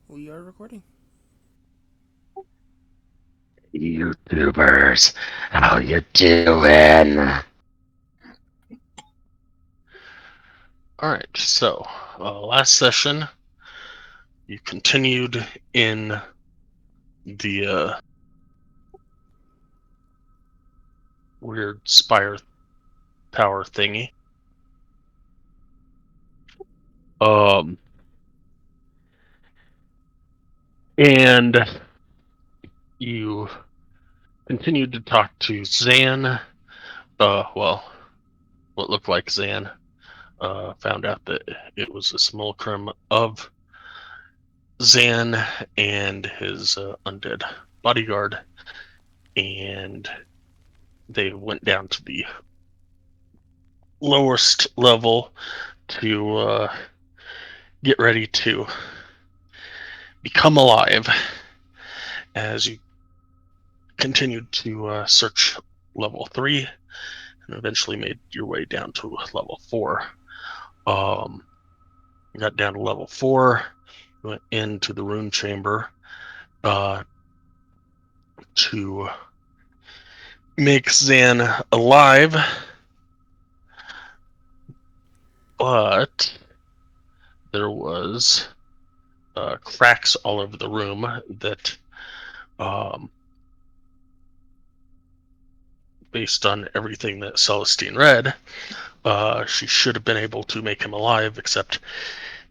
We are recording. YouTubers, how you doing? All right, so last session you continued in the weird spire tower thingy. And you continued to talk to Zan. Well, what looked like Zan. Found out that it was a simulacrum of Zan and his undead bodyguard, and they went down to the lowest level to get ready to become alive as you continued to search level 3 and eventually made your way down to level 4. Got down to level 4, went into the rune chamber to make Zan alive, but there was cracks all over the room that based on everything that Celestine read, she should have been able to make him alive, except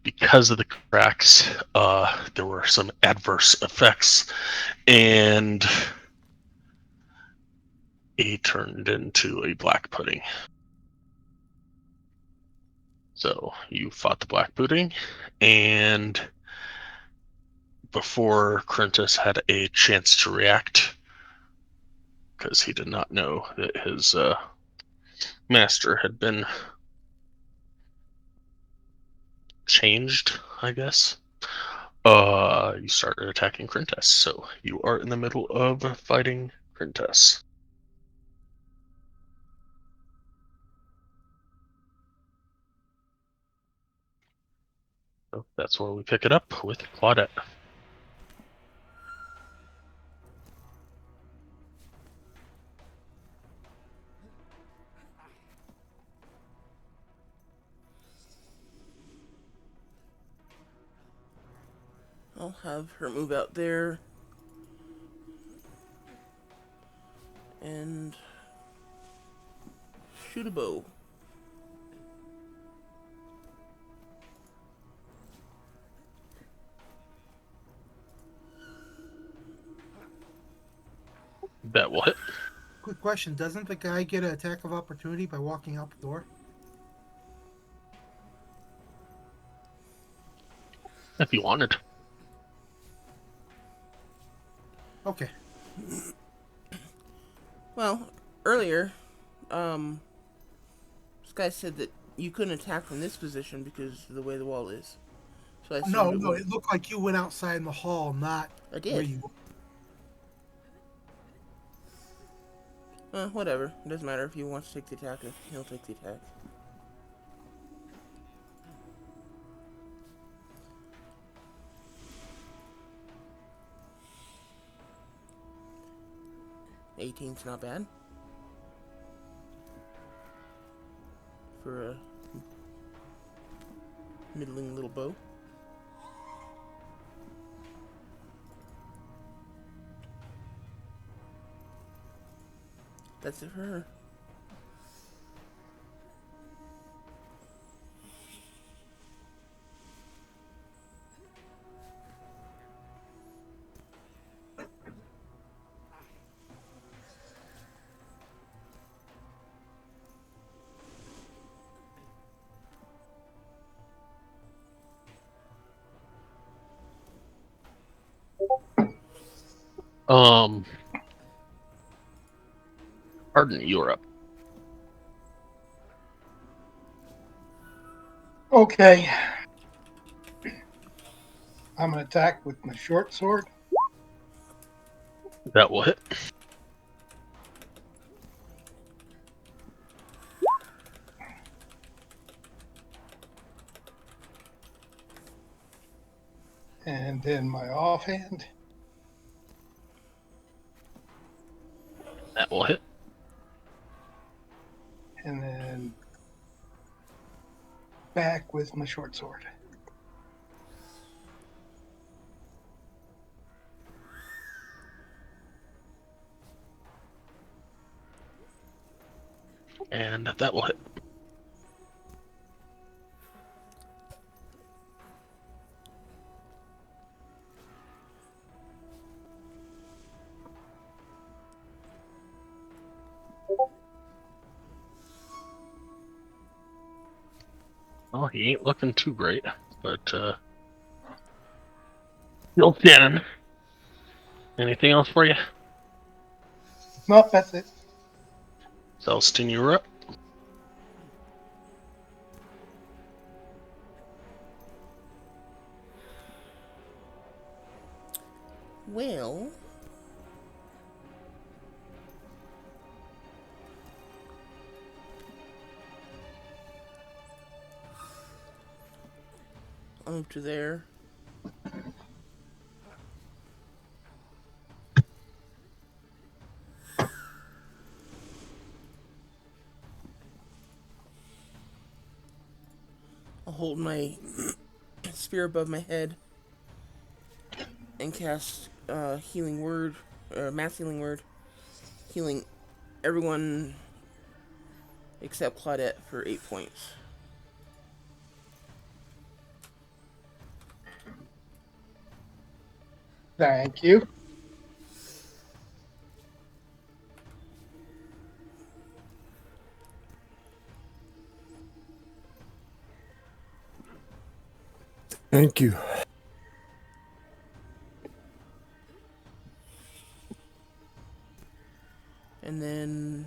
because of the cracks, there were some adverse effects, and he turned into a black pudding. So you fought the black pudding, and before Crentus had a chance to react, because he did not know that his master had been changed, I guess. You started attacking Crentus, so you are in the middle of fighting Crentus. So that's where we pick it up with Claudette. I'll have her move out there and shoot a bow. That will hit. Quick question: doesn't the guy get an attack of opportunity by walking out the door? If you wanted. Okay. Well, earlier, this guy said that you couldn't attack from this position because of the way the wall is. So I No, assumed it no, would. it looked like you went outside in the hall, not I where did. you. Whatever. It doesn't matter if he wants to take the attack. He'll take the attack. '18's not bad for a middling little bow. That's it for her. Pardon, you're up. Okay. I'm going to attack with my short sword. That will hit. And then my offhand. That will hit. And then back with my short sword. And that will hit. Well, he ain't looking too great, but still standing. Anything else for you? Nope, that's it. Celston, you're up. Well, I'll move to there. I'll hold my spear above my head and cast healing word, mass healing word, healing everyone except Claudette for 8 points. Thank you. Thank you. And then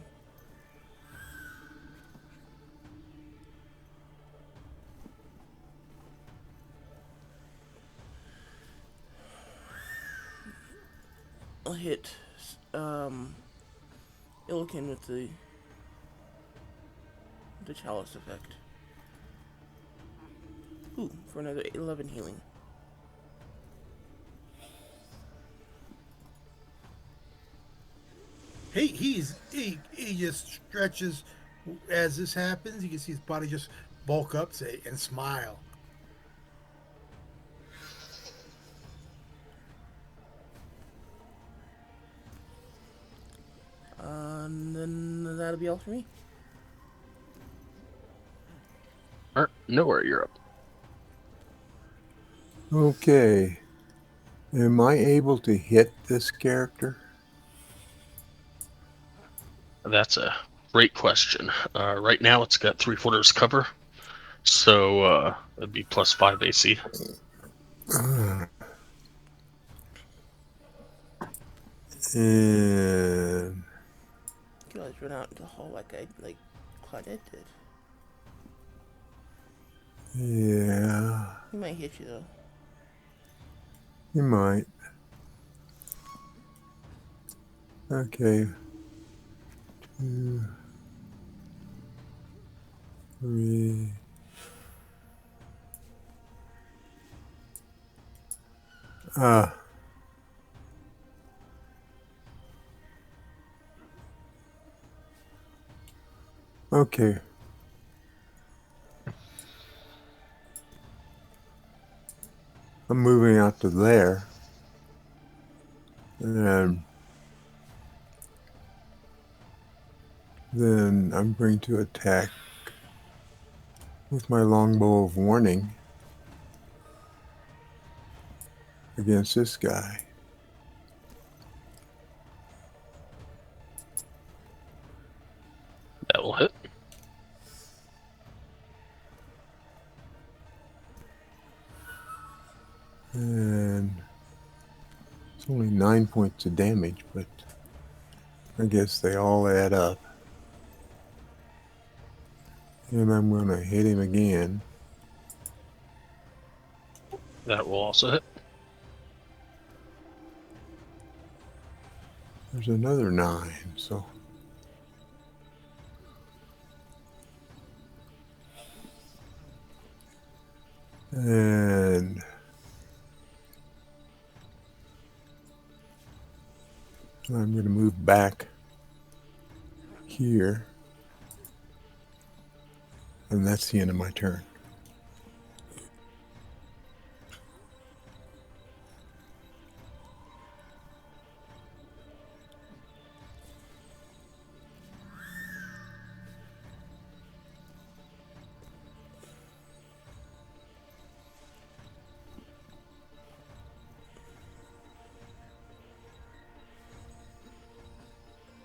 I'll hit Illiken with the chalice effect. Ooh, for another 11 healing. He just stretches as this happens. You can see his body just bulk up, say, and smile. And then that'll be all for me. Nowhere, you're up. Okay. Am I able to hit this character? That's a great question. Right now, it's got 3/4 cover, so it'd be +5 AC. And You guys run out into the hall like Claudette did. yeah, He might hit you though. you might. Okay. 2, 3. Okay. I'm moving out to there. And then I'm going to attack with my longbow of warning against this guy. That will hit. And it's only 9 points of damage, but I guess they all add up. And I'm going to hit him again. That will also hit. There's another 9, so. And I'm going to move back here. And that's the end of my turn.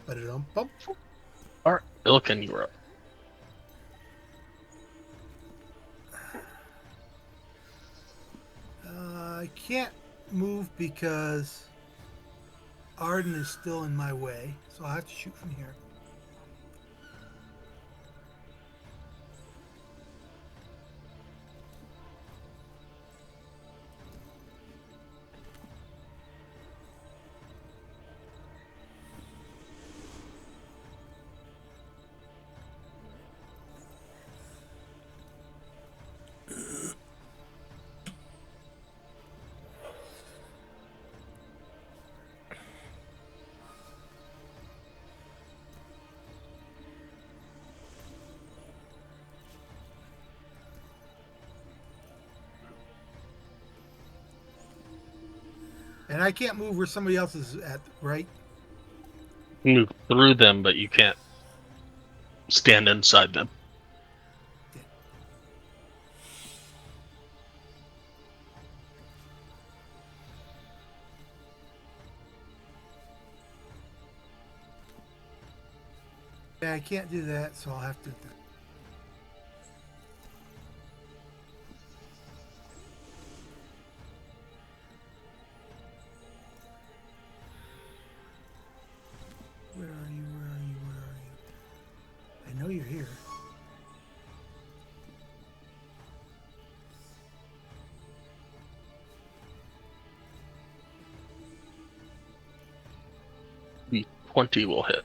Ba-da-dum-bum. All right, Ilkin, you're up. I can't move because Arden is still in my way, so I have to shoot from here. And I can't move where somebody else is at, right? Move through them, but you can't stand inside them. Yeah, I can't do that, so I'll have to. Where are you? Where are you? Where are you? I know you're here. The 20 will hit.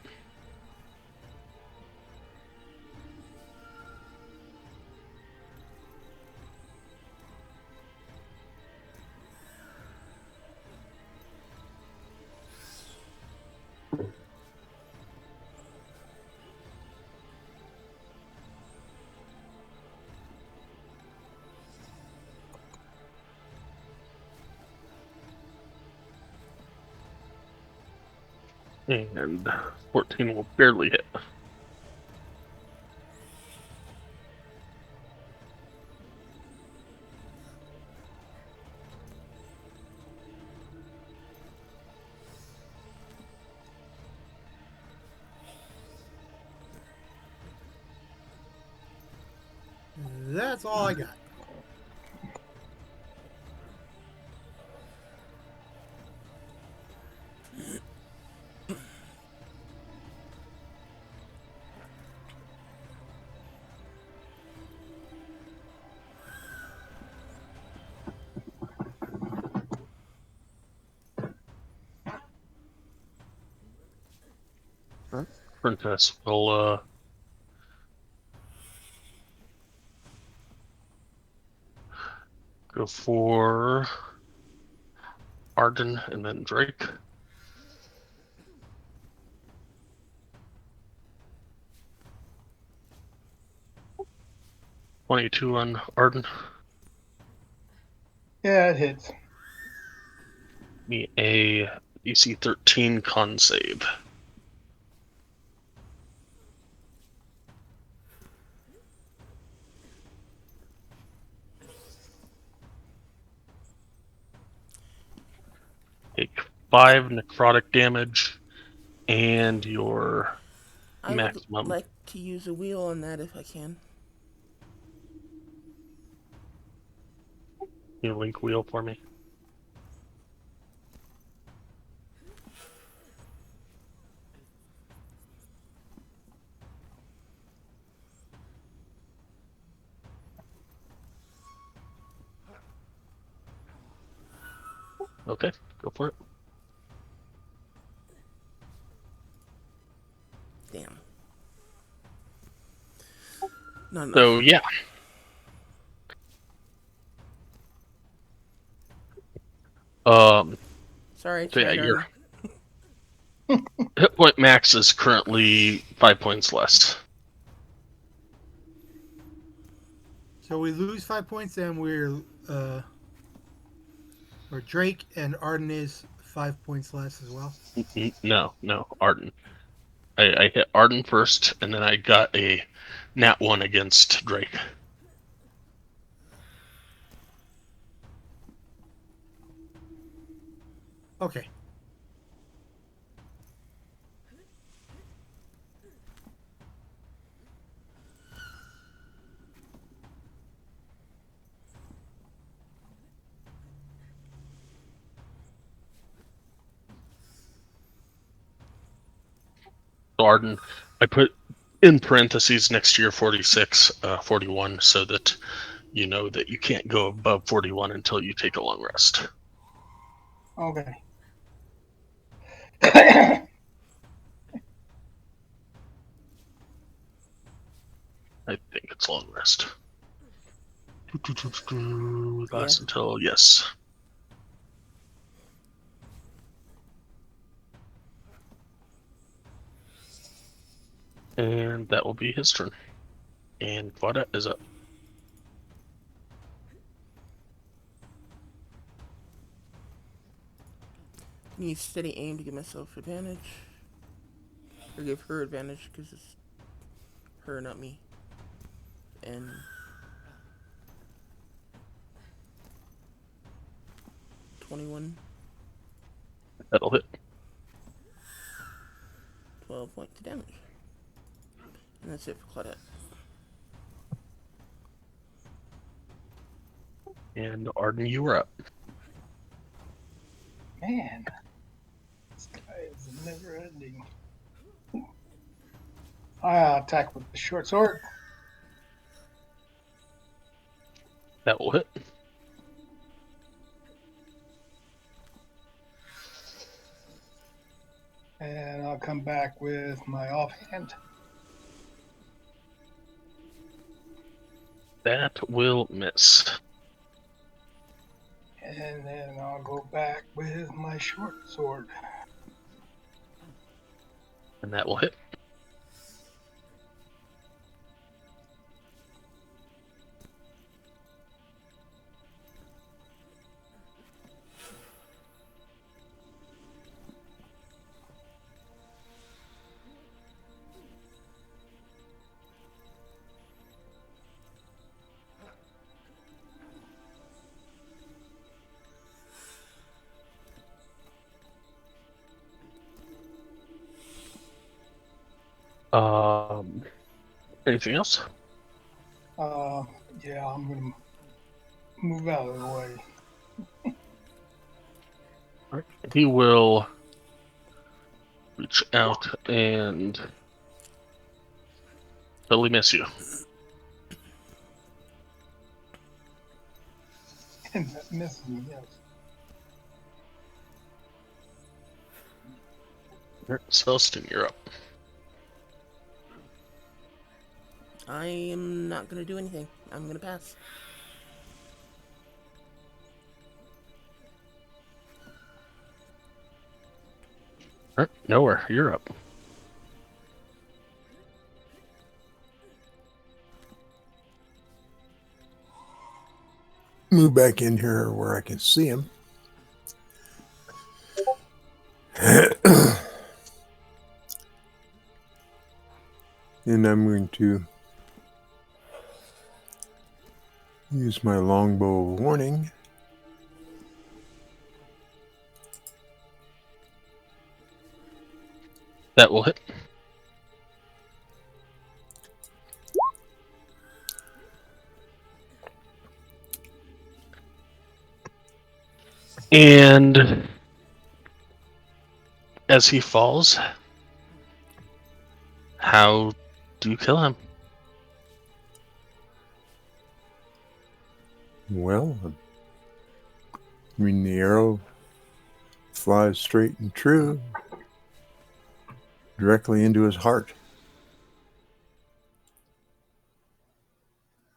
And 14 will barely hit. That's all I got. Princess will go for Arden and then Drake. $22 on Arden. Yeah, it hits. Me a DC 13 con save. Take 5 necrotic damage and your I would maximum like to use a wheel on that if I can. link wheel for me. Okay, go for it. Damn. Not enough. So yeah. Sorry, I So yeah, tried you're harder. Hit point max is currently 5 points less. So we lose 5 points, and we're Drake and Arden is 5 points less as well. No, Arden. I hit Arden first, and then I got a nat 1 against Drake. Okay. So Arden, I put in parentheses next to your 46, 41, so that you know that you can't go above 41 until you take a long rest. Okay. I think it's long rest. Last Yeah. until, yes. And that will be his turn. And Vada is up. Need steady aim to give myself advantage. Or give her advantage, because it's her, not me. And 21, That'll hit. 12 points of damage. And that's it for Claudette. And Arden, you are up. Man, this guy is never ending. I attack with the short sword. That will hit. And I'll come back with my offhand. That will miss. And then I'll go back with my short sword. And that will hit. Anything else? Yeah, I'm gonna move out of the way. All right. He will reach out and totally miss you. And that misses me, yes. All right, Celestin, you're up. I am not going to do anything. I'm going to pass. All right, Nowhere, you're up. Move back in here where I can see him. And I'm going to use my longbow warning. That will hit. And as he falls, how do you kill him? Well, I mean, the arrow flies straight and true directly into his heart.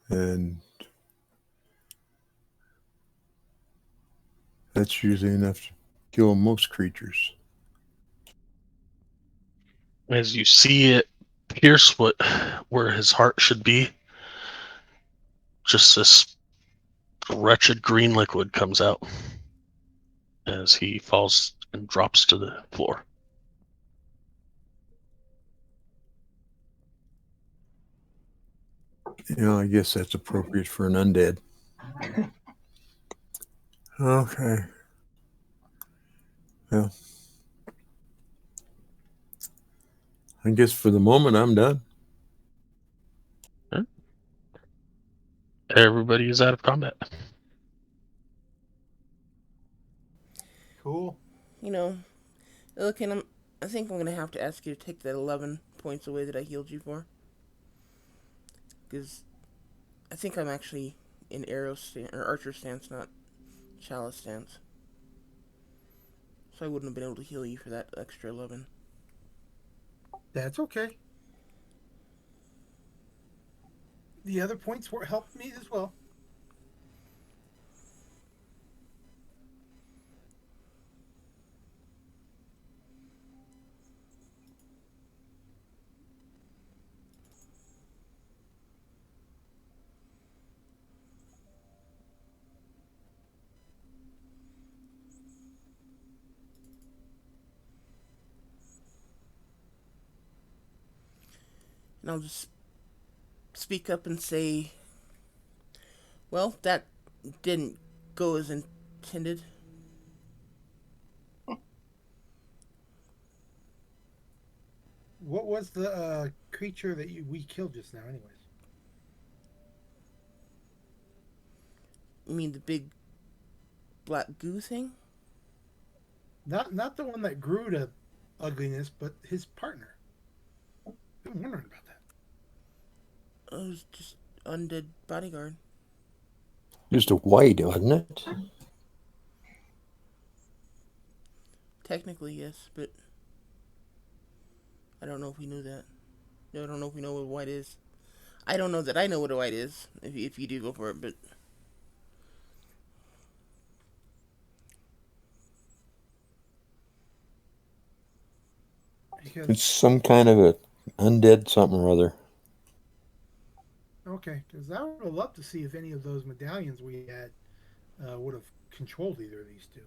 And that's usually enough to kill most creatures. As you see it pierce where his heart should be, just this wretched green liquid comes out as he falls and drops to the floor. I guess that's appropriate for an undead. Okay. Well, I guess for the moment I'm done. Everybody is out of combat. Cool. Look, I think I'm gonna have to ask you to take that 11 points away that I healed you for, because I think I'm actually in arrow stance or archer stance, not chalice stance. So I wouldn't have been able to heal you for that extra 11. That's okay. The other points were helped me as well. And I'll just speak up and say, well, that didn't go as intended. What was the creature that we killed just now, anyways? You mean the big black goo thing? Not the one that grew to ugliness, but his partner. Been wondering about that. It was just undead bodyguard. Just a white, wasn't it? Technically, yes, but I don't know if we knew that. I don't know if we know what white is. I don't know that I know what a white is. If you do go for it, but Because It's some kind of a undead something or other. okay, because I would have loved to see if any of those medallions we had would have controlled either of these two.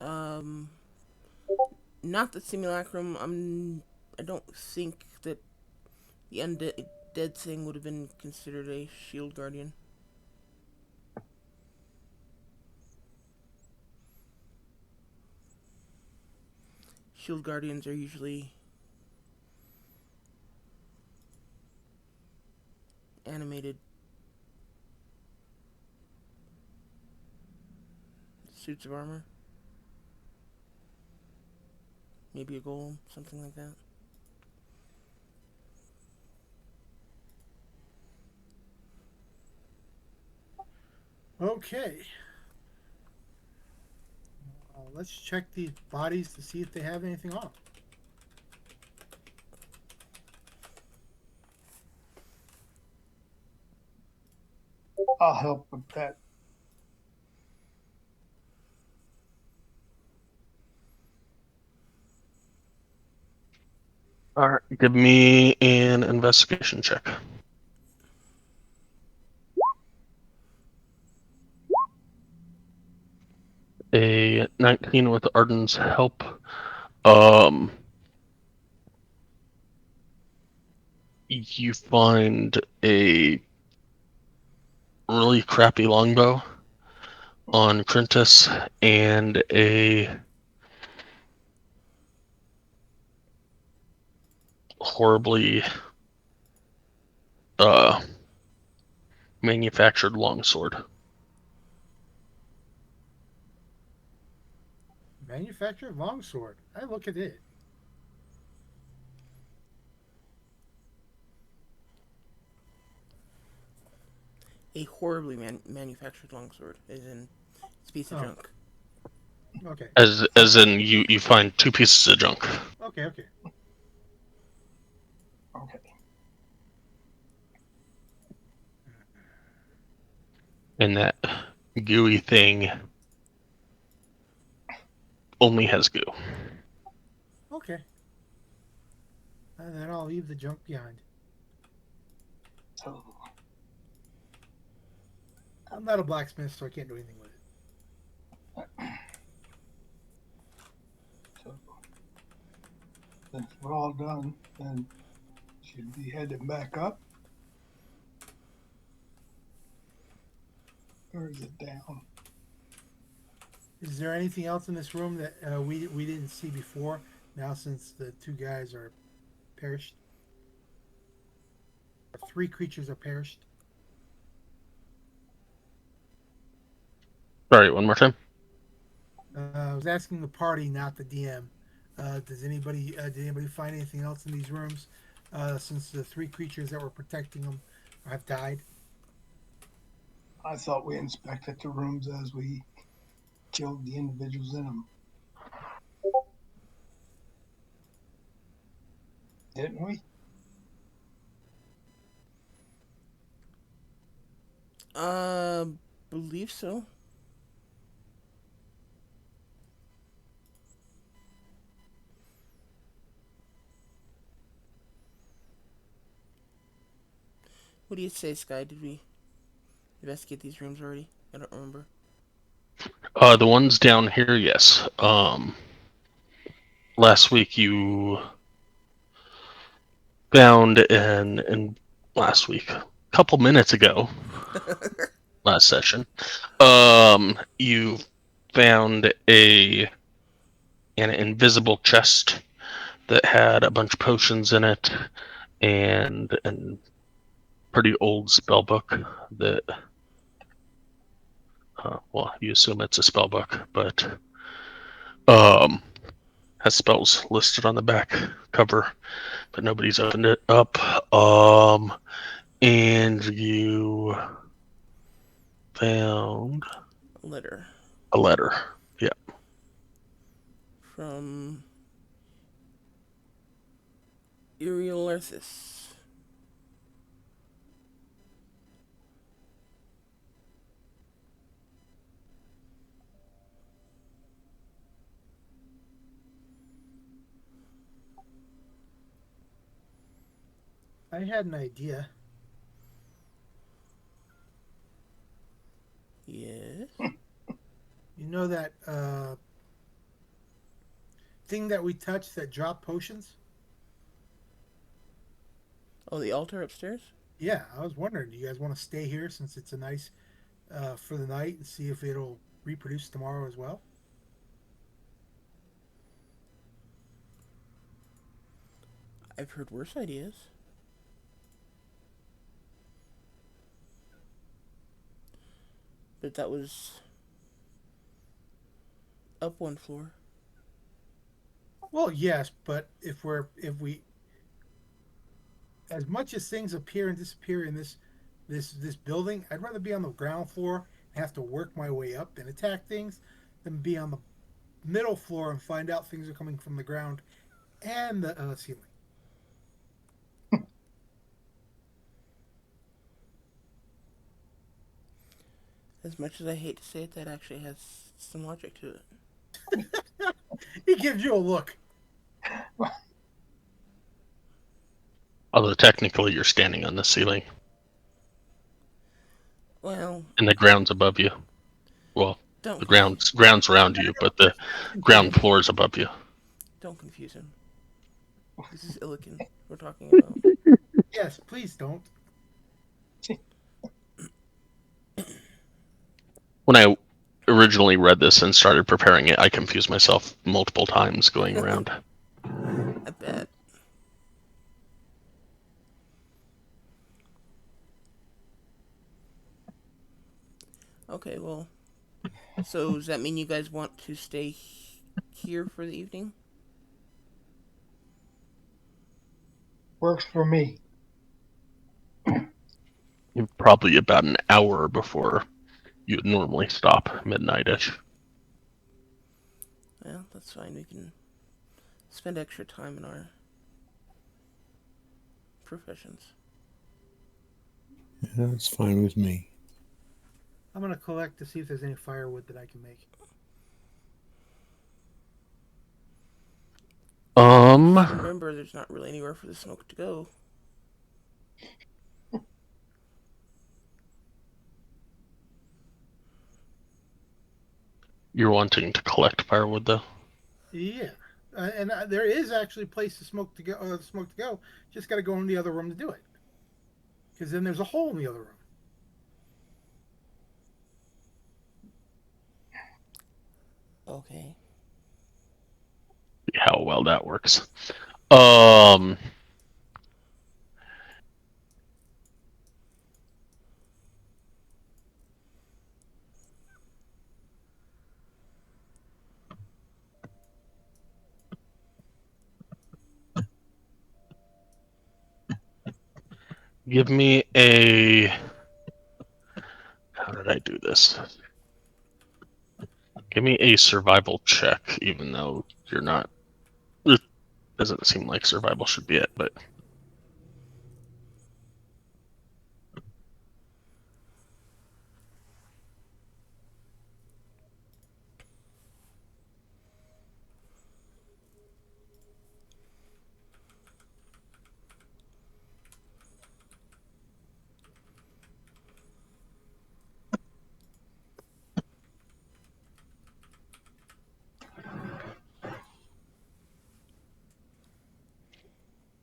um, not the simulacrum. I don't think that the undead thing would have been considered a shield guardian. Shield guardians are usually animated suits of armor. Maybe a golem, something like that. Okay. Let's check these bodies to see if they have anything on them. I'll help with that. All right, give me an investigation check. A 19 with Arden's help. You find a really crappy longbow on Crintus and a horribly manufactured longsword. Manufactured longsword. I look at it. A horribly manufactured longsword, as in it's a piece of junk. Okay. As in you find two pieces of junk. Okay. Okay. And that gooey thing only has goo. Okay. And then I'll leave the junk behind. So, I'm not a blacksmith, so I can't do anything with it. so since we're all done, then should be heading back up, or is it down? Is there anything else in this room that we didn't see before? Now, since the two guys are perished, or three creatures are perished. Sorry, one more time. I was asking the party, not the DM. Did anybody find anything else in these rooms since the three creatures that were protecting them have died? I thought we inspected the rooms as we killed the individuals in them. Didn't we? Uh, believe so. What do you say, Sky? Did we investigate these rooms already? I don't remember. The ones down here, yes. Last week you found and last week, a couple minutes ago, last session, you found an invisible chest that had a bunch of potions in it and pretty old spell book that well, you assume it's a spell book, but has spells listed on the back cover, but nobody's opened it up. And you found A letter a letter. Yeah. from Uriel-Arthas. I had an idea. Yes. You know that thing that we touched that dropped potions? Oh, the altar upstairs? Yeah, I was wondering, do you guys want to stay here since it's a nice for the night and see if it'll reproduce tomorrow as well? I've heard worse ideas. But that was up one floor. Well, yes, but if we as much as things appear and disappear in this building, I'd rather be on the ground floor and have to work my way up and attack things than be on the middle floor and find out things are coming from the ground and the ceiling. As much as I hate to say it, that actually has some logic to it. He gives you a look. Although technically you're standing on the ceiling Well, and the ground's above you. Well, don't the ground's around you, but the ground floor is above you. don't confuse him. This is Illican we're talking about. Yes, please don't. When I originally read this and started preparing it, I confused myself multiple times going around. I bet. Okay, well, so does that mean you guys want to stay here for the evening? Works for me. Probably about an hour before you would normally stop, midnight-ish. Well, that's fine. We can spend extra time in our professions. Yeah, that's fine with me. I'm gonna collect to see if there's any firewood that I can make. Remember, there's not really anywhere for the smoke to go. You're wanting to collect firewood, though? Yeah, and there is actually a place to smoke to go. Just got to go in the other room to do it. Because then there's a hole in the other room. Okay. See how well that works. Um, give me a. How did I do this? Give me a survival check, even though you're not. It doesn't seem like survival should be it, but.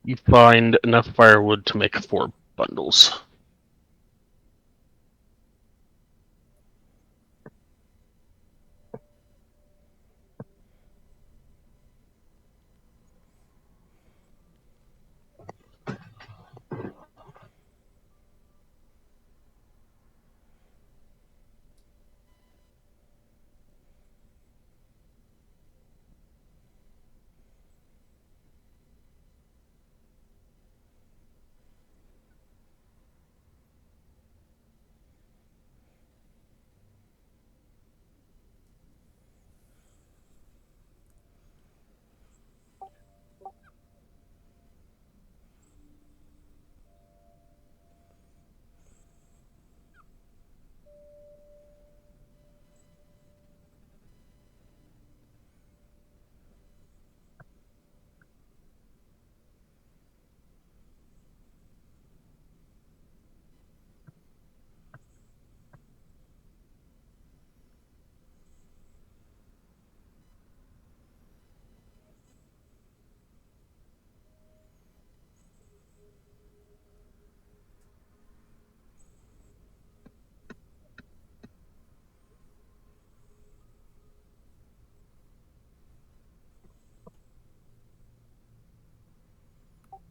You find enough firewood to make 4 bundles.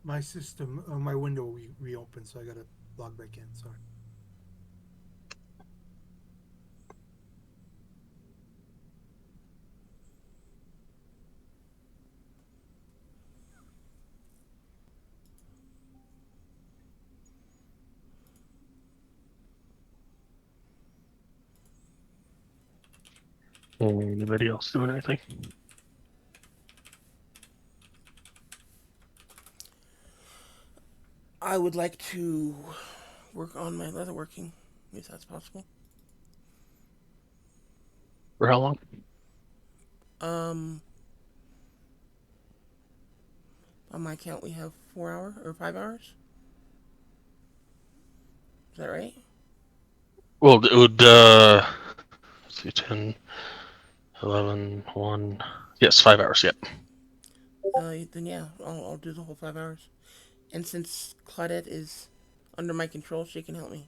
My system, my window reopened, so I got to log back in. Sorry. Anybody else doing anything? I would like to work on my leatherworking, if that's possible. For how long? Um, on my count, we have 4 hours or 5 hours. Is that right? Well, it would, see, 10, 11, 1. Yes, 5 hours, yep. Then yeah, I'll do the whole 5 hours. And since Claudette is under my control, she can help me.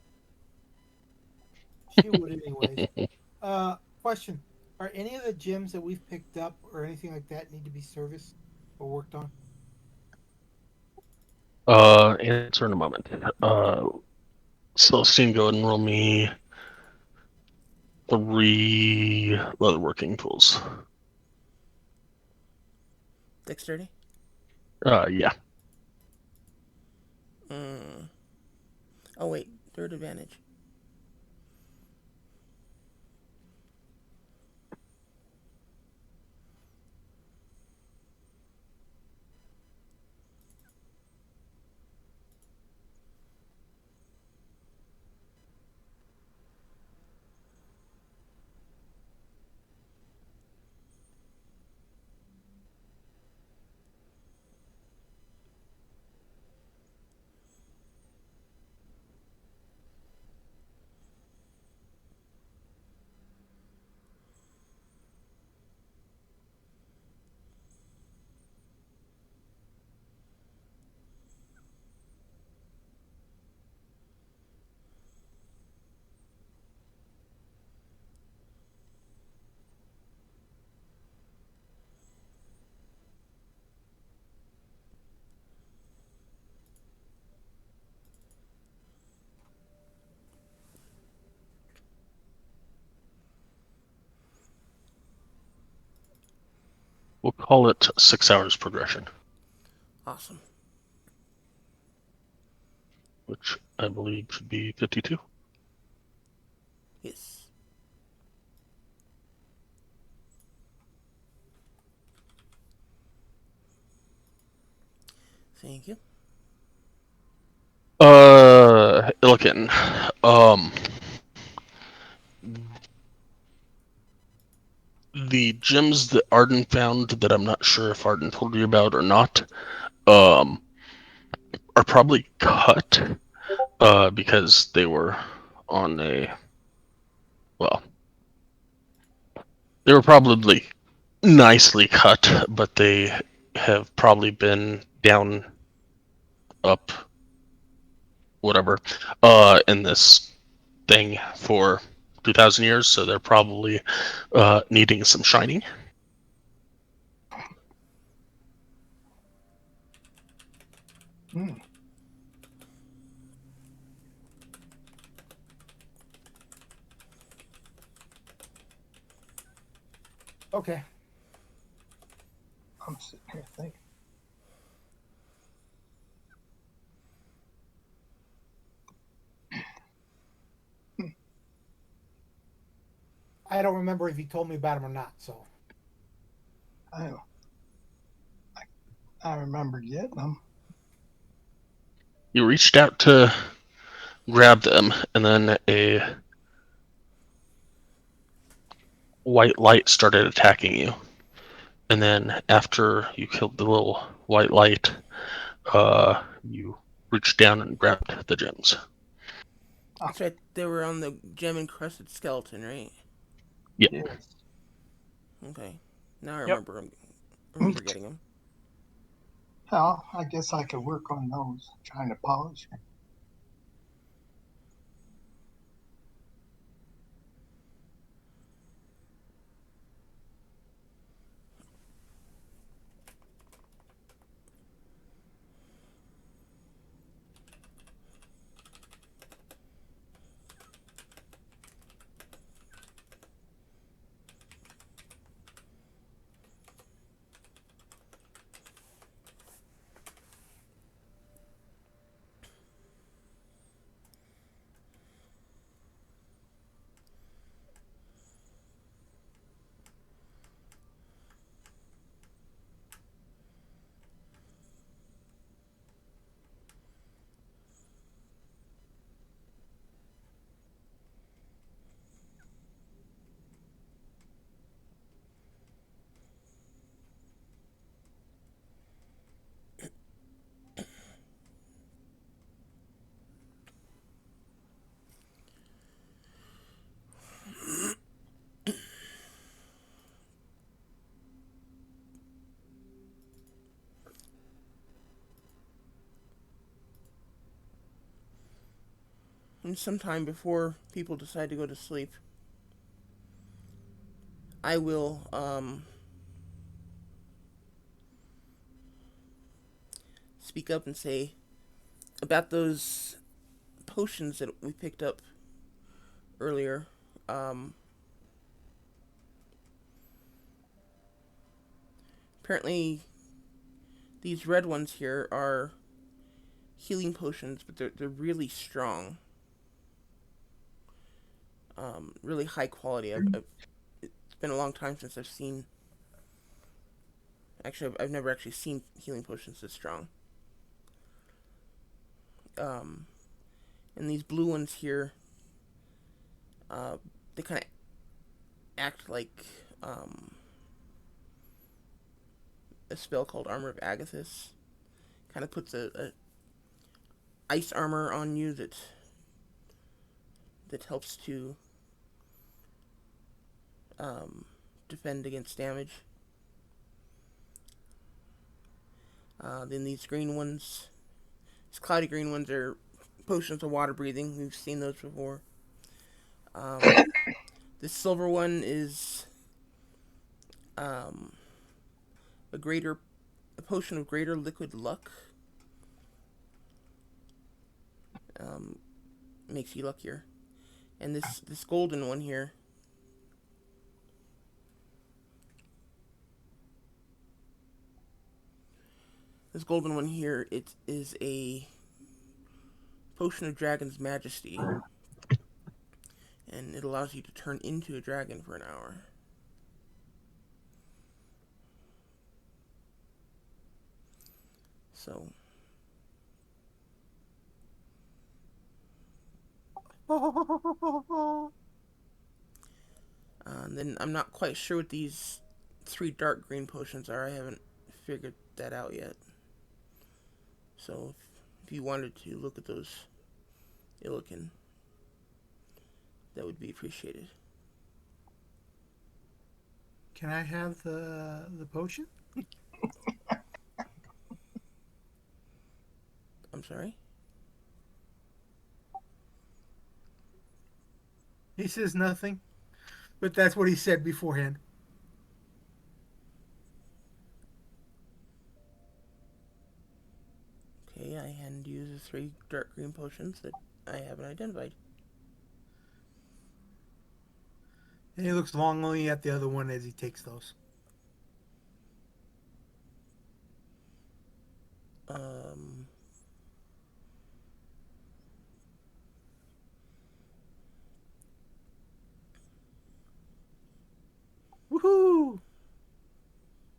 She would anyways. Question: are any of the gems that we've picked up or anything like that need to be serviced or worked on? Answer in a moment. Celestine, go ahead and roll me 3 leatherworking tools. Dexterity? Yeah. Mm. Oh, wait. Third advantage. We'll call it 6 hours progression, Awesome. which I believe should be 52. Yes. Thank you. Illiken. The gems that Arden found that I'm not sure if Arden told you about or not, are probably cut, because they were on well, they were probably nicely cut, but they have probably been down, up, whatever, in this thing for 2,000 years, so they're probably needing some shining. Hmm. Okay. I'm sitting here thinking. I don't remember if he told me about him or not. So I I remember getting them. You reached out to grab them, and then a white light started attacking you. And then after you killed the little white light, you reached down and grabbed the gems. That's right. They were on the gem encrusted skeleton, right? Yeah. Yes. Okay. Now I Yep. remember getting them. Well, I guess I could work on those, trying to polish. And sometime before people decide to go to sleep, I will speak up and say about those potions that we picked up earlier. Um, Apparently, these red ones here are healing potions, but they're really strong. Really high quality. It's been a long time since I've seen. Actually, I've never actually seen healing potions this strong. Um, and these blue ones here, uh, they kind of act like a spell called Armor of Agathis. Kind of puts a ice armor on you that helps to defend against damage. Then these green ones, these cloudy green ones are potions of water breathing. We've seen those before. This silver one is um, a potion of greater liquid luck. Um, Makes you luckier. And this golden one here, This golden one here, it is a potion of Dragon's Majesty, and it allows you to turn into a dragon for an hour. So, and then I'm not quite sure what these 3 dark green potions are. I haven't figured that out yet. So, if you wanted to look at those, Illican, that would be appreciated. Can I have the potion? I'm sorry? He says nothing, but that's what he said beforehand. Okay, I hand you the 3 dark green potions that I haven't identified. And he looks longingly at the other one as he takes those. Woohoo!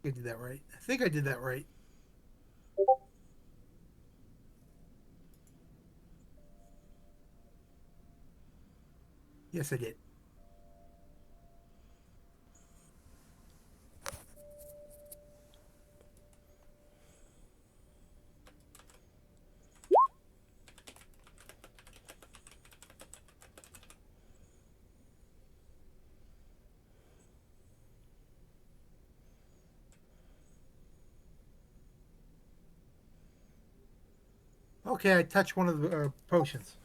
I did that right. I think I did that right. Yes, I did. Okay, I touched one of the potions.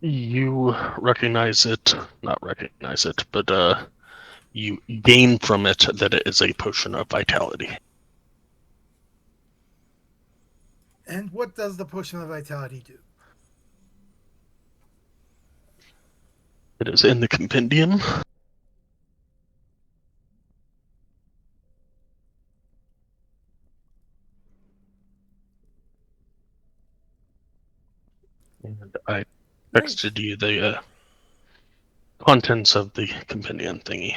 You recognize it, not recognize it, but you gain from it that it is a potion of vitality. And what does the potion of vitality do? It is in the compendium. And I texted you the contents of the compendium thingy.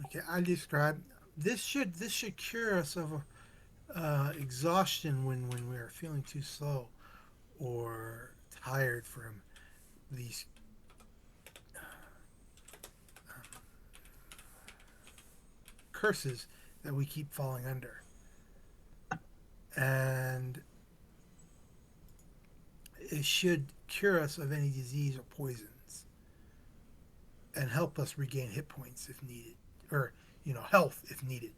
Okay, I describe this should cure us of exhaustion when we are feeling too slow or tired from these curses that we keep falling under. And it should cure us of any disease or poisons and help us regain hit points if needed, or health if needed.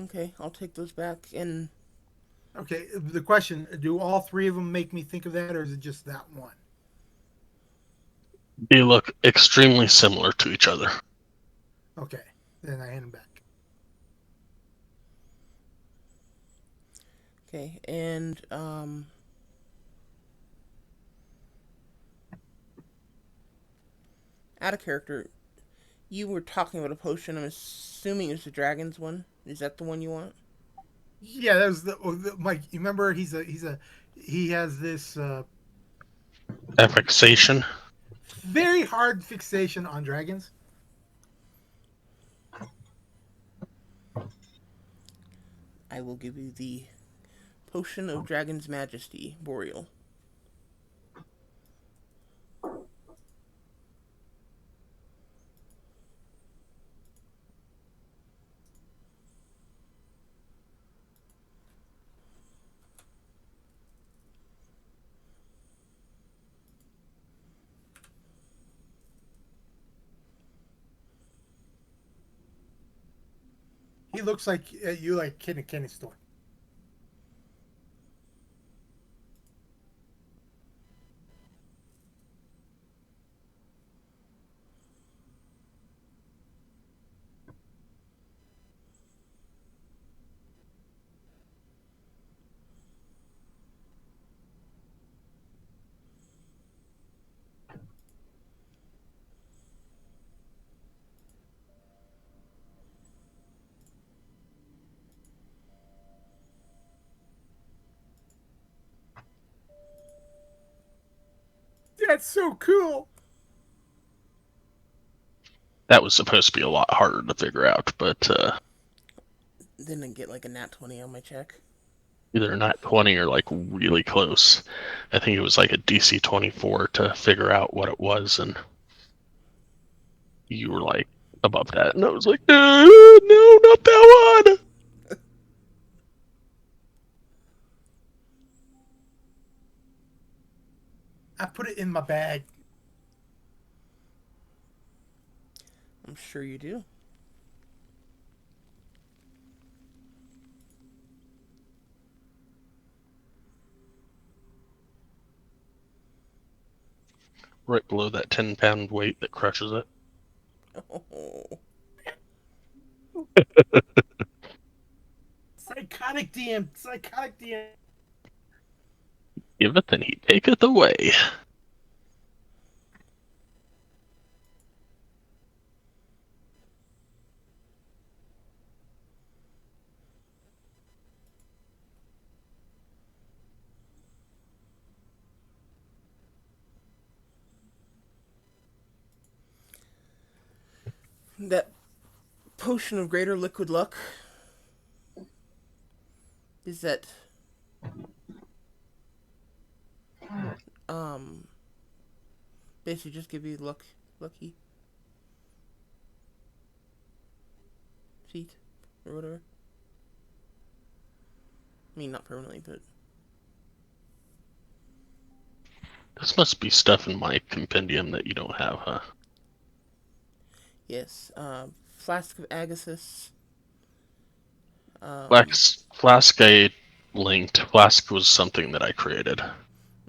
Okay, I'll take those back. And Okay, the question: do all 3 of them make me think of that, or is it just that one? They look extremely similar to each other. Okay, then I hand them back. okay, and out of character, you were talking about a potion. I'm assuming it's the dragon's one. Is that the one you want? Yeah, that was the Mike. You remember he has this Affixation. very hard fixation on dragons. I will give you the potion of Dragon's Majesty, Boreal. He looks like you like kid in a candy store. That's so cool. That was supposed to be a lot harder to figure out, but Didn't get like a nat 20 on my check. either not 20 or like really close. I think it was like a DC 24 to figure out what it was, and you were like above that, and I was like, no, not that one. I put it in my bag. I'm sure you do. Right below that 10-pound weight that crushes it. Oh, Psychotic DM. Psychotic DM. Giveth and he taketh away. that potion of greater liquid luck. Is that um basically just give you lucky feet or whatever. I mean, not permanently, but This must be stuff in my compendium that you don't have, huh? yes. Flask of Agassiz. Flask I linked. Flask was something that I created.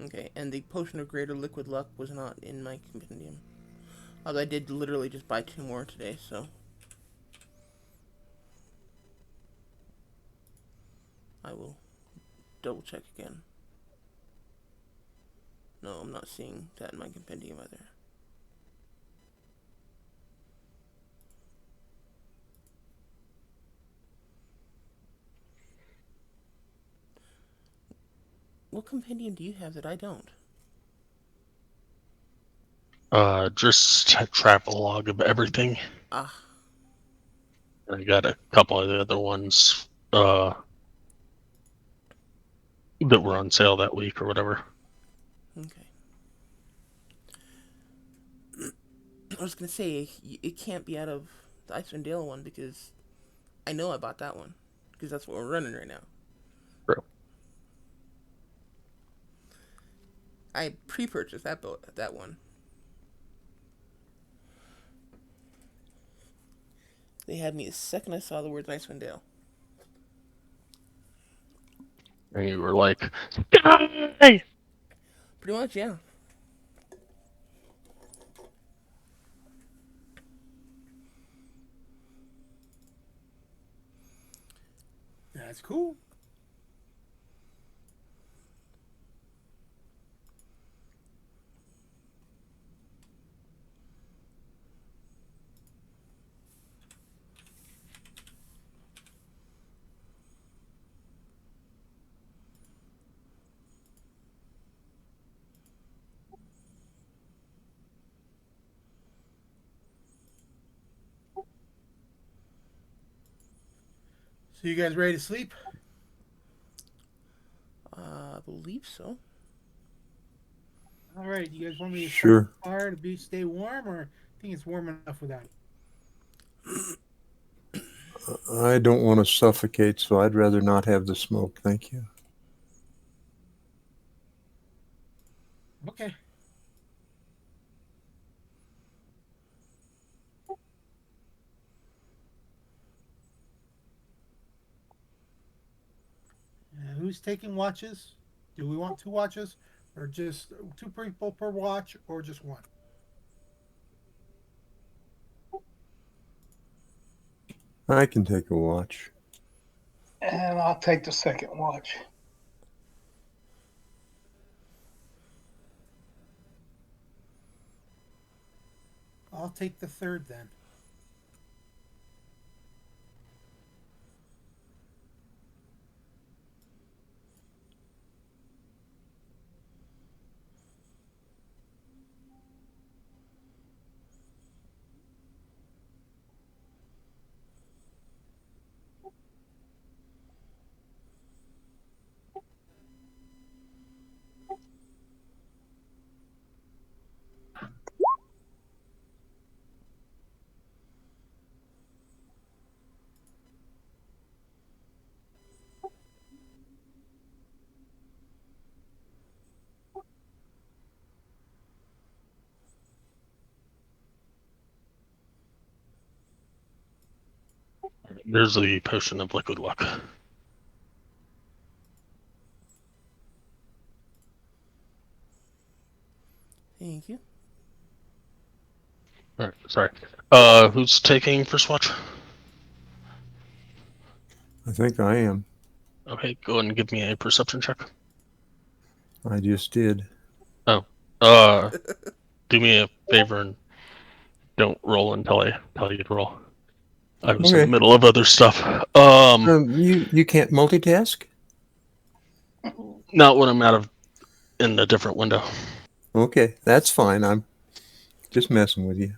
Okay, and the potion of greater liquid luck was not in my compendium. Although I did literally just buy 2 more today, so I will double check again. No, I'm not seeing that in my compendium either. What compendium do you have that I don't? Just a travel log of everything. Ah, I got a couple of the other ones that were on sale that week or whatever. okay. I was gonna say, it can't be out of the Icewind Dale one because I know I bought that one because that's what we're running right now. True. I pre-purchased that one. They had me the second I saw the words Icewind Dale. And you were like, die! Pretty much, yeah. That's cool. So you guys ready to sleep? I believe so. All right. You guys want me to start Sure. the fire to stay warm, or think it's warm enough without it? I don't want to suffocate, so I'd rather not have the smoke. Thank you. Okay. who's taking watches? Do we want two watches, or just two people per watch, or just one? I can take a watch. And I'll take the second watch. I'll take the third then. There's the potion of liquid luck. Thank you. All right, sorry. Who's taking first watch? I think I am. Okay, go ahead and give me a perception check. I just did. Oh, do me a favor and don't roll until I tell you to roll. I was in the Okay. middle of other stuff. You can't multitask? Not when I'm out of in a different window. Okay, that's fine. I'm just messing with you.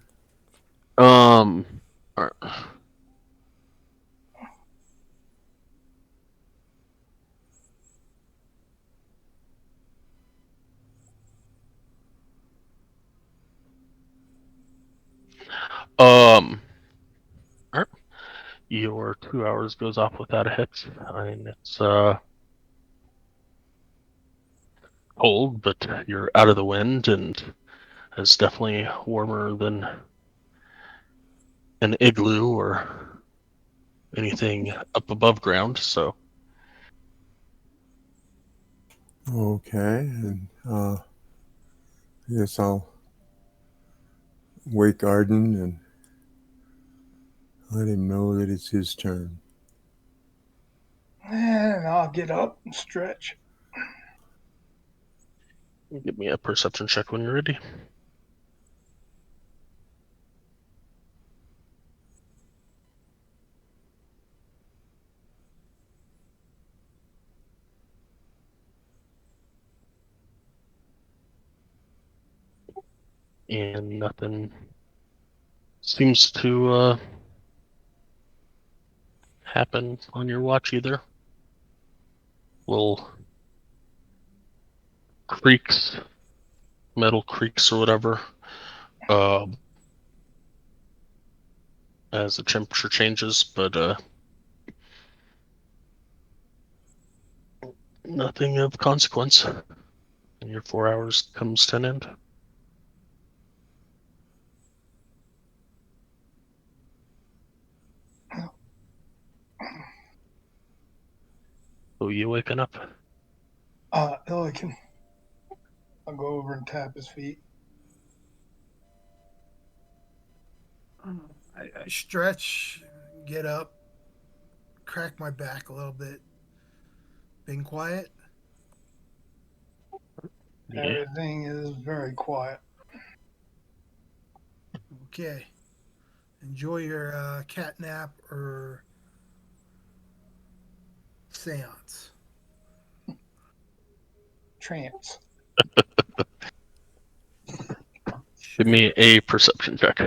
All right. All right. Your 2 hours goes off without a hit. I mean, it's cold, but you're out of the wind, and it's definitely warmer than an igloo or anything up above ground. So, Okay, and I guess I'll wake Arden and let him know that it's his turn. And I'll get up and stretch. give me a perception check when you're ready. And nothing seems to happen on your watch either. Little creaks, metal creaks or whatever, as the temperature changes, but nothing of consequence. And your 4 hours comes to an end. So you waking up? Illican. I'll go over and tap his feet. I stretch, get up, crack my back a little bit. Being quiet. Yeah. Everything is very quiet. Okay. Enjoy your cat nap or seance. Trance. Give me a perception check.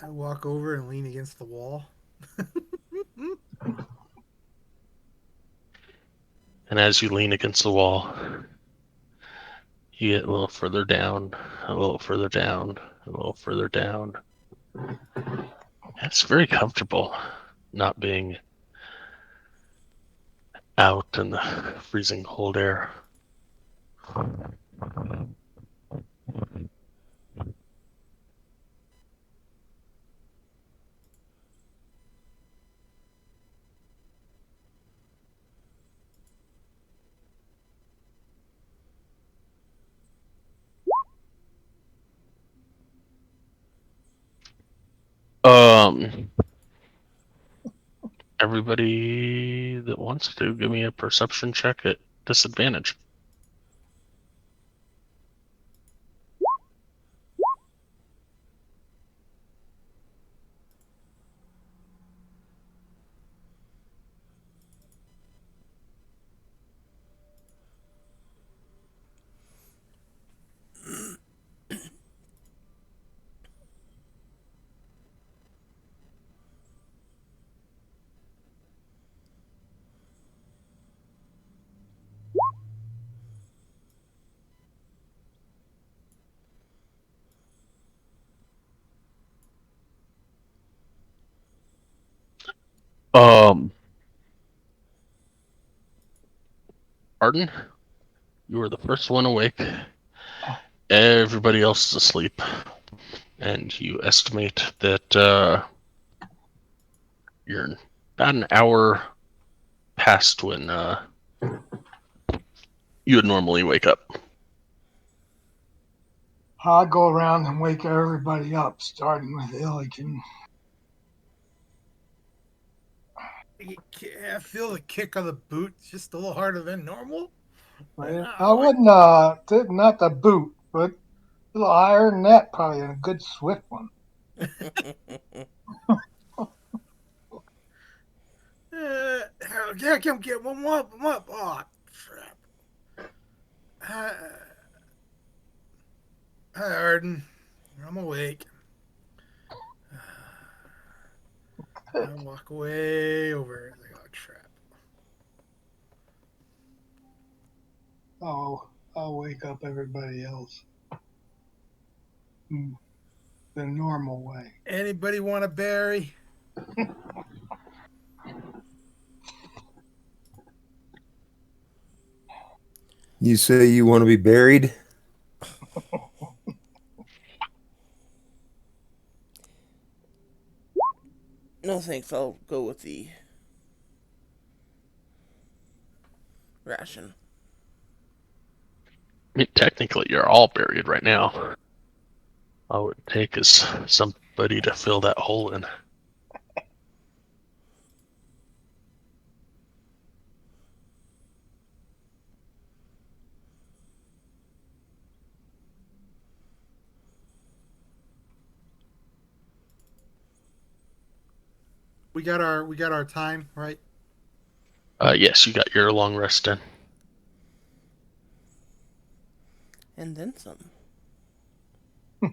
I walk over and lean against the wall. And as you lean against the wall, you get a little further down, a little further down, a little further down. It's very comfortable not being out in the freezing cold air. Everybody that wants to, give me a perception check at disadvantage. Arden, you are the first one awake. Everybody else is asleep. And you estimate that you're about an hour past when you would normally wake up. I'll go around and wake everybody up, starting with Illigan. I feel the kick of the boot just a little harder than normal. I wouldn't, not the boot, but a little higher than that, probably, and a good swift one. Yeah, come get one up. Oh, crap. Hi, Arden. I'm awake. I walk way over. It's like, oh, crap. I'll wake up everybody else the normal way. Anybody want a berry? You say you want to be buried? No thanks, I'll go with the ration. I mean, technically, you're all buried right now. All it would take is somebody to fill that hole in. We got our time, right? Yes, you got your long rest in. And then some. You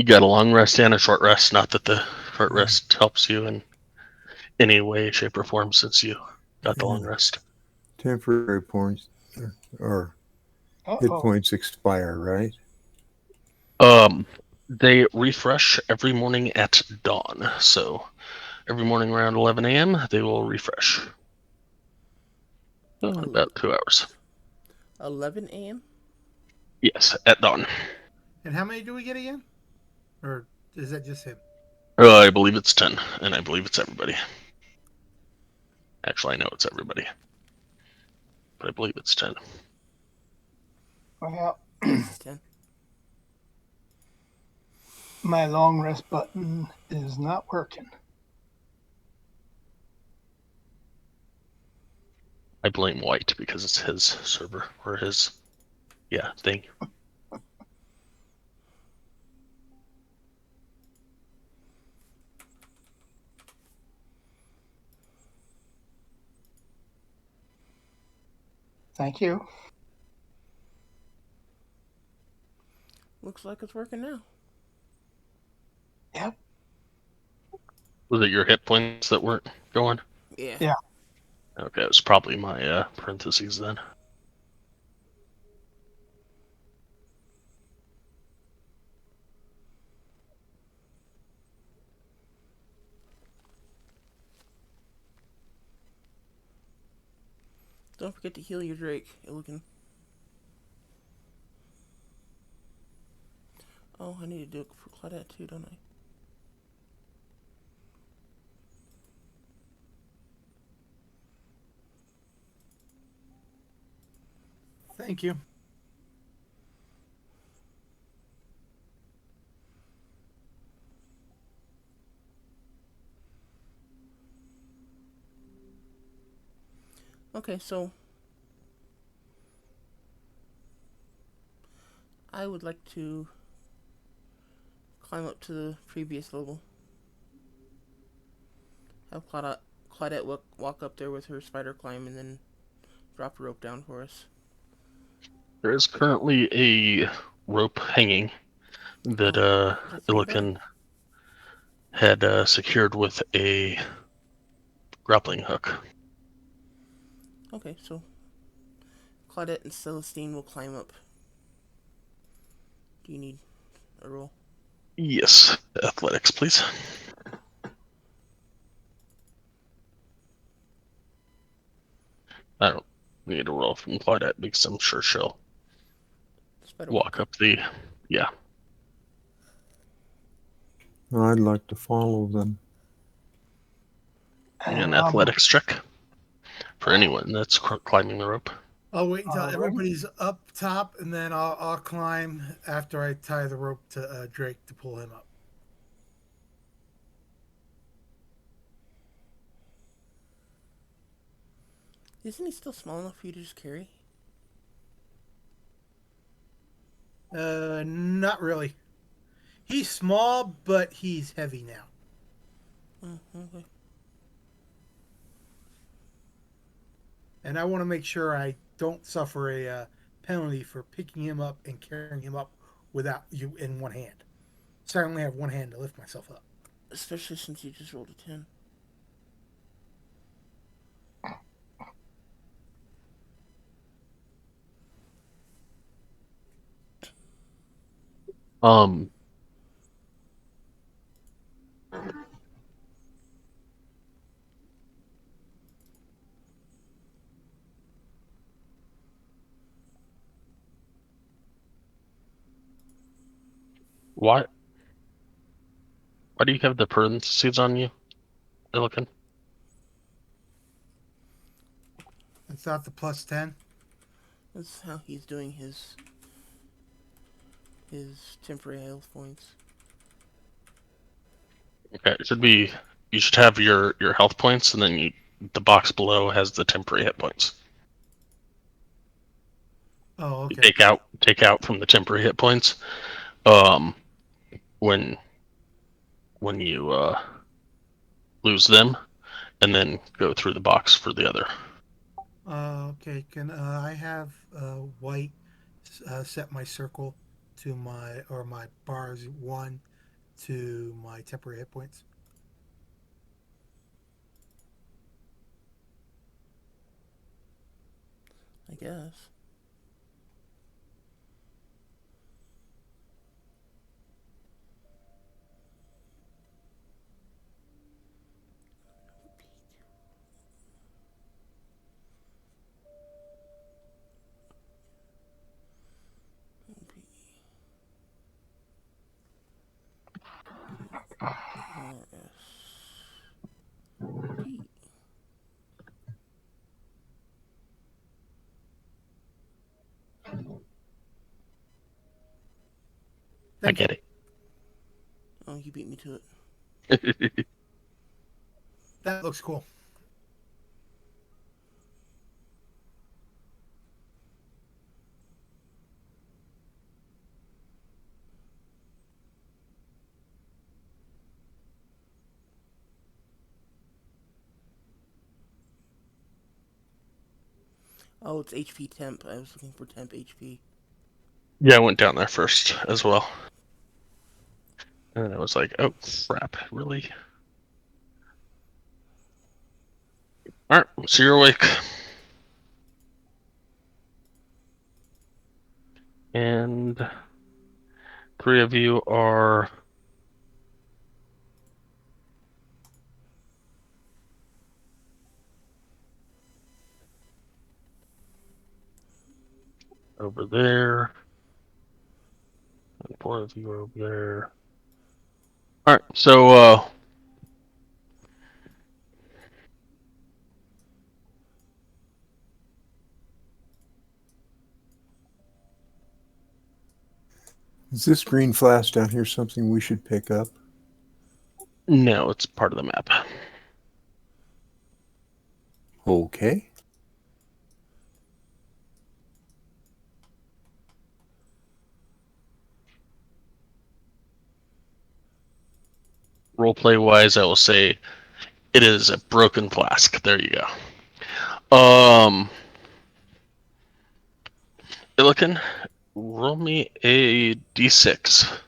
got a long rest and a short rest. Not that the short rest helps you in any way, shape, or form since you got the long rest. Temporary points or hit points expire, right? They refresh every morning at dawn. So every morning around 11 a.m., they will refresh. So about 2 hours. 11 a.m.? Yes, at dawn. And how many do we get again? Or is that just him? I believe it's 10, and I believe it's everybody. Actually, I know it's everybody. But I believe it's 10. Well, Yes, 10. my long rest button is not working. I blame White because it's his server, or his, thing. Thank you. Looks like it's working now. Yep. Was it your hit points that weren't going? Yeah. Yeah. Okay, it was probably my parentheses then. Don't forget to heal your Drake, Illigan. Oh, I need to do it for Claudette too, don't I? Thank you. Okay, so I would like to climb up to the previous level. Have Claudette walk up there with her spider climb and then drop a rope down for us. There is currently a rope hanging that That's nearby. Illican had secured with a grappling hook. Okay, so Claudette and Celestine will climb up. Do you need a roll? Yes, athletics, please. I don't need a roll from Claudette because I'm sure she'll Spider walk up the. Yeah. I'd like to follow them. An athletics check for anyone that's climbing the rope. I'll wait until Alright. everybody's up top, and then I'll climb after I tie the rope to Drake to pull him up. Isn't he still small enough for you to just carry? Not really. He's small, but he's heavy now. Oh, okay. And I want to make sure I don't suffer a penalty for picking him up and carrying him up without you in one hand. So I only have one hand to lift myself up. Especially since you just rolled a 10. Why do you have the parentheses on you, Illican? It's not the plus 10. That's how he's doing his temporary health points. Okay, it should be. You should have your health points, and then the box below has the temporary hit points. Oh, okay. You take out from the temporary hit points. When you lose them, and then go through the box for the other. Okay. Can I have white set my circle to my bars 1 to my temporary hit points? I guess. P. I Thank you. get it. Oh, you beat me to it. That looks cool. Oh, it's HP temp. I was looking for temp HP. Yeah, I went down there first as well. And I was like, oh, crap, really? Alright, so you're awake. And 3 of you are... over there. And 4 of you are over there. Alright, so Is this green flash down here something we should pick up? no, it's part of the map. Okay. Roleplay wise, I will say it is a broken flask. There you go. Illican, roll me a d6.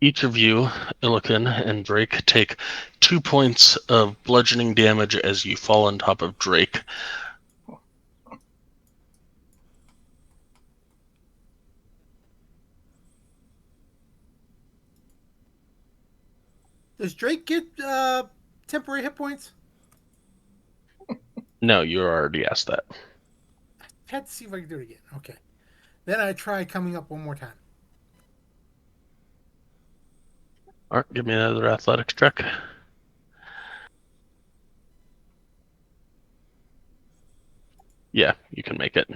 Each of you, Illican and Drake, take 2 points of bludgeoning damage as you fall on top of Drake. Does Drake get temporary hit points? No, you already asked that. I had to see if I can do it again. Okay. Then I try coming up one more time. Alright, give me another athletics check. Yeah, you can make it.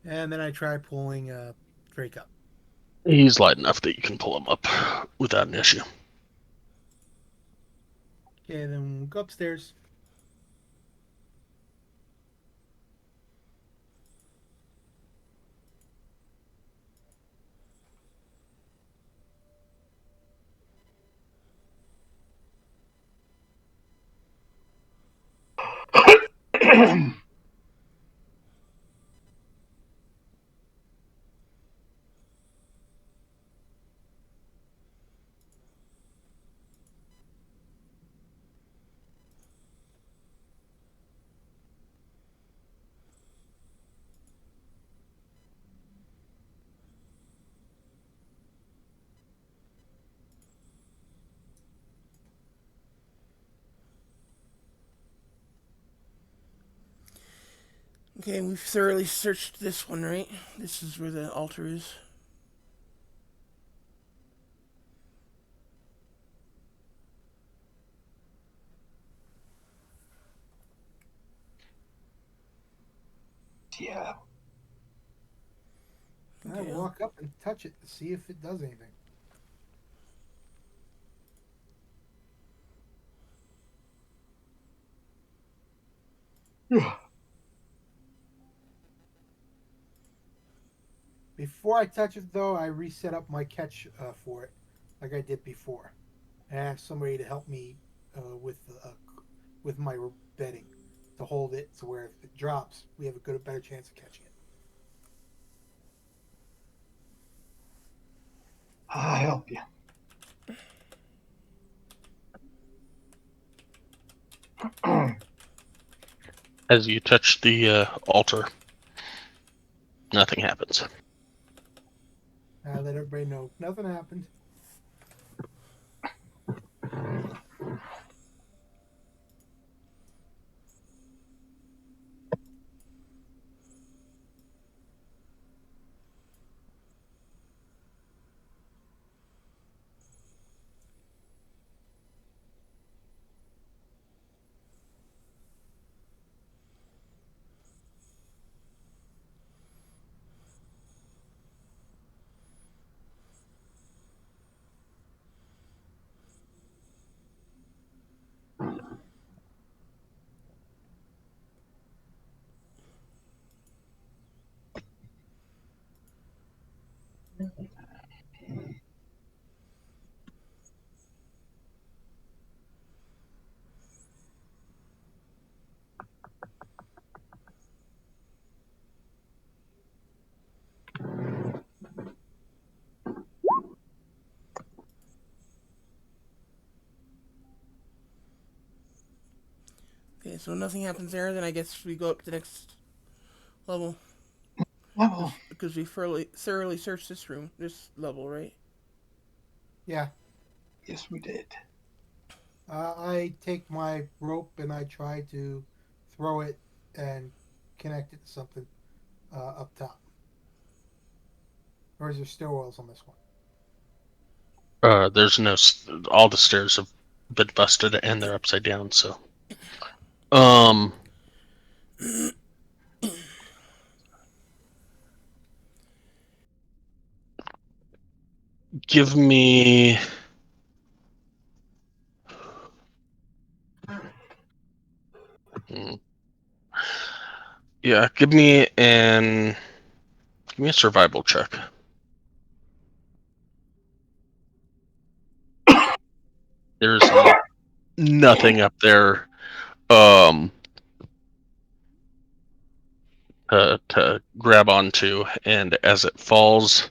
And then I try pulling Drake up. He's light enough that you can pull him up without an issue. Okay, then we'll go upstairs. Okay, we've thoroughly searched this one, right? This is where the altar is. Yeah. I walk up and touch it to see if it does anything. Before I touch it, though, I reset up my catch for it, like I did before. And I asked somebody to help me with my bedding to hold it to where if it drops, we have a better chance of catching it. I'll help you. As you touch the altar, nothing happens. I let everybody know nothing happened. Okay, so nothing happens there. Then I guess we go up to the next level Level. because we thoroughly searched this room, this level, right? Yeah. Yes, we did. I take my rope and I try to throw it and connect it to something up top. Or is there stairwells on this one? There's no. All the stairs have been busted and they're upside down. So, um, give me. hmm, Yeah, give me a survival check. There's nothing up there. Um, to grab onto, and as it falls,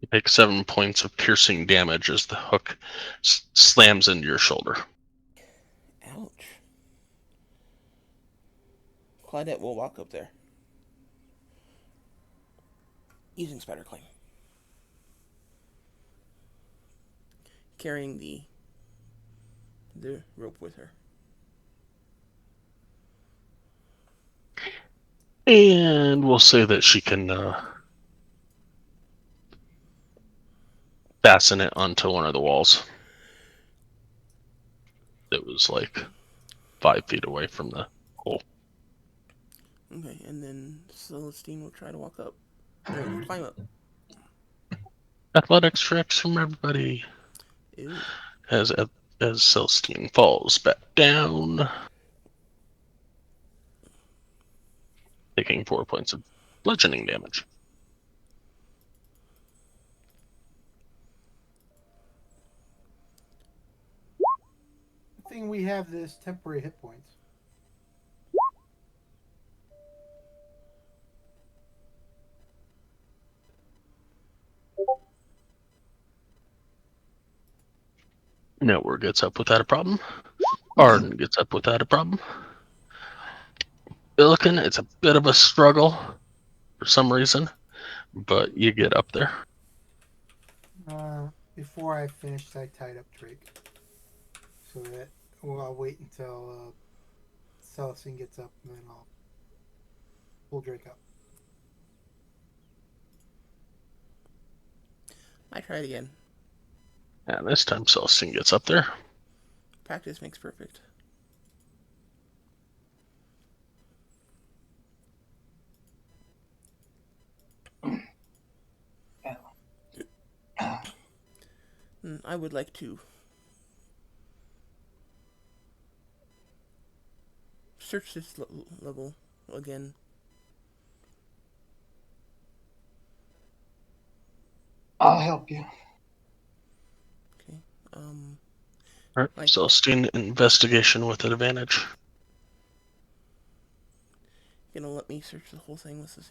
you take 7 points of piercing damage as the hook slams into your shoulder. Ouch. Claudette will walk up there. Using spider climb. Carrying the rope with her. And we'll say that she can fasten it onto one of the walls. It was like 5 feet away from the hole. Okay, and then Celestine will try to walk up. Or climb up. Athletics checks from everybody Ew. as Celestine falls back down, taking 4 points of bludgeoning damage. The thing we have is temporary hit points. Nowhere gets up without a problem. Arden gets up without a problem. Billiken, it's a bit of a struggle for some reason, but you get up there. Before I finished, I tied up Drake. So that, well, I'll wait until Celestine gets up and then I'll pull Drake up. I try it again. And this time Celestine gets up there. Practice makes perfect. I would like to search this level again. I'll help you. Okay. Alright, Like- Celestine, investigation with advantage. Gonna let me search the whole thing with a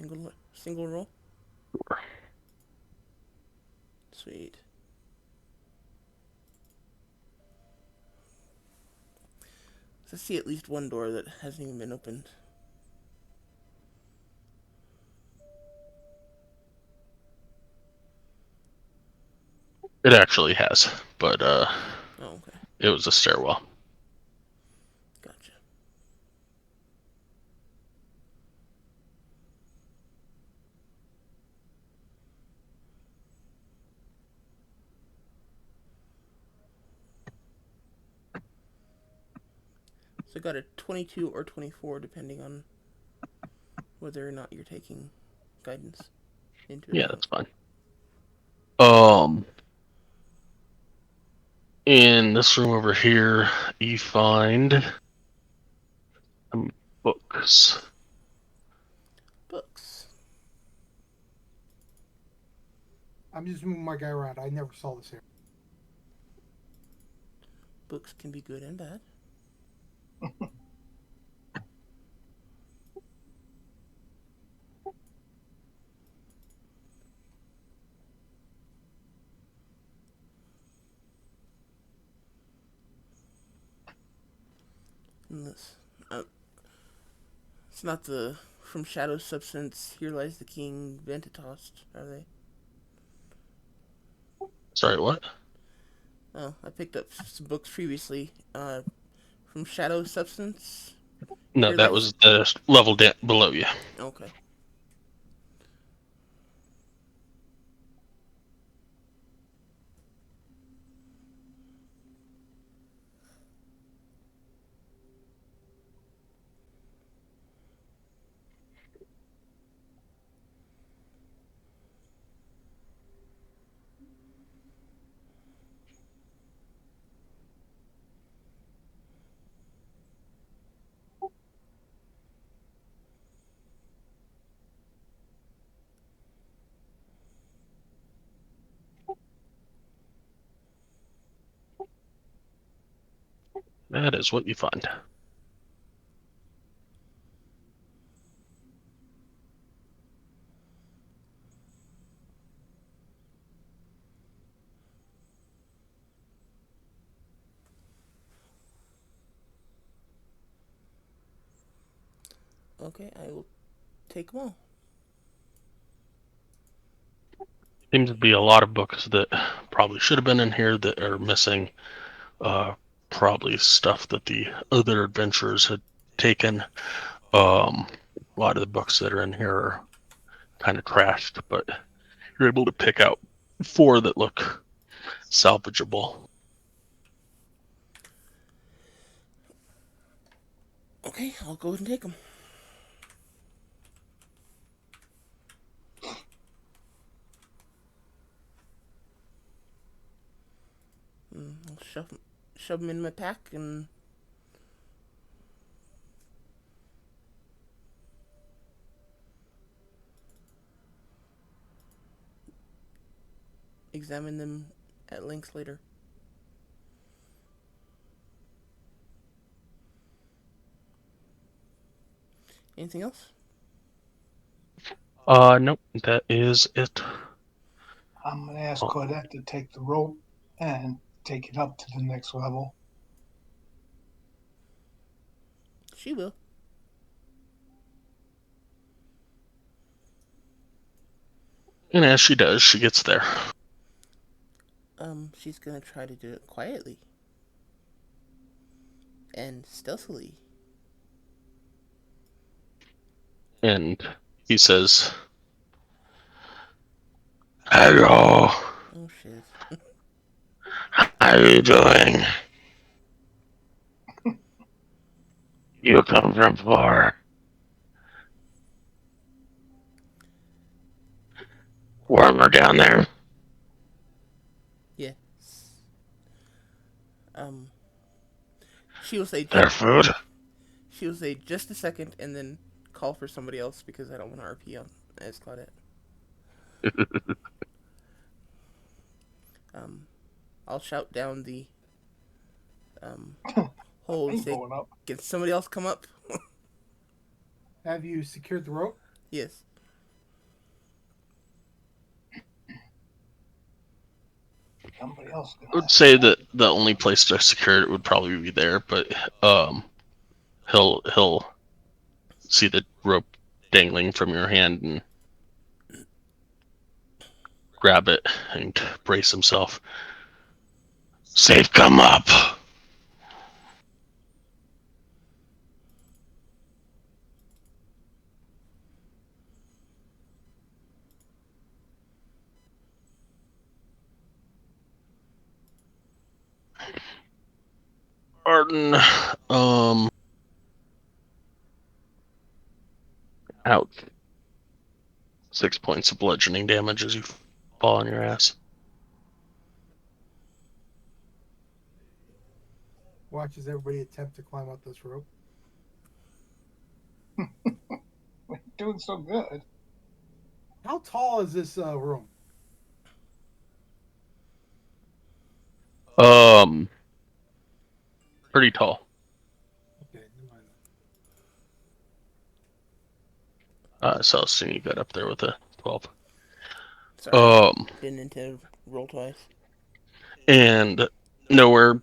single roll? Sure. Sweet. Let's see at least one door that hasn't even been opened. It actually has, but Oh, okay. it was a stairwell. Gotcha. So I got a 22 or 24 depending on whether or not you're taking guidance into Yeah, account. that's fine. In this room over here, you find some books. Books. I'm just moving my guy around. I never saw this area. Books can be good and bad. Unless, it's not the From Shadow Substance, Here Lies the King, Ventatost, are they? Sorry, what? Oh, I picked up some books previously. From Shadow Substance, No, Here that Lies. was the level below you. Okay. That is what you find. Okay, I will take them all. Seems to be a lot of books that probably should have been in here that are missing. Probably stuff that the other adventurers had taken. A lot of the books that are in here are kind of trashed, but you're able to pick out 4 that look salvageable. Okay, I'll go ahead and take them. I'll shove them in my pack and examine them at length later. Anything else? Nope, that is it. I'm going to ask Claudette to take the rope and take it up to the next level. She will. And as she does, she gets there. She's gonna try to do it quietly and stealthily. And he says, "Hello, Oh shit. How are you doing? You come from far. Warmer down there? Yes. Um, she will say Their food? just a second and then call for somebody else because I don't want to RP on as Claudette. Um, I'll shout down the hole and Ain't say, going up. "Can somebody else come up?" Have you secured the rope? Yes. Somebody else I gonna would have say that the only place to secure it would probably be there, but he'll see the rope dangling from your hand and grab it and brace himself. Safe come up. Arden, ouch. 6 points of bludgeoning damage as you fall on your ass. Watch as everybody attempt to climb up this rope. We're doing so good. How tall is this room? Pretty tall. Okay, never mind. Celestine, you got up there with a 12. Sorry, didn't intend to roll twice. And nowhere.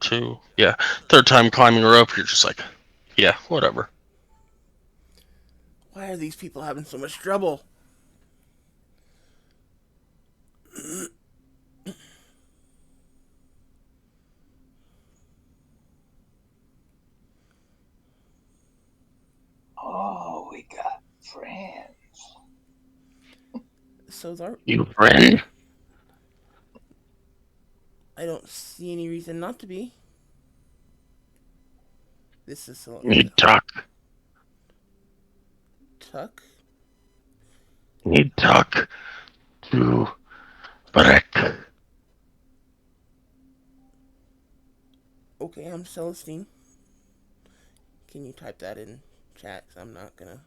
2. Yeah. Third time climbing a rope, you're just like, yeah, whatever. Why are these people having so much trouble? Oh, we got friends. So there, You friend? I don't see any reason not to be. This is Need talk. Tuck. Need talk to Brick. Okay, I'm Celestine. Can you type that in chat? 'Cause I'm not gonna.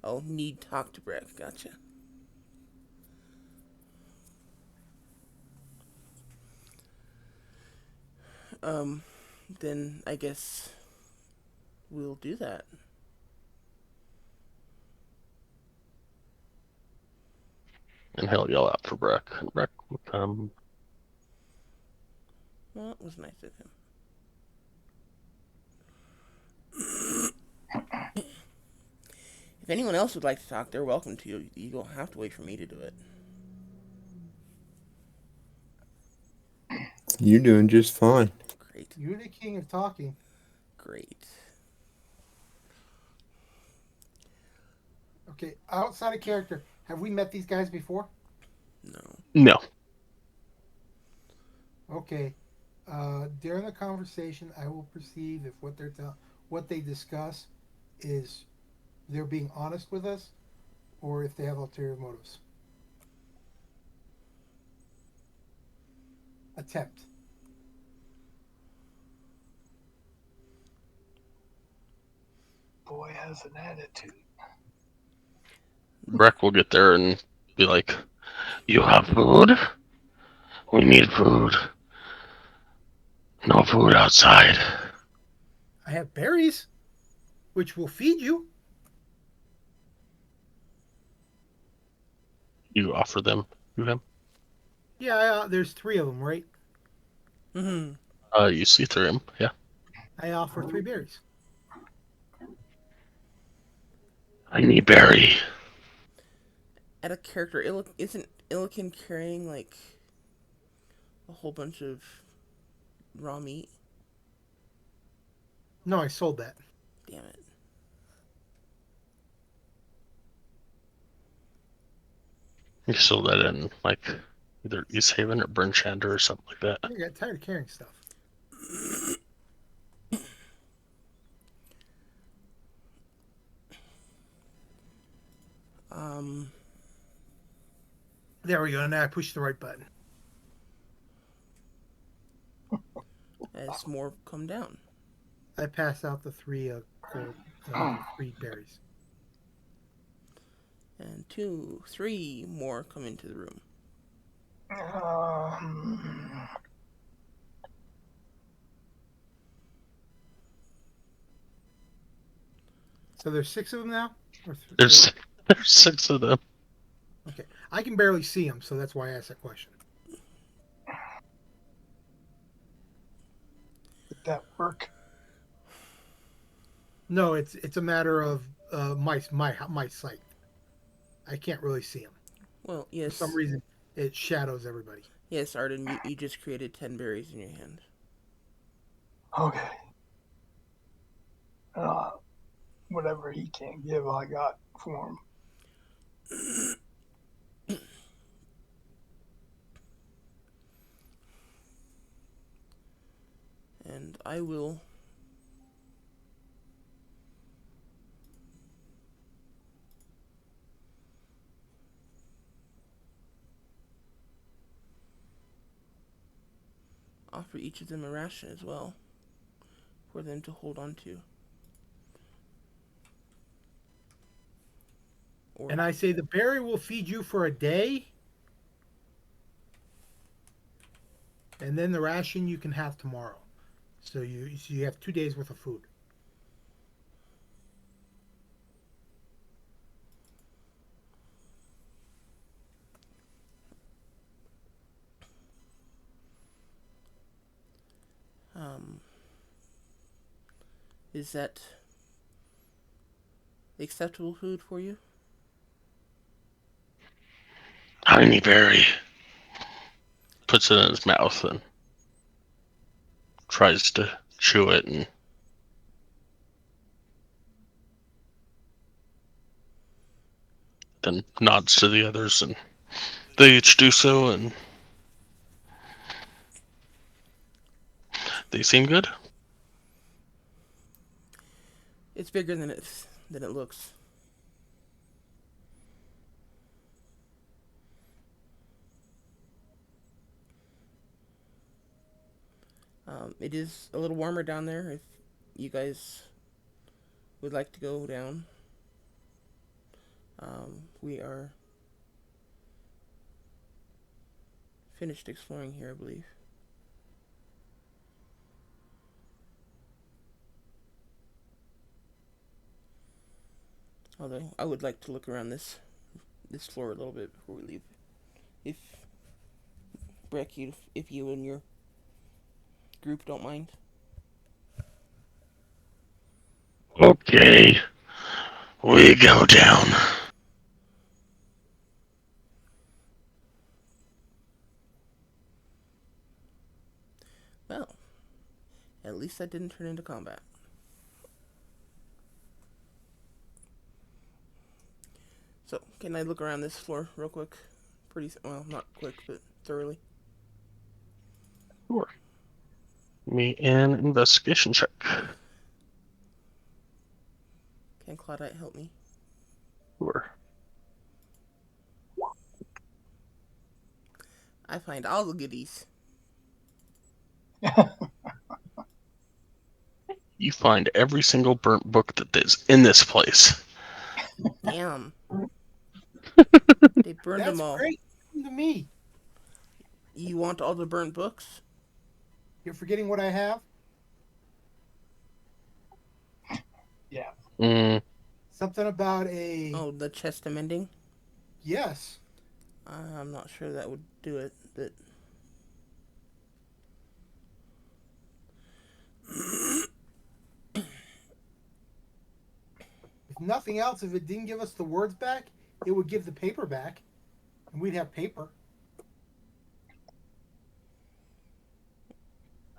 Oh, need talk to Breck. Gotcha. Um, then I guess we'll do that. And he'll yell out for Breck. And Breck will come. Well, it was nice of him. If anyone else would like to talk, they're welcome to. You don't have to wait for me to do it. You're doing just fine. Great. You're the king of talking. Great. Okay, outside of character, have we met these guys before? No. No. Okay. During the conversation, I will perceive if what they discuss is they're being honest with us, or if they have ulterior motives. Attempt. Boy has an attitude. Breck will get there and be like, You have food? We need food. No food outside. I have berries, which will feed you. you offer them to him. Yeah, there's 3 of them, right? Mm-hmm. You see through him, yeah. I offer 3 berries. I need berry. At a character, isn't Illikin carrying like a whole bunch of raw meat? No, I sold that. Damn it. You sold that in like either East Haven or Burnchander or something like that. I got tired of carrying stuff. Um, There we go. Now I pushed the right button. as more come down. I pass out the 3 gold, 3 berries. And 2, 3 more come into the room. Um, So there's 6 of them now. There's 6 of them. Okay, I can barely see them, so that's why I asked that question. did that work? No, it's a matter of my sight. I can't really see them. Well, For yes. some reason, it shadows everybody. Yes, Arden, you just created 10 berries in your hand. Okay. Whatever he can't give, I got for him. And I will offer each of them a ration as well for them to hold on to. And I say the berry will feed you for a day, and then the ration you can have tomorrow. So you have 2 days worth of food. Um, is that acceptable food for you? Honeyberry puts it in his mouth and tries to chew it and then nods to the others and they each do so and they seem good. It's bigger than it looks. It is a little warmer down there if you guys would like to go down. We are finished exploring here, I believe. Although I would like to look around this floor a little bit before we leave. If Breck, if you and your group don't mind. Okay, we go down. Well, at least that didn't turn into combat. So, can I look around this floor real quick? Well, not quick, but thoroughly. Sure. Me an investigation check. Can Claudette help me? Sure. I find all the goodies. You find every single burnt book that is in this place. Damn. They burned That's them all. great to me. You want all the burnt books? You're forgetting what I have? Yeah. Mm, Something about a. Oh, the chest of mending? Yes. I'm not sure that would do it, but... If nothing else, if it didn't give us the words back, it would give the paper back, and we'd have paper.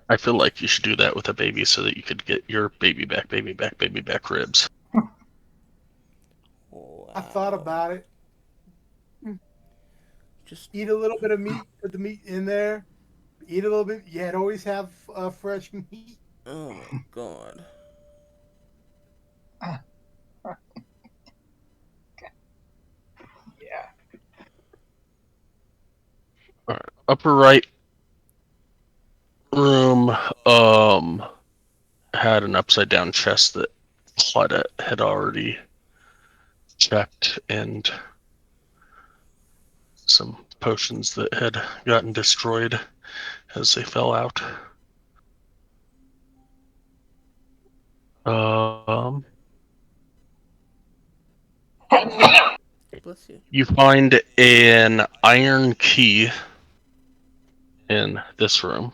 I feel like you should do that with a baby so that you could get your baby back ribs. Wow. I thought about it. Just... Eat a little bit of meat, put the meat in there. Eat a little bit. Yeah, always have fresh meat. Oh my god. Yeah. All right. Upper right room had an upside down chest that Claudette had already checked and some potions that had gotten destroyed as they fell out. Um, Bless you. you find an iron key in this room.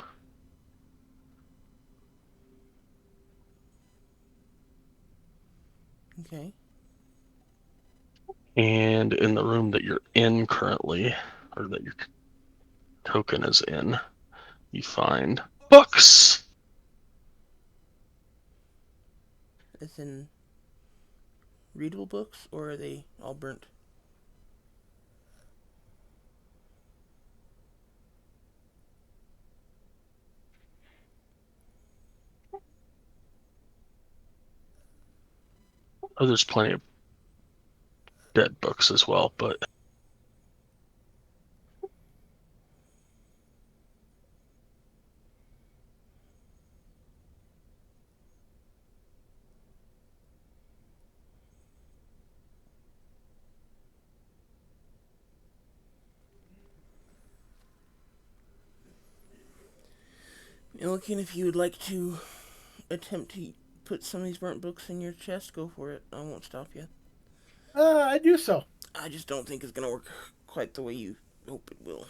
Okay. And in the room that you're in currently, or that your token is in, you find books. As in... readable books, or are they all burnt? Oh, there's plenty of dead books as well, but Looking, if you would like to attempt to put some of these burnt books in your chest, go for it. I won't stop you. I do so. I just don't think it's gonna work quite the way you hope it will.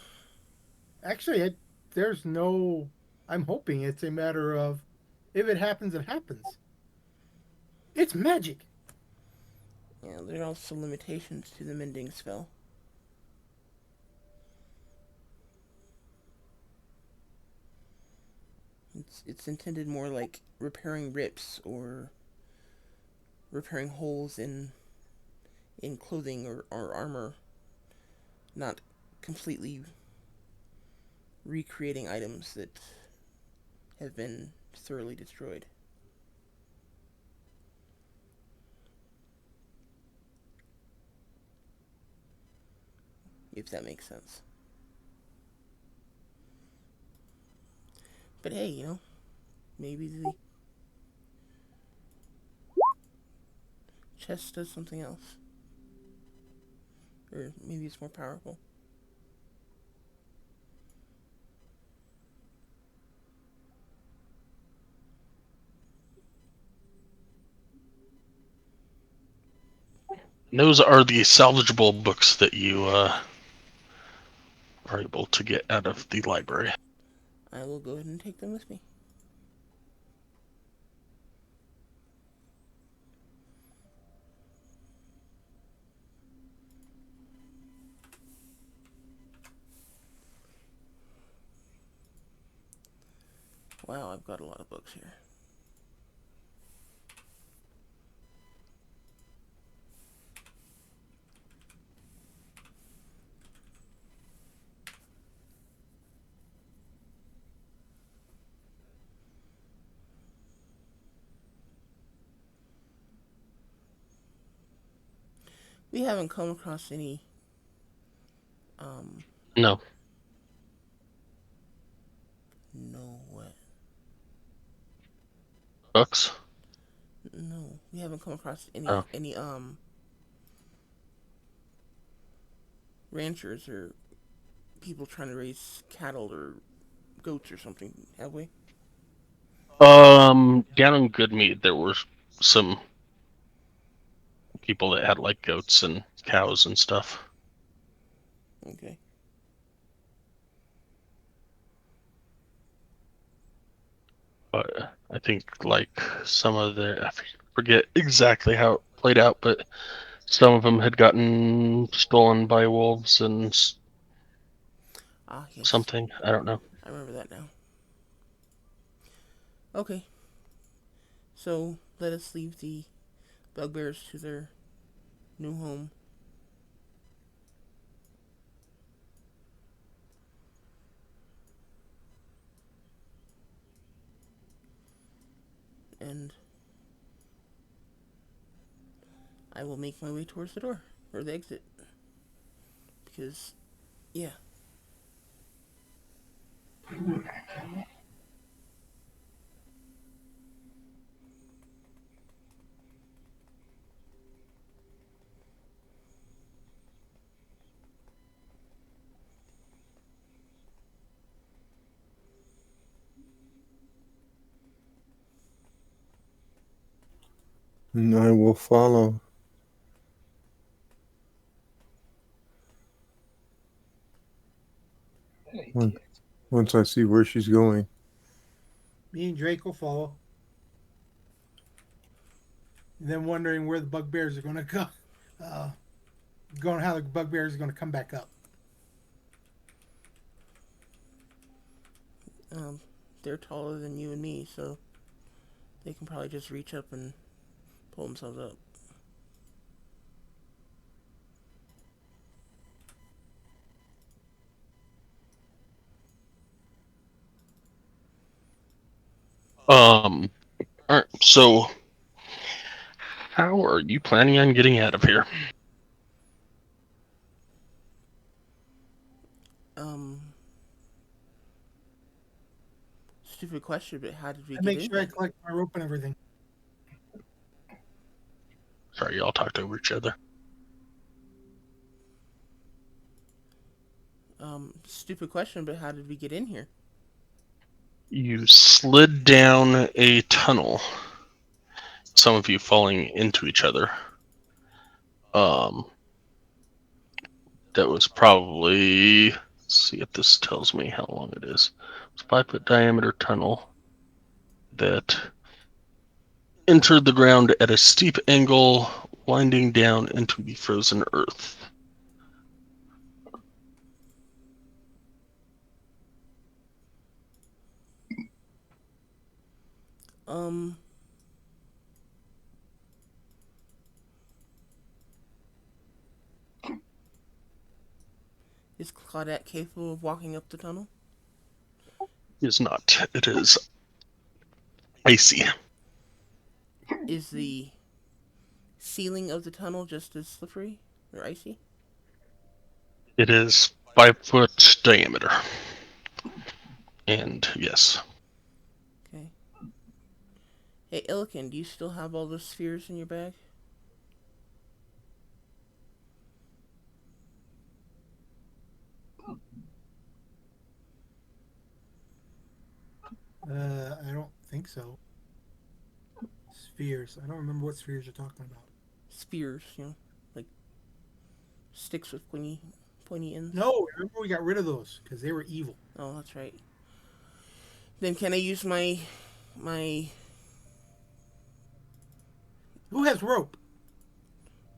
Actually, there's no. I'm hoping it's a matter of If it happens, it happens. It's magic. Yeah, there are also limitations to the mending spell. It's intended more like repairing rips or repairing holes in clothing or armor, not completely recreating items that have been thoroughly destroyed. If that makes sense. But hey, maybe the chest does something else. Or maybe it's more powerful. And those are the salvageable books that you are able to get out of the library. I will go ahead and take them with me. Wow, I've got a lot of books here. We haven't come across any No. no what? Books? No, we haven't come across Oh. any ranchers or people trying to raise cattle or goats or something, have we? Down in Goodmead, there were some people that had like goats and cows and stuff. Okay. But I think like some of I forget exactly how it played out, but some of them had gotten stolen by wolves and Ah, yes. something. I don't know. I remember that now. Okay. So, let us leave the bugbears to their new home. And I will make my way towards the door, or the exit. Because, yeah. And I will follow. Hey, Once, TX. once I see where she's going. Me and Drake will follow. And then wondering where the bugbears are going to go. Going how the bugbears are going to come back up. Um, they're taller than you and me, so they can probably just reach up and pull themselves up. Alright, so how are you planning on getting out of here? Um, Stupid question, but how did we I get make in sure I here? collect my rope and everything. Sorry, y'all talked over each other. Stupid question, but how did we get in here? You slid down a tunnel, some of you falling into each other. That was probably, let's see if this tells me how long it is. It's a 5-foot diameter tunnel. that entered the ground at a steep angle, winding down into the frozen earth. Um, is Claudette capable of walking up the tunnel? It is not. It is icy. Is the ceiling of the tunnel just as slippery or icy? It is 5-foot diameter. And yes. Okay. Hey, Illiken, do you still have all those spheres in your bag? I don't think so. Spheres. I don't remember what spheres you're talking about. Spears, like sticks with pointy ends. No, remember we got rid of those because they were evil. Oh, that's right. Then can I use my Who has rope?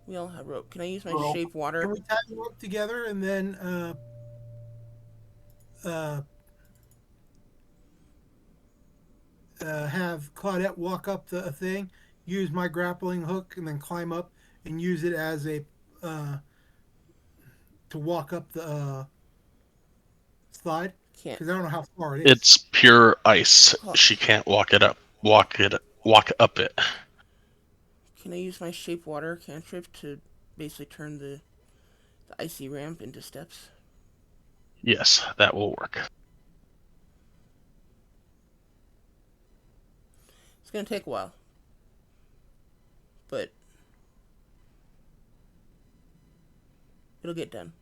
we all have rope. Can I use my Rope. shape Can water? we tie the rope together and then have Claudette walk up the thing, use my grappling hook, and then climb up and use it as a to walk up the slide? Can't. Because I don't know how far it is. It's pure ice. She can't walk up it. Can I use my shape water cantrip to basically turn the icy ramp into steps? Yes, that will work. It's gonna take a while, but it'll get done.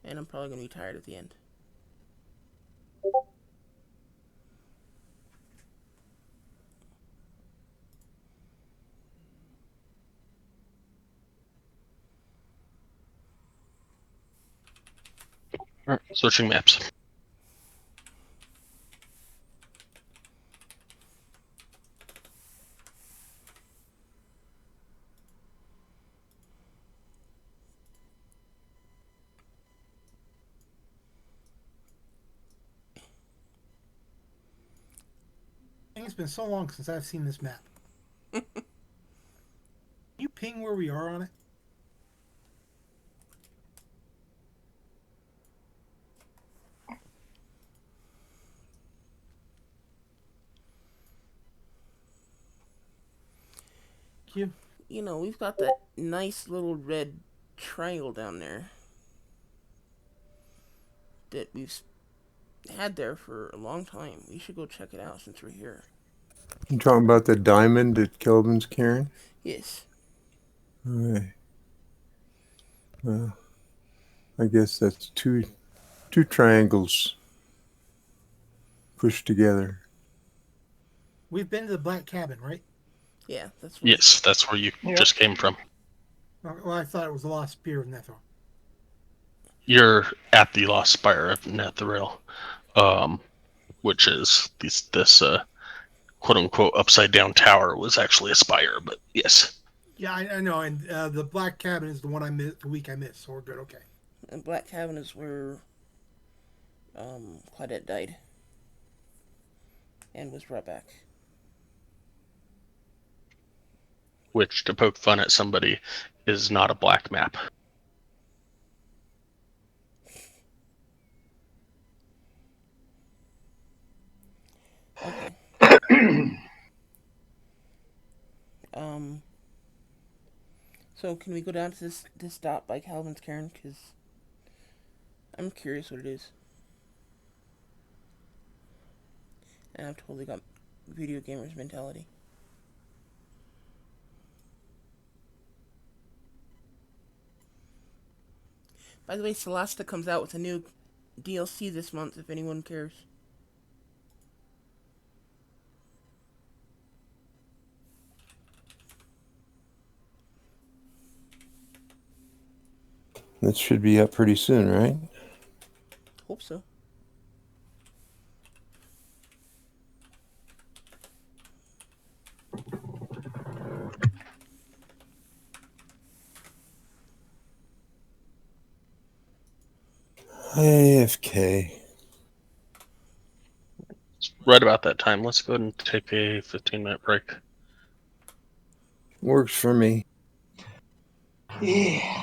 And I'm probably gonna be tired at the end. Alright, switching maps. I think it's been so long since I've seen this map. Can you ping where we are on it? You. We've got that nice little red triangle down there that we've had there for a long time. We should go check it out since we're here. You talking about the diamond that Kelvin's carrying? Yes. All right. Well, I guess that's two triangles pushed together. We've been to the Black Cabin, right? Yeah, that's Yes, that's where you just came from. Well, I thought it was the Lost Spear of Netheril. You're at the Lost Spire of Netheril, which is this quote-unquote upside-down tower was actually a spire, but yes. Yeah, I know, and the Black Cabin is the one I missed, the week I missed, so we're good, okay. And Black Cabin is where Claudette died and was brought back. Which, to poke fun at somebody, is not a black map. Okay. So can we go down to this dot by Calvin's Cairn? Because I'm curious what it is. And I've totally got video gamers mentality. By the way, Celesta comes out with a new DLC this month, if anyone cares. That should be up pretty soon, right? Hope so. AFK. Right about that time. Let's go ahead and take a 15-minute break. Works for me. Yeah.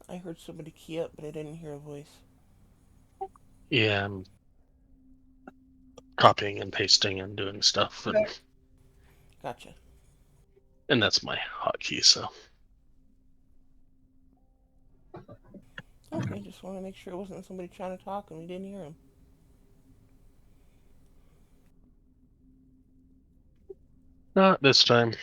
I heard somebody key up, but I didn't hear a voice. Yeah, I'm copying and pasting and doing stuff, Gotcha. and that's my hotkey. So Okay, just want to make sure it wasn't somebody trying to talk and we didn't hear him. not this time.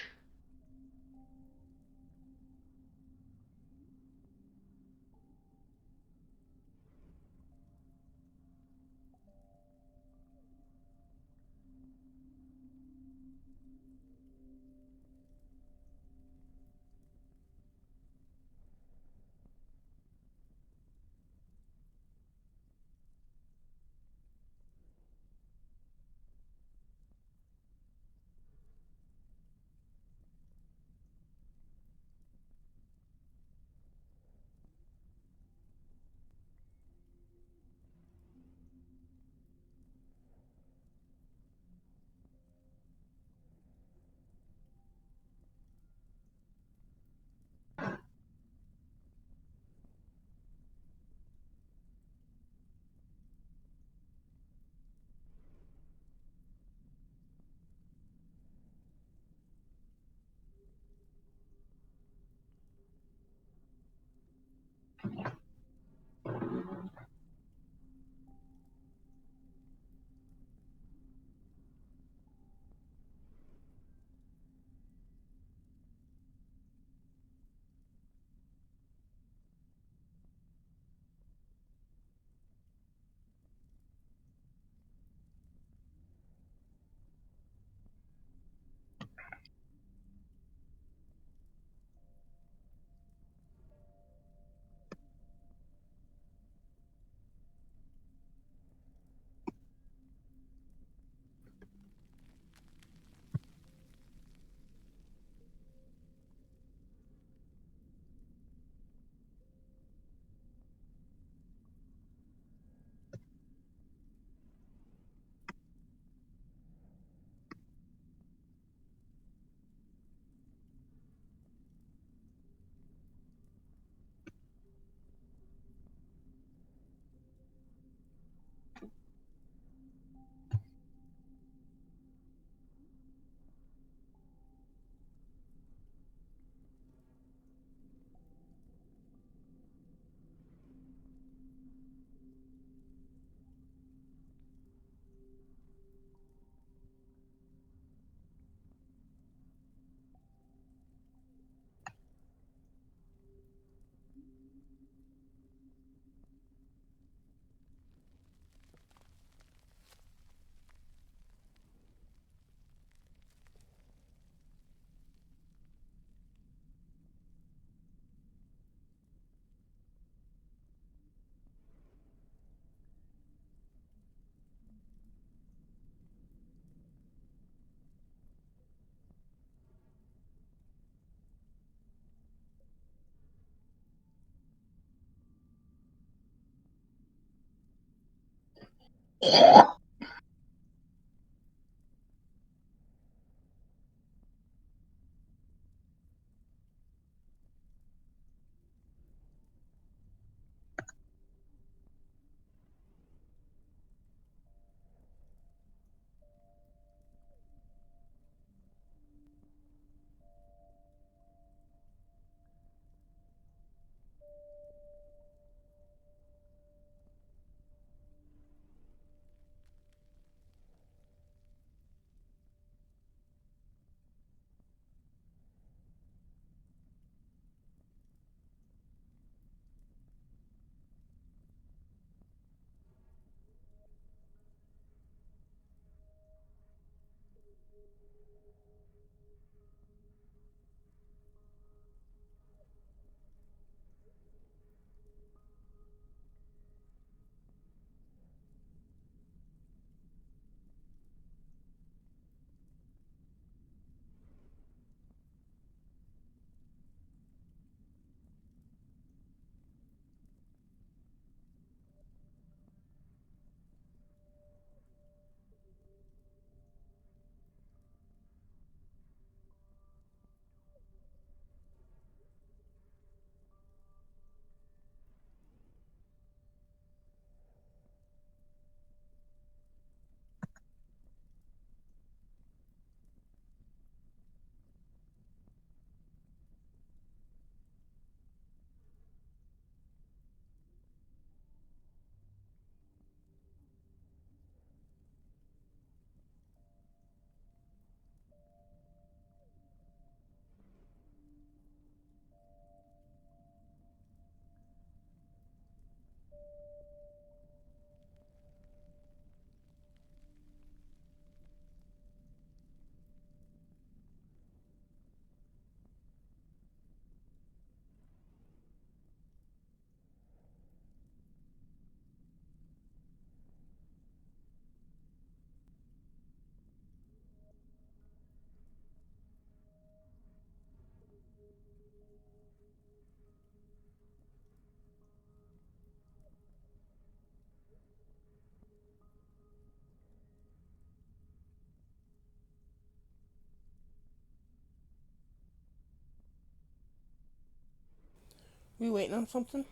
We waiting on something?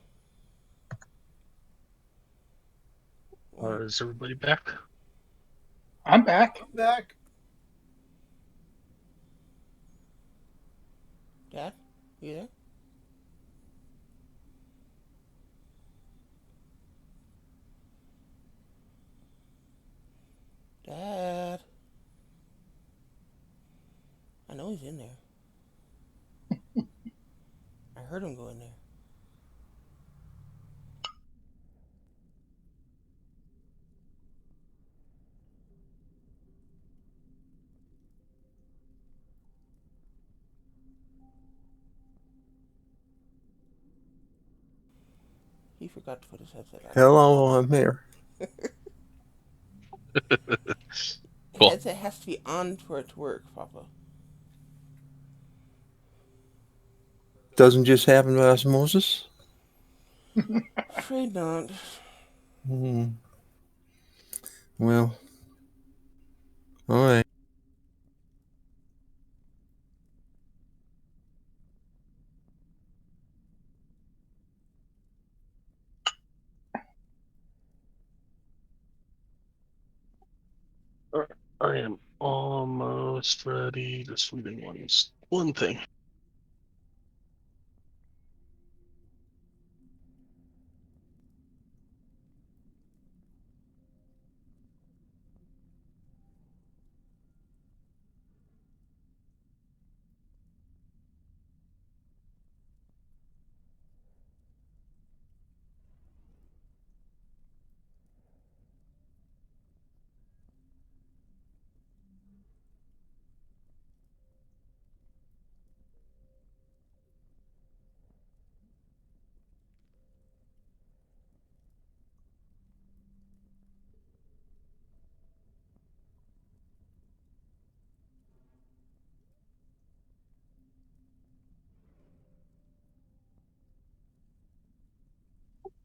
Is everybody back? I'm back. I'm back. Dad? You there? Dad? I know he's in there. I heard him go in there. He forgot to put his headset on. Hello, I'm here. Cool. Headset has to be on for it to work, Papa. Doesn't just happen by osmosis? Afraid not. Hmm. Well, all right. I am almost ready. Just reading one thing.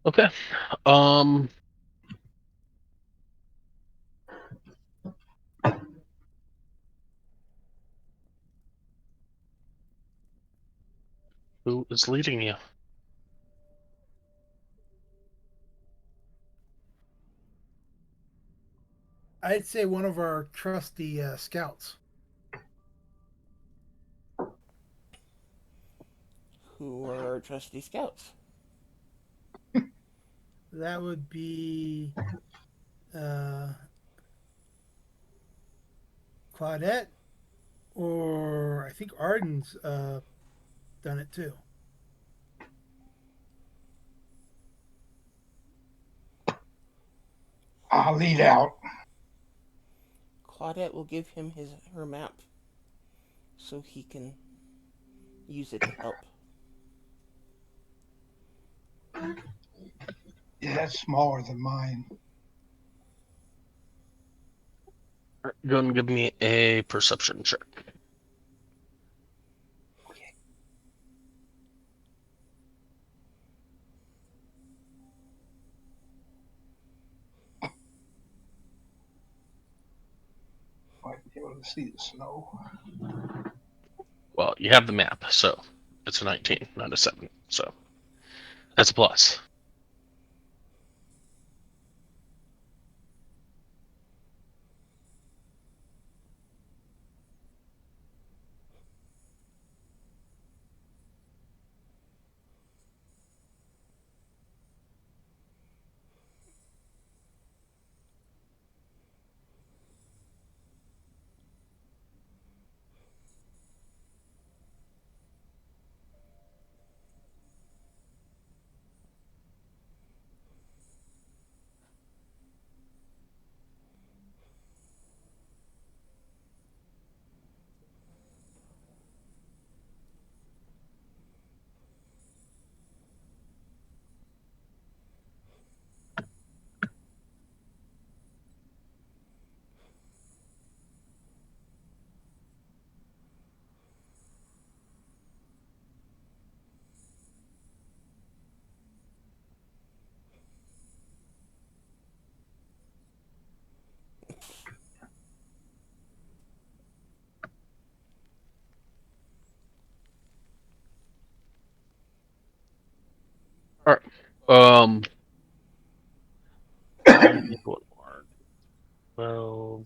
Okay. is leading you? I'd say one of our trusty scouts. Who are our trusty scouts? That would be uh, Claudette, or I think Arden's done it too. I'll lead out. Claudette will give him her map so he can use it to help. Yeah, that's smaller than mine. Go and give me a perception check. Might be able to see the snow. Well, you have the map, so it's a 19, not a 7. So that's a plus. All right. 12 or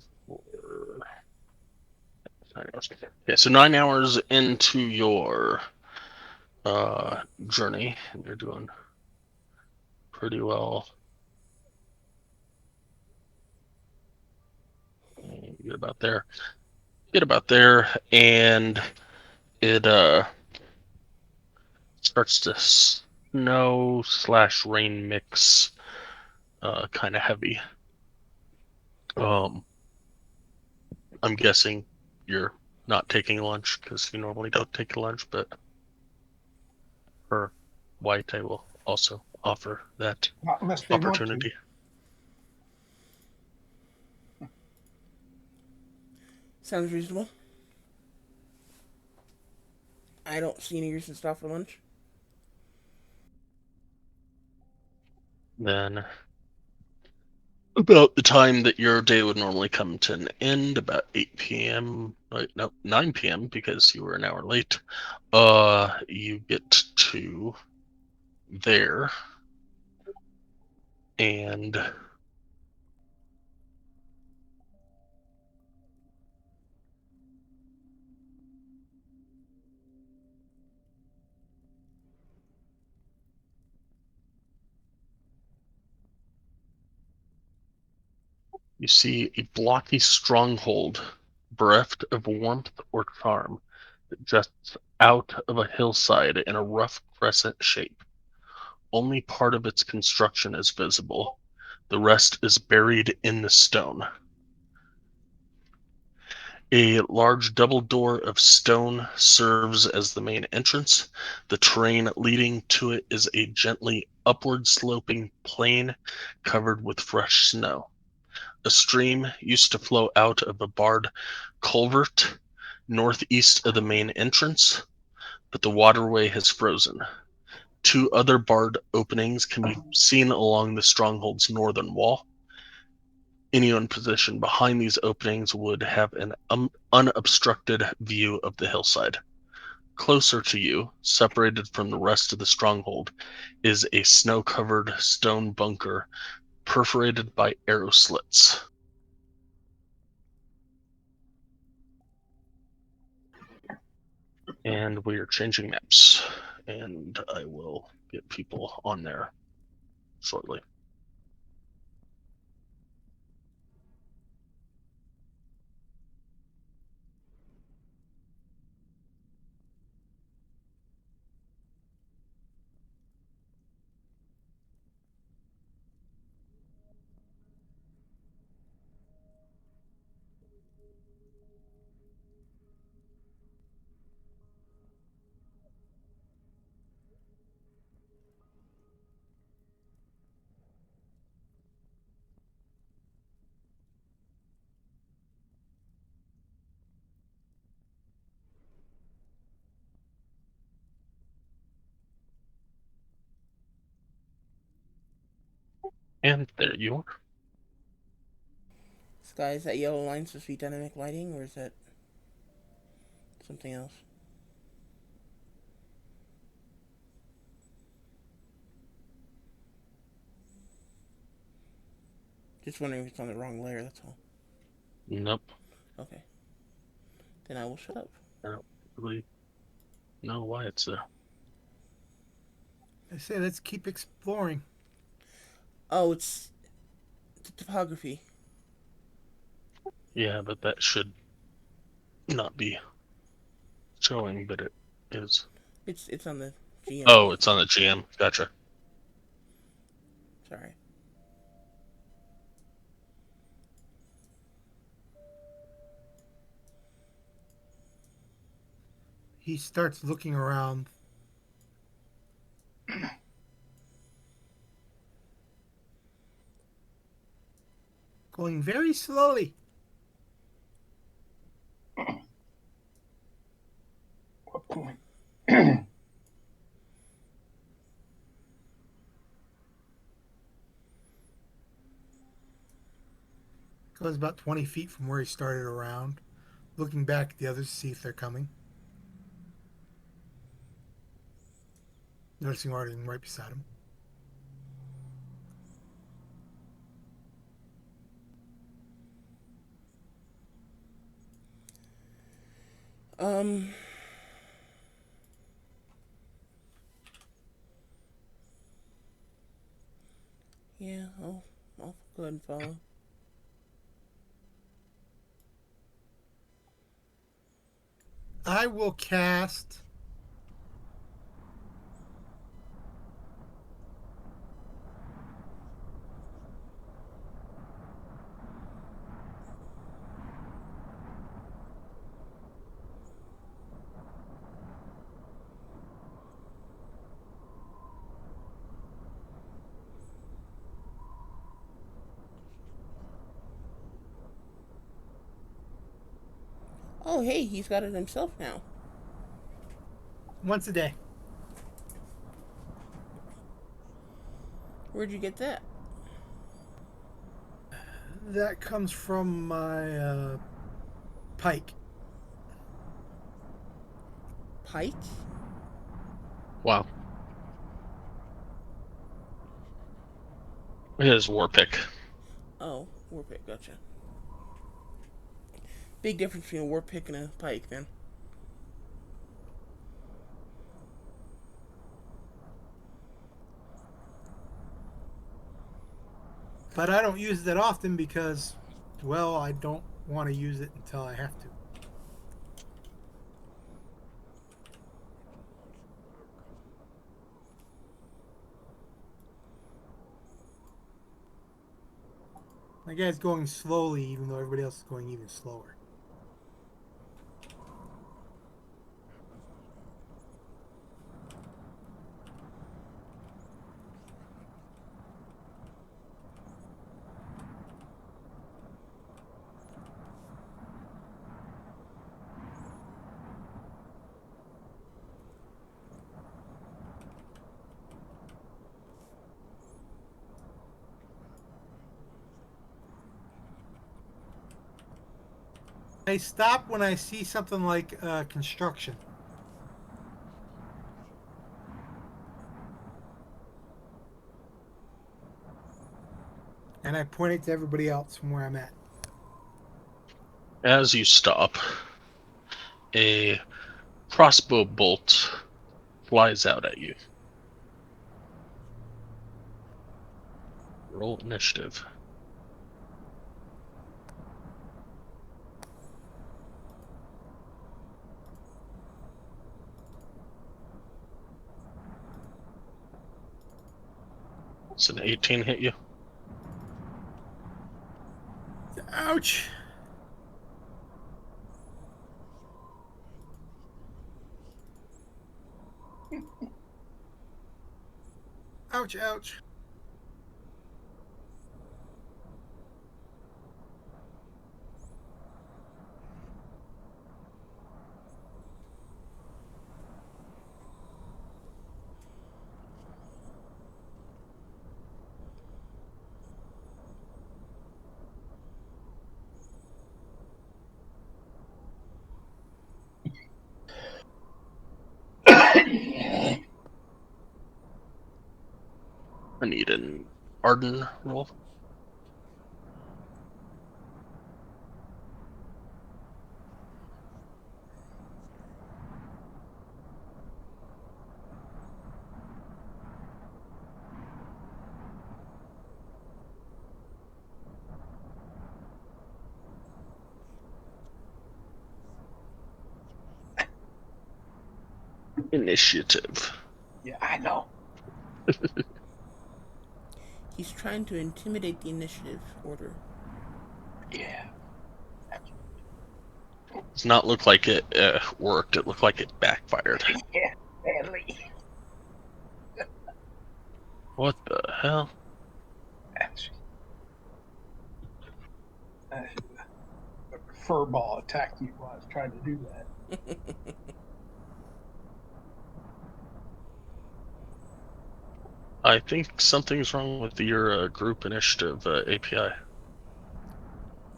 9 hours. Okay, so 9 hours into your journey, and you're doing pretty well. Get about there. And it starts to snow/rain mix, kind of heavy. I'm guessing you're not taking lunch because you normally don't take lunch, but for White, I will also offer that Not unless they want to. opportunity. Sounds reasonable. I don't see any reason to stop for lunch. Then, about the time that your day would normally come to an end, about 8 p.m. No, 9 p.m. because you were an hour late. You get to there, and you see a blocky stronghold bereft of warmth or charm that juts out of a hillside in a rough crescent shape. Only part of its construction is visible. The rest is buried in the stone. A large double door of stone serves as the main entrance. The terrain leading to it is a gently upward sloping plain covered with fresh snow. A stream used to flow out of a barred culvert northeast of the main entrance, but the waterway has frozen. 2 other barred openings can be seen along the stronghold's northern wall. Anyone positioned behind these openings would have an unobstructed view of the hillside. closer to you, separated from the rest of the stronghold, is a snow-covered stone bunker perforated by arrow slits. And we are changing maps, and I will get people on there shortly. And there you are. Sky, is that yellow line supposed to be dynamic lighting, or is that something else? Just wondering if it's on the wrong layer, that's all. Nope. Okay. Then I will shut up. I don't really know why it's there. I say let's keep exploring. Oh, it's the topography. Yeah, but that should not be showing, but it is. It's on the GM. Oh, it's on the GM. Gotcha. Sorry. He starts looking around. Going very slowly. What point? Goes about 20 feet from where he started around. Looking back at the others to see if they're coming. Noticing Arden right beside him. Yeah, I'll go ahead and follow. I will cast Oh, hey, he's got it himself now. once a day. Where'd you get that? That comes from my pike. Pike? Wow. It is war pick. Oh, war pick, gotcha. Big difference between a war pick and a pike, then. But I don't use it that often because, well, I don't want to use it until I have to. My guy's going slowly, even though everybody else is going even slower. I stop when I see something like construction. And I point it to everybody else from where I'm at. As you stop, a crossbow bolt flies out at you. Roll initiative. Does an 18 hit you? Ouch! Ouch, ouch. I need an Arden roll. Initiative. Yeah, I know. He's trying to intimidate the initiative order. Yeah. Does not look like it worked. It looked like it backfired. Yeah, badly. What the hell? A fur ball attacked me while I was trying to do that. I think something's wrong with your group initiative API.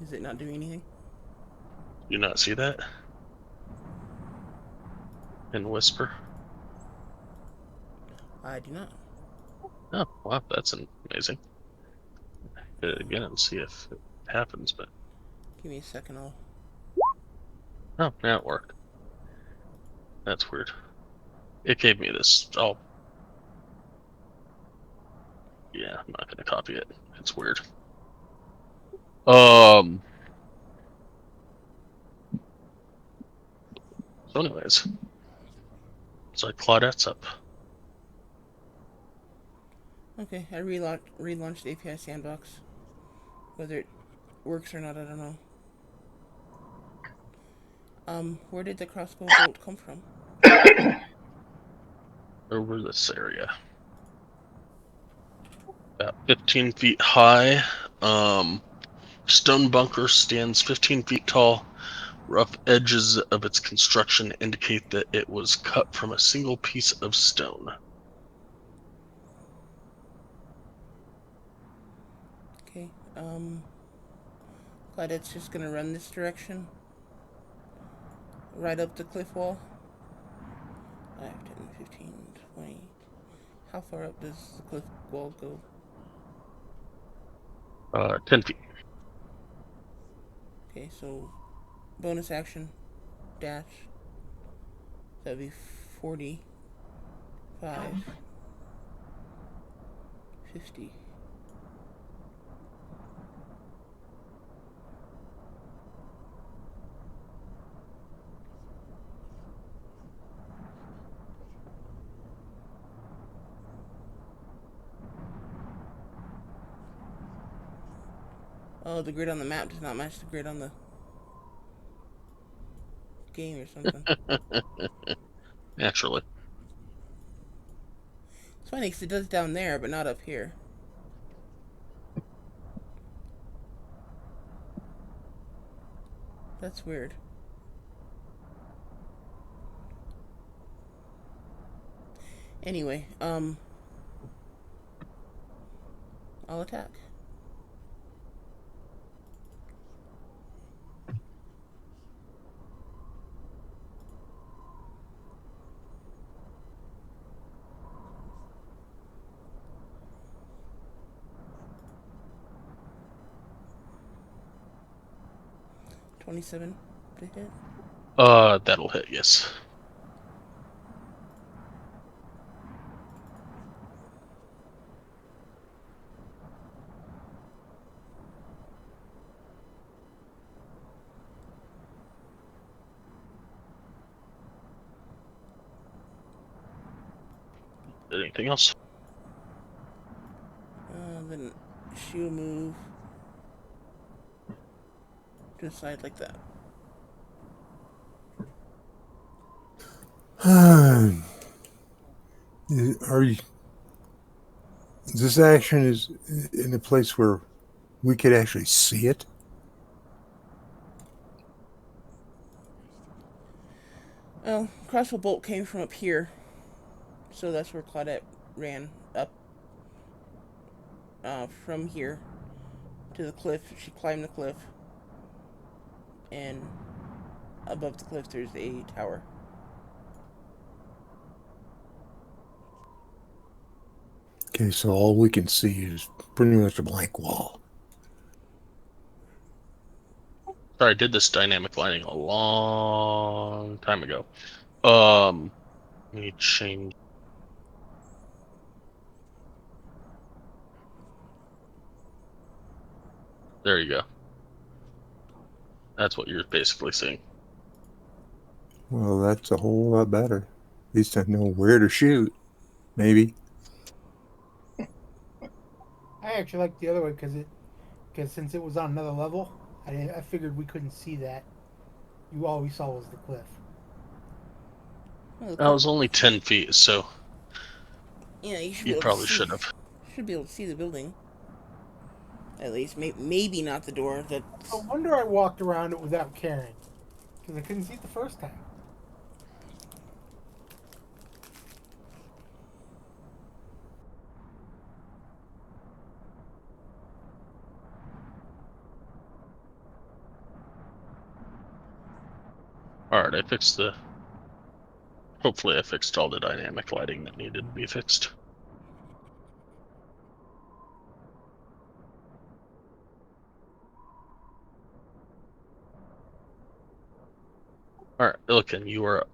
Is it not doing anything? Do you not see that? In Whisper? I do not. Oh, wow, that's amazing. Hit it again and see if it happens, but... Give me a second, I'll... Oh, now it worked. That's weird. It gave me this... Oh. Yeah, I'm not gonna copy it. It's weird. So anyways. So Claudette's up. Okay, I relaunched the API Sandbox. Whether it works or not, I don't know. Where did the crossbow bolt come from? Over this area. About 15 feet high. Stone bunker stands 15 feet tall. Rough edges of its construction indicate that it was cut from a single piece of stone. Okay, Claudette's just gonna run this direction. Right up the cliff wall. 5, 10, 15, 20. How far up does the cliff wall go? 10 feet. Okay, so bonus action, dash. That'd be 45, 50. Oh, the grid on the map does not match the grid on the game or something. Naturally. It's funny because it does down there, but not up here. That's weird. Anyway, I'll attack. 27 to hit. That'll hit, yes. Anything else? Then she'll move to the side like that. Are you? This action is in a place where we could actually see it. Oh, crossbow bolt came from up here, so that's where Claudette ran up. From here to the cliff. She climbed the cliff, and above the cliff there's a tower. Okay, so all we can see is pretty much a blank wall. Sorry, I did this dynamic lighting a long time ago. Let me change. There you go. That's what you're basically seeing. Well, that's a whole lot better. At least I know where to shoot. Maybe. I actually like the other way because since it was on another level, I figured we couldn't see that. All we saw was the cliff. Well, That was only 10 feet, so yeah, you should be you able probably to see. should have. Should be able to see the building. At least, maybe not the door. That. No wonder I walked around it without caring, because I couldn't see it the first time. Alright, I fixed the... Hopefully I fixed all the dynamic lighting that needed to be fixed. Alright, Illiken, you are up.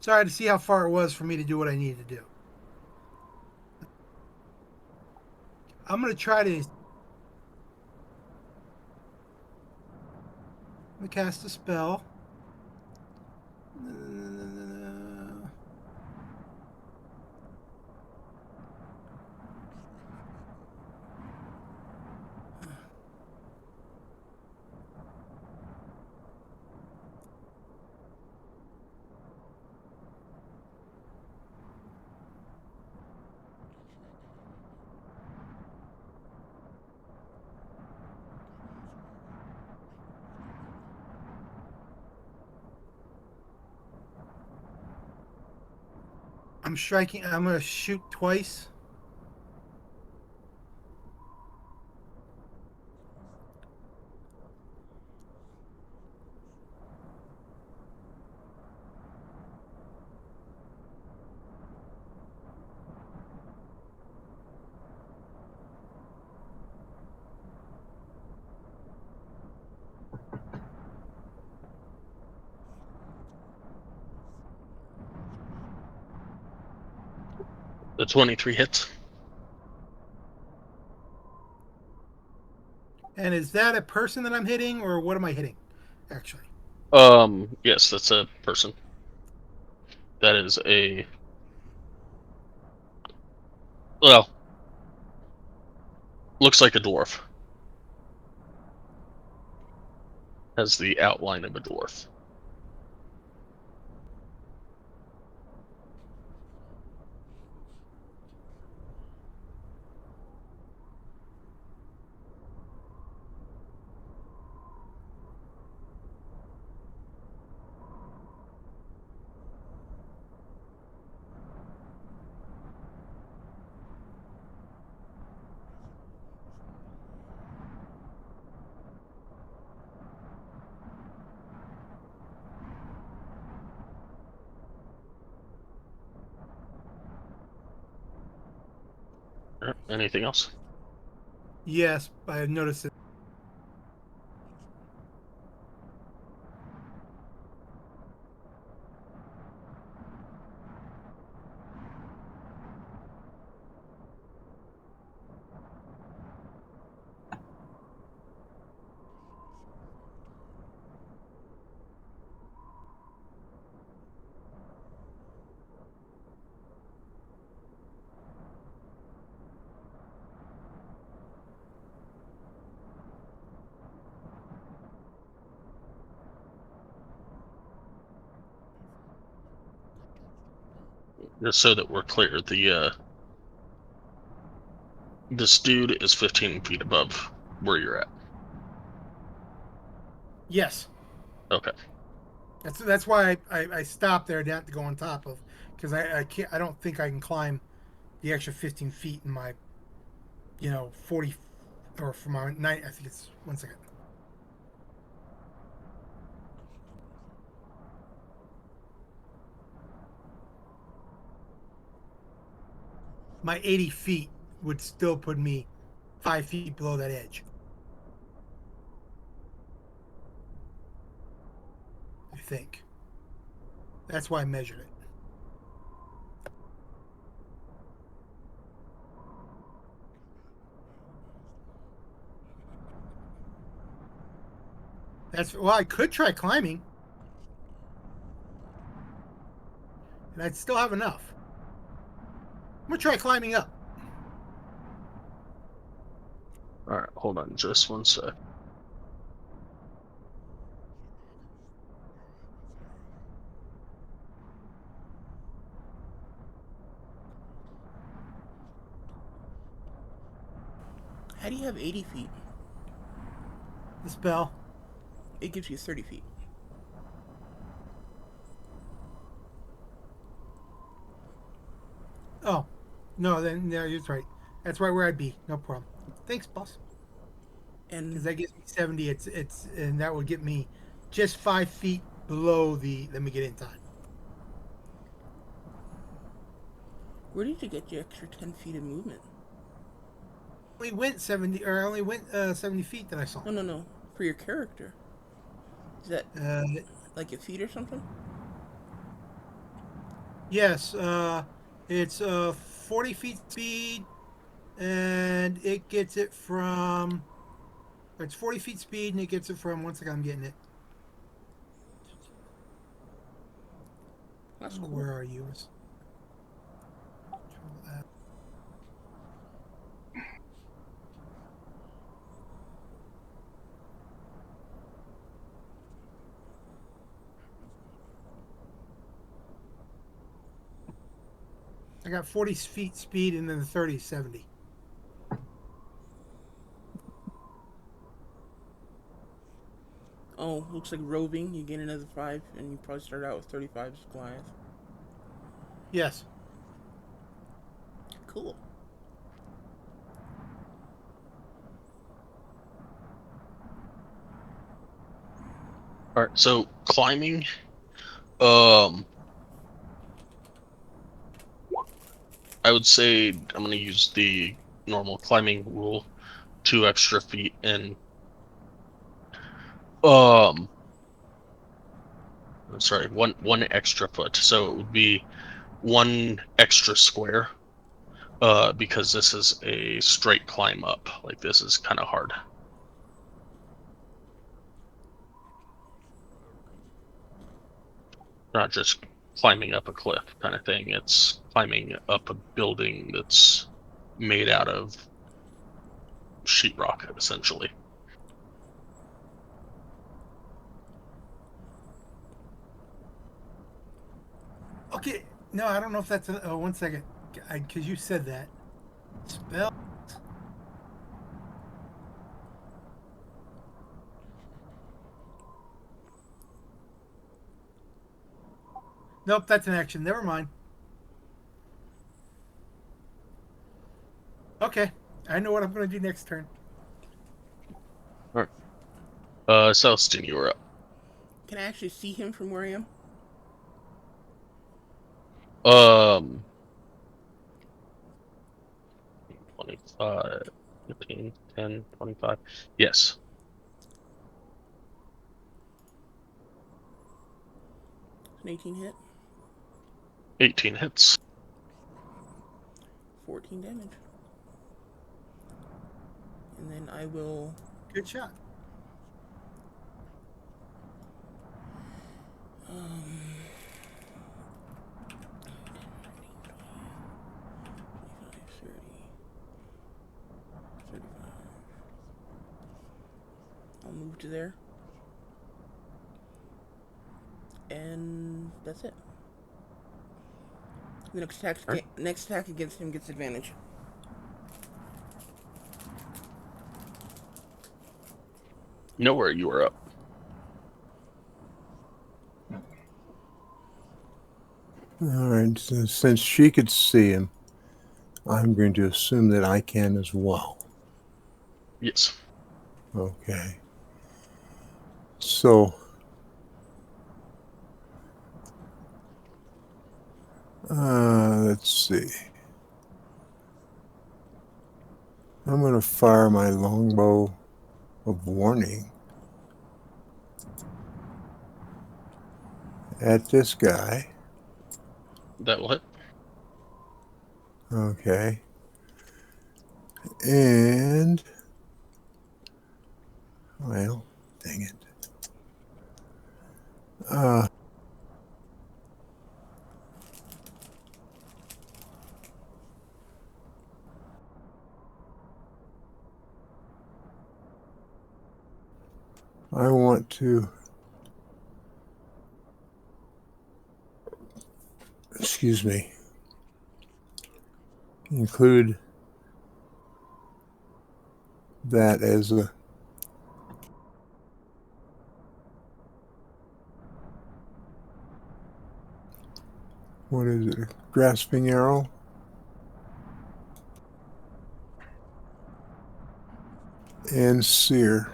So I had to see how far it was for me to do what I needed to do. I'm going to try to... I'm going to cast a spell. I'm striking. I'm going to shoot twice. The 23 hits. And is that a person that I'm hitting, or what am I hitting, actually? Yes, that's a person. That is a Well, looks like a dwarf. Has the outline of a dwarf. Anything else? Yes, I noticed it. Just so that we're clear, this dude is 15 feet above where you're at. Yes. Okay. That's why I stopped there not to go on top of, because I can't, I don't think I can climb the extra 15 feet in my 40, or for my 9, I think it's 1 second. My 80 feet would still put me 5 feet below that edge. I think. That's why I measured it. Well, I could try climbing, and I'd still have enough. I'm gonna try climbing up. All right, hold on just 1 sec. How do you have 80 feet? The spell. It gives you 30 feet. Oh, no, then no, you're right. That's right where I'd be. No problem. Thanks, boss. And Because that gives me 70. And that would get me just 5 feet below the. Let me get inside. where did you get your extra 10 feet of movement? I only went 70, or I only went 70 feet that I saw. No. For your character. Is that like a feet or something? Yes, it's 40 feet speed, and it gets it from. It's 40 feet speed, and it gets it from. Once again, I'm getting it. That's cool. Where are you? I got 40 feet speed, and then the 30 70. Oh, looks like roving. You gain another 5, and you probably start out with 35 as Goliath. Yes. Cool. All right, so climbing. I would say I'm going to use the normal climbing rule, 2 extra feet, and sorry, one extra foot. So it would be 1 extra square. Because this is a straight climb up. Like, this is kind of hard. Not just climbing up a cliff kind of thing. It's climbing up a building that's made out of sheetrock, essentially. Okay, no, I don't know if that's a, 1 second, because you said that spell. Nope, that's an action. Never mind. Okay, I know what I'm going to do next turn. All right. Celestine, you were up. Can I actually see him from where I am? 25, 15, 10, 25. Yes. An 18 hit. 18 hits. 14 damage. And then I will... Good shot. I'll move to there. And that's it. The next attack against him gets advantage. Nowhere, you were up. All right. So since she could see him, I'm going to assume that I can as well. Yes. Okay. So, let's see. I'm going to fire my longbow of warning at this guy. That will hit. Okay. And, well, dang it. I want to, excuse me, include that as a what is it? A grasping arrow? And sear.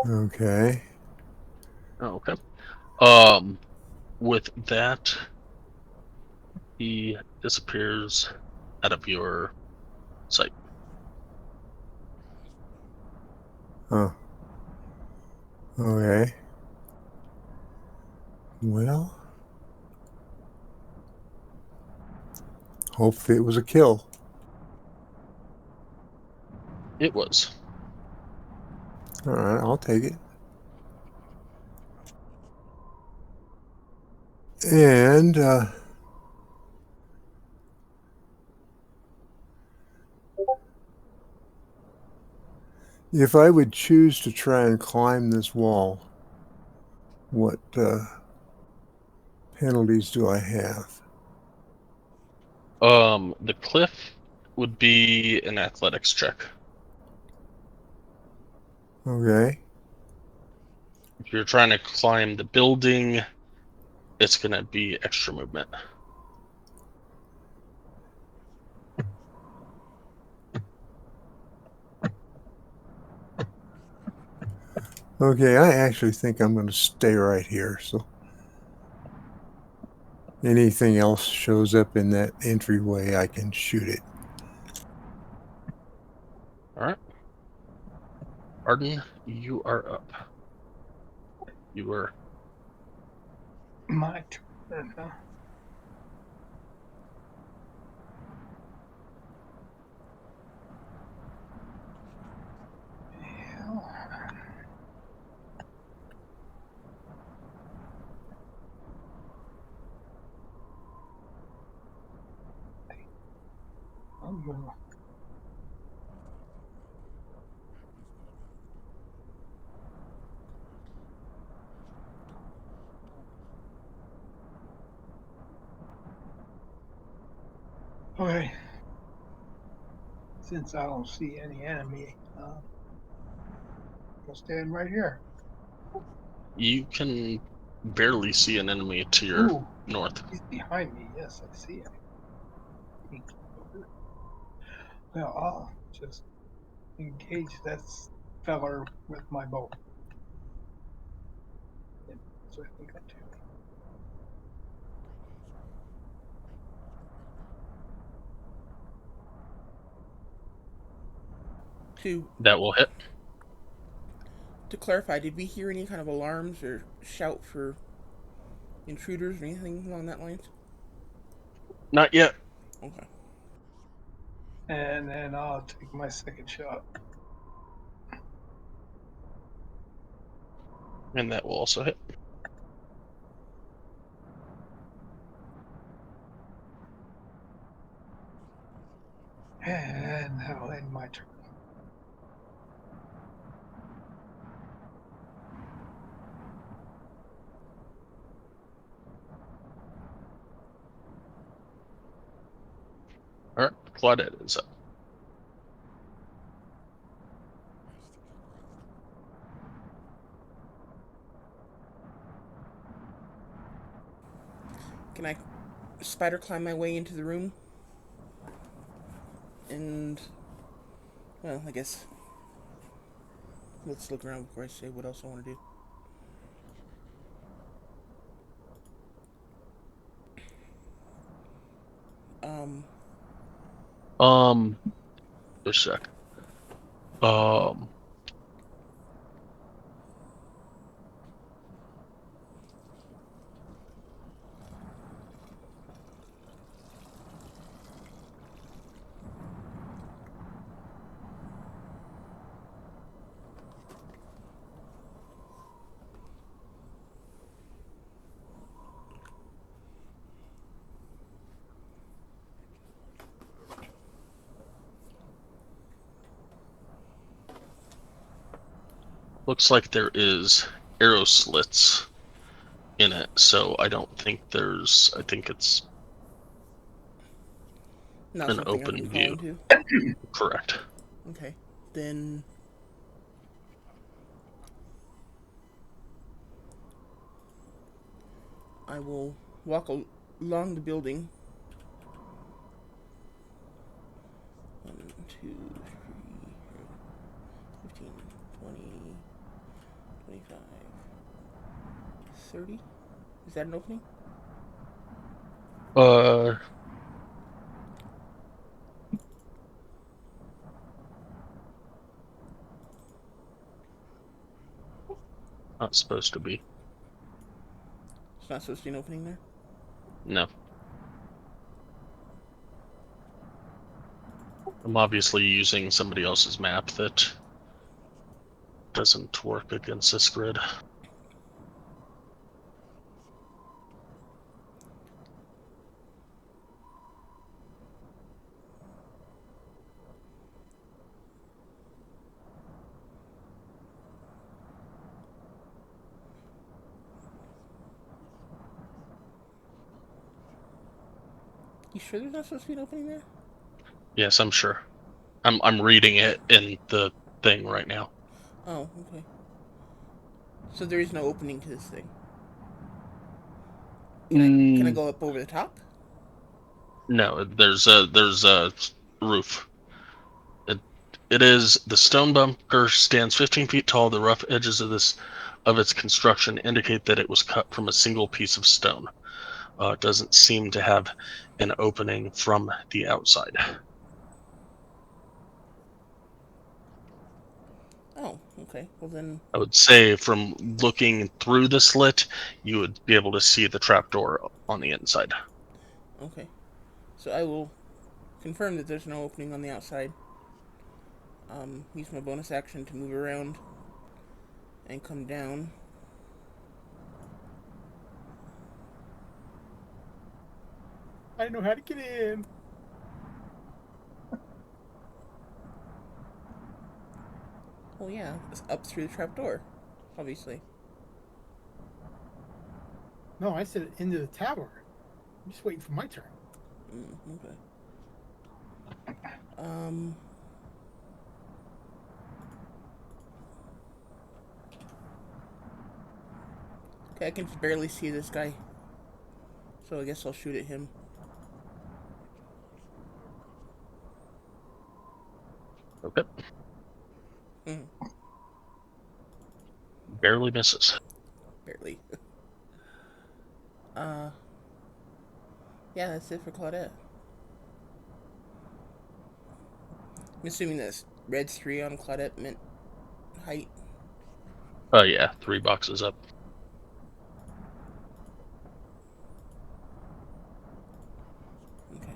Okay. Oh, okay. With that, he disappears out of your sight. Oh. Okay. Well, hopefully it was a kill. It was. All right, I'll take it. And if I would choose to try and climb this wall, what penalties do I have? The cliff would be an athletics check. Okay. If you're trying to climb the building, it's going to be extra movement. Okay, I actually think I'm going to stay right here. So anything else shows up in that entryway, I can shoot it. All Arden, you are up. You were. My turn, huh? Hell. I'm gonna. Okay. Since I don't see any enemy, I'll stand right here. You can barely see an enemy to your Ooh, north. he's behind me. Yes, I see him. Well, I'll just engage that feller with my bow. So I think I'll do. To That will hit. to clarify, did we hear any kind of alarms or shout for intruders or anything along that lines? Not yet. Okay. And then I'll take my second shot. And that will also hit. And that'll end my turn. All right, Claudette is up. Can I spider climb my way into the room? And, well, I guess let's look around before I say what else I want to do. Just a sec. Um, looks like there is arrow slits in it, so I don't think there's. I think it's Not an something I can open crawl view. into. Correct. Okay. Then I will walk along the building. 1, 2, 3, 15, 20, 25, 30. Is that an opening? Not supposed to be. It's not supposed to be an opening there? No. I'm obviously using somebody else's map that doesn't work against this grid. You sure there's not supposed to be an opening there? Yes, I'm sure. I'm reading it in the thing right now. Oh, okay. So there is no opening to this thing. Can I go up over the top? No, there's a roof. It is the stone bunker stands 15 feet tall. The rough edges of its construction indicate that it was cut from a single piece of stone. It doesn't seem to have an opening from the outside. Oh, Okay, well then, I would say from looking through the slit, you would be able to see the trapdoor on the inside. okay. So I will confirm that there's no opening on the outside. Use my bonus action to move around and come down. I know how to get in. Well, yeah, it's up through the trapdoor, obviously. No, I said into the tower. I'm just waiting for my turn. Okay. Um. Okay, I can just barely see this guy. So I guess I'll shoot at him. Okay. Mm, Barely misses. barely. Yeah, that's it for Claudette. I'm assuming this red's 3 on Claudette meant height. Oh yeah, 3 boxes up. Okay.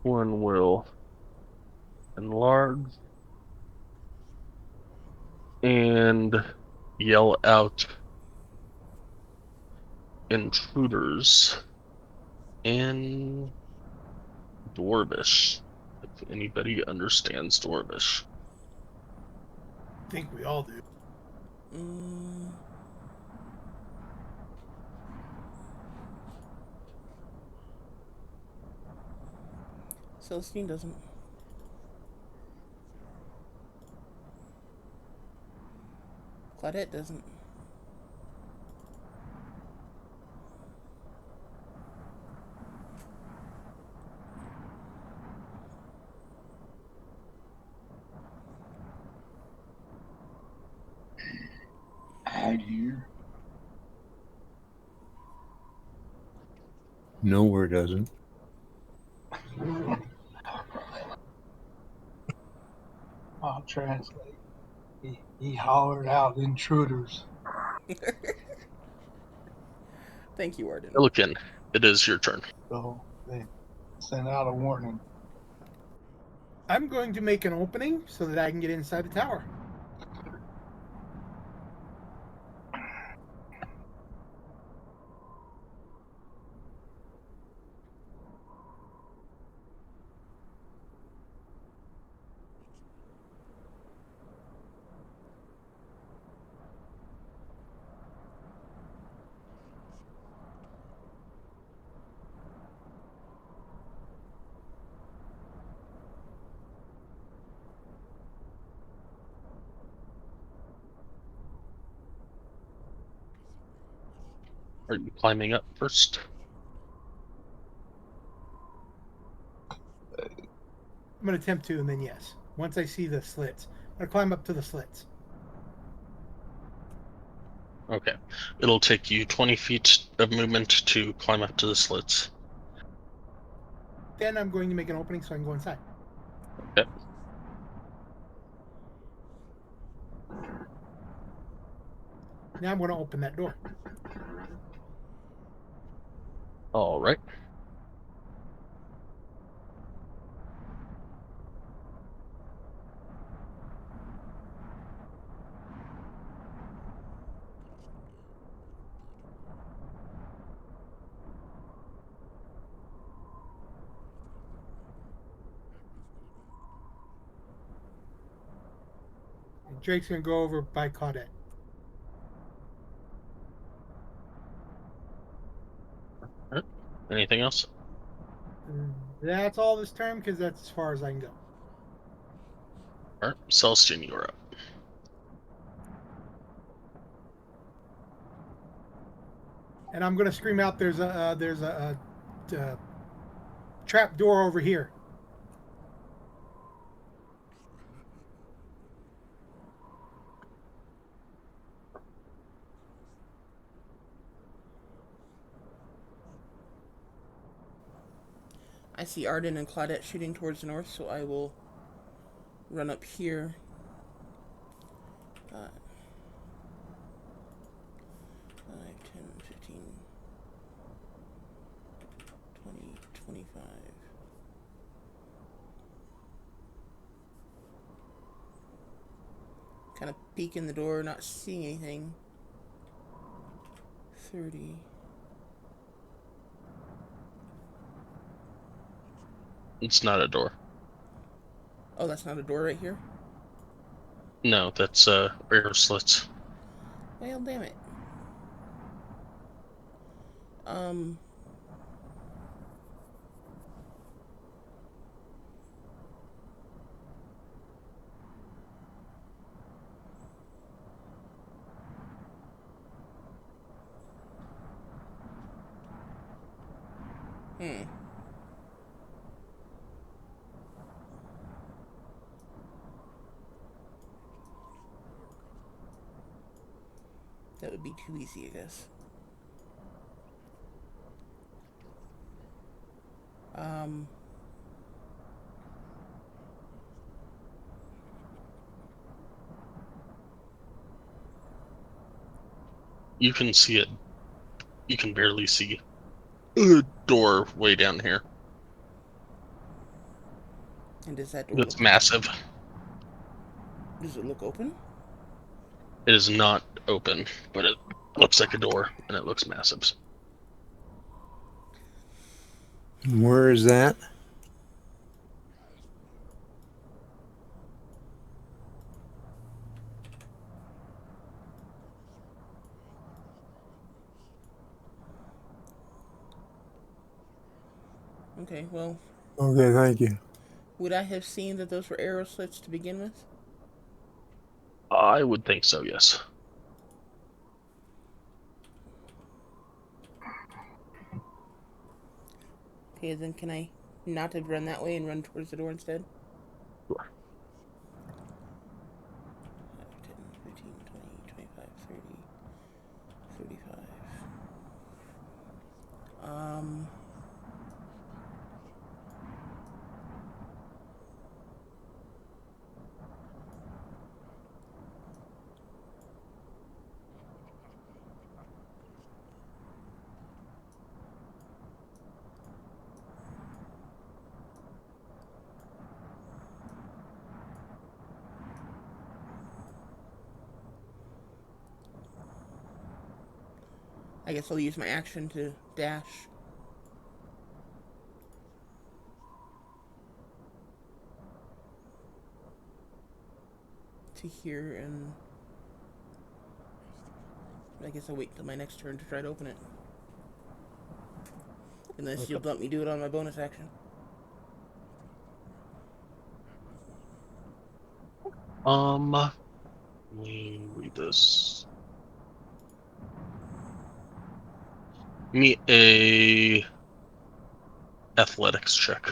One will enlarge and yell out intruders in Dwarvish. If anybody understands Dwarvish. I think we all do. Mm. Celestine doesn't. Claudette doesn't. Hide here. Nowhere doesn't. I'll translate. He hollered out intruders. Thank you, Arden. Milliken, it is your turn. So they sent out a warning. I'm going to make an opening so that I can get inside the tower. Are you climbing up first? I'm going to attempt to, and then yes. Once I see the slits, I'm going to climb up to the slits. Okay. It'll take you 20 feet of movement to climb up to the slits. Then I'm going to make an opening so I can go inside. Okay. Now I'm going to open that door. All right. And Drake's going to go over by Claudette. All right. Anything else? That's all this turn because that's as far as I can go. All right. Celestine, you're up. And I'm gonna scream out. There's a trap door over here. I see Arden and Claudette shooting towards the north, so I will run up here. 5, 10, 15, 20, 25. Kind of peek in the door, not seeing anything. 30. It's not a door. Oh, that's not a door right here? No, that's air slits. Well, damn it. That would be too easy, I guess. You can see it. You can barely see a door way down here. And does that door It's massive. Does it look open? It is not open, but it looks like a door, and it looks massive. Where is that? Okay, well, Okay, thank you. would I have seen that those were arrow slits to begin with? I would think so, yes. Okay, then can I not have run that way and run towards the door instead? Sure. 5, 10, 15, 20, 25, 30, 35. I guess I'll use my action to dash. To here, and I guess I'll wait till my next turn to try to open it. Unless you'll let me do it on my bonus action. Let me read this. Me a athletics check.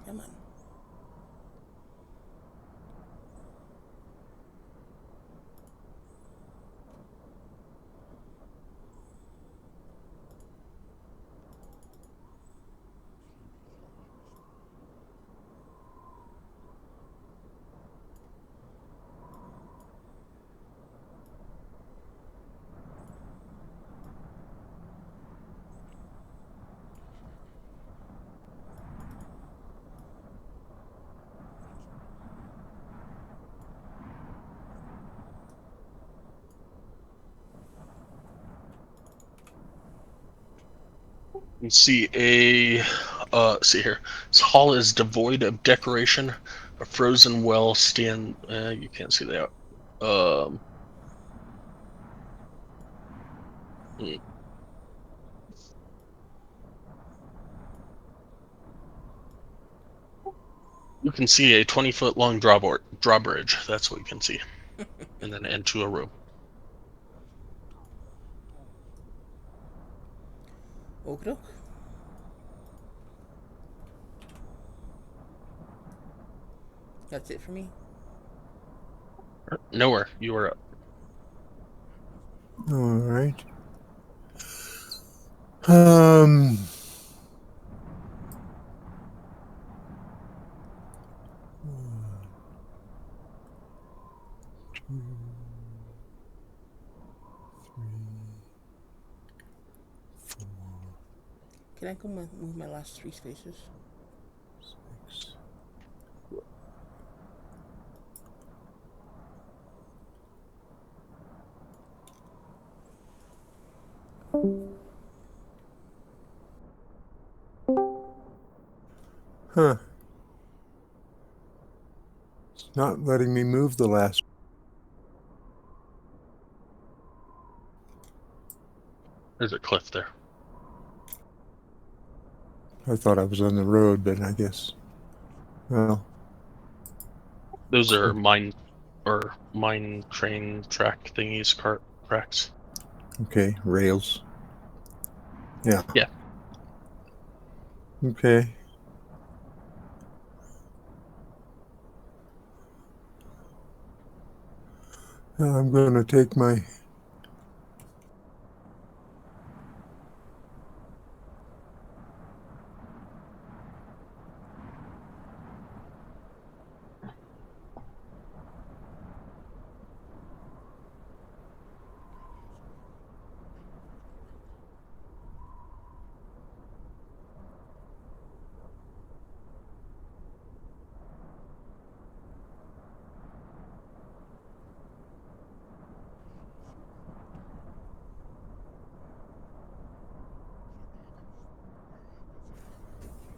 Come on. You see see here. This hall is devoid of decoration, a frozen well stand. You can't see that. Hmm. You can see a 20-foot long drawbridge. That's what you can see, and then into a room. Okay. That's it for me. Nowhere. You are up. All right. Um. One, two, three, four, Can I go move my last 3 spaces? 6. Huh. It's not letting me move the last. There's a cliff there. I thought I was on the road, but I guess. Well. Those are mine train track thingies, cart tracks. Okay, rails. Yeah. Yeah. Okay. I'm going to take my.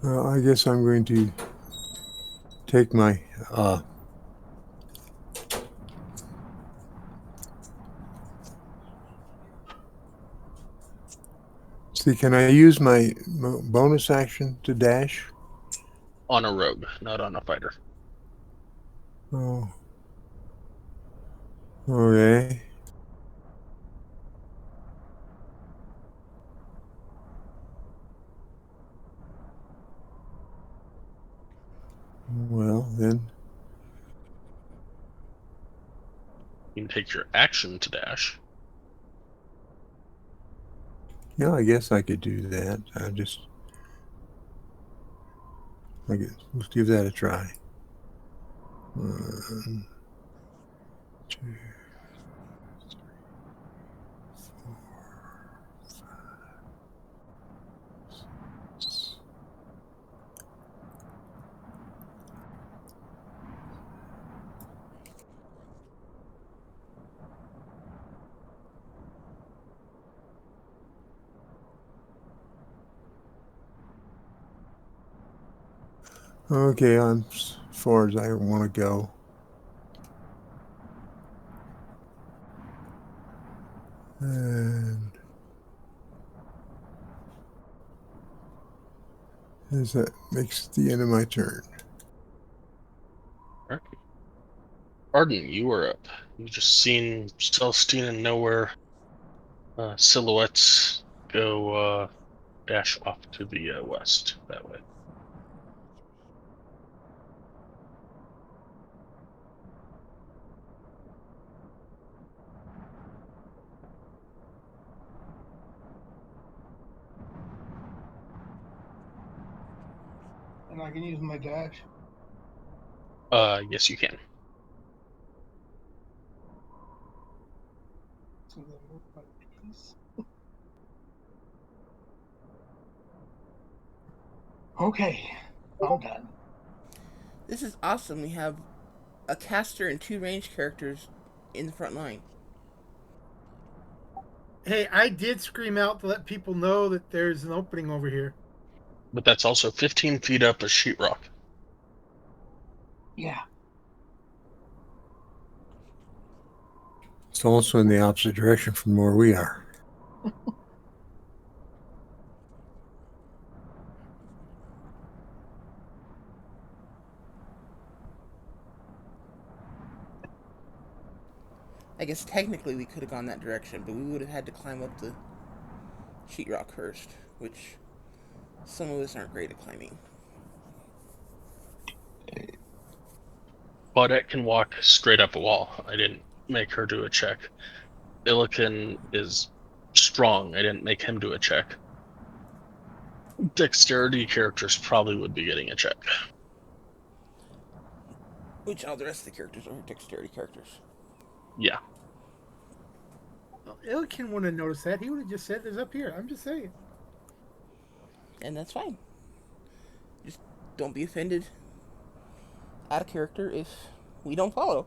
I guess I'm going to take my. See, can I use my bonus action to dash? On a rogue, not on a fighter. Oh. Okay. Well, then. You can take your action to dash. Yeah, I guess I could do that. Let's give that a try. 1, 2, 3, 4, 5, 6. Okay, I'm as far as I want to go. And as that makes the end of my turn. All right. Arden, you are up. You just seen Celestine and Nowhere silhouettes go dash off to the west that way. And I can use my dash. Yes, you can. So then move my piece. Okay, I'm done. This is awesome. We have a caster and 2 range characters in the front line. Hey, I did scream out to let people know that there's an opening over here. But that's also 15 feet up of sheetrock. Yeah. It's also in the opposite direction from where we are. I guess technically we could have gone that direction, but we would have had to climb up the sheetrock first, which some of us aren't great at climbing. Claudette can walk straight up a wall. I didn't make her do a check. Illican is strong. I didn't make him do a check. Dexterity characters probably would be getting a check. Which all the rest of the characters are dexterity characters. Yeah. Well, Illikin wouldn't have noticed that. He would have just said, "There's up here." I'm just saying. And that's fine. Just don't be offended out of character if we don't follow.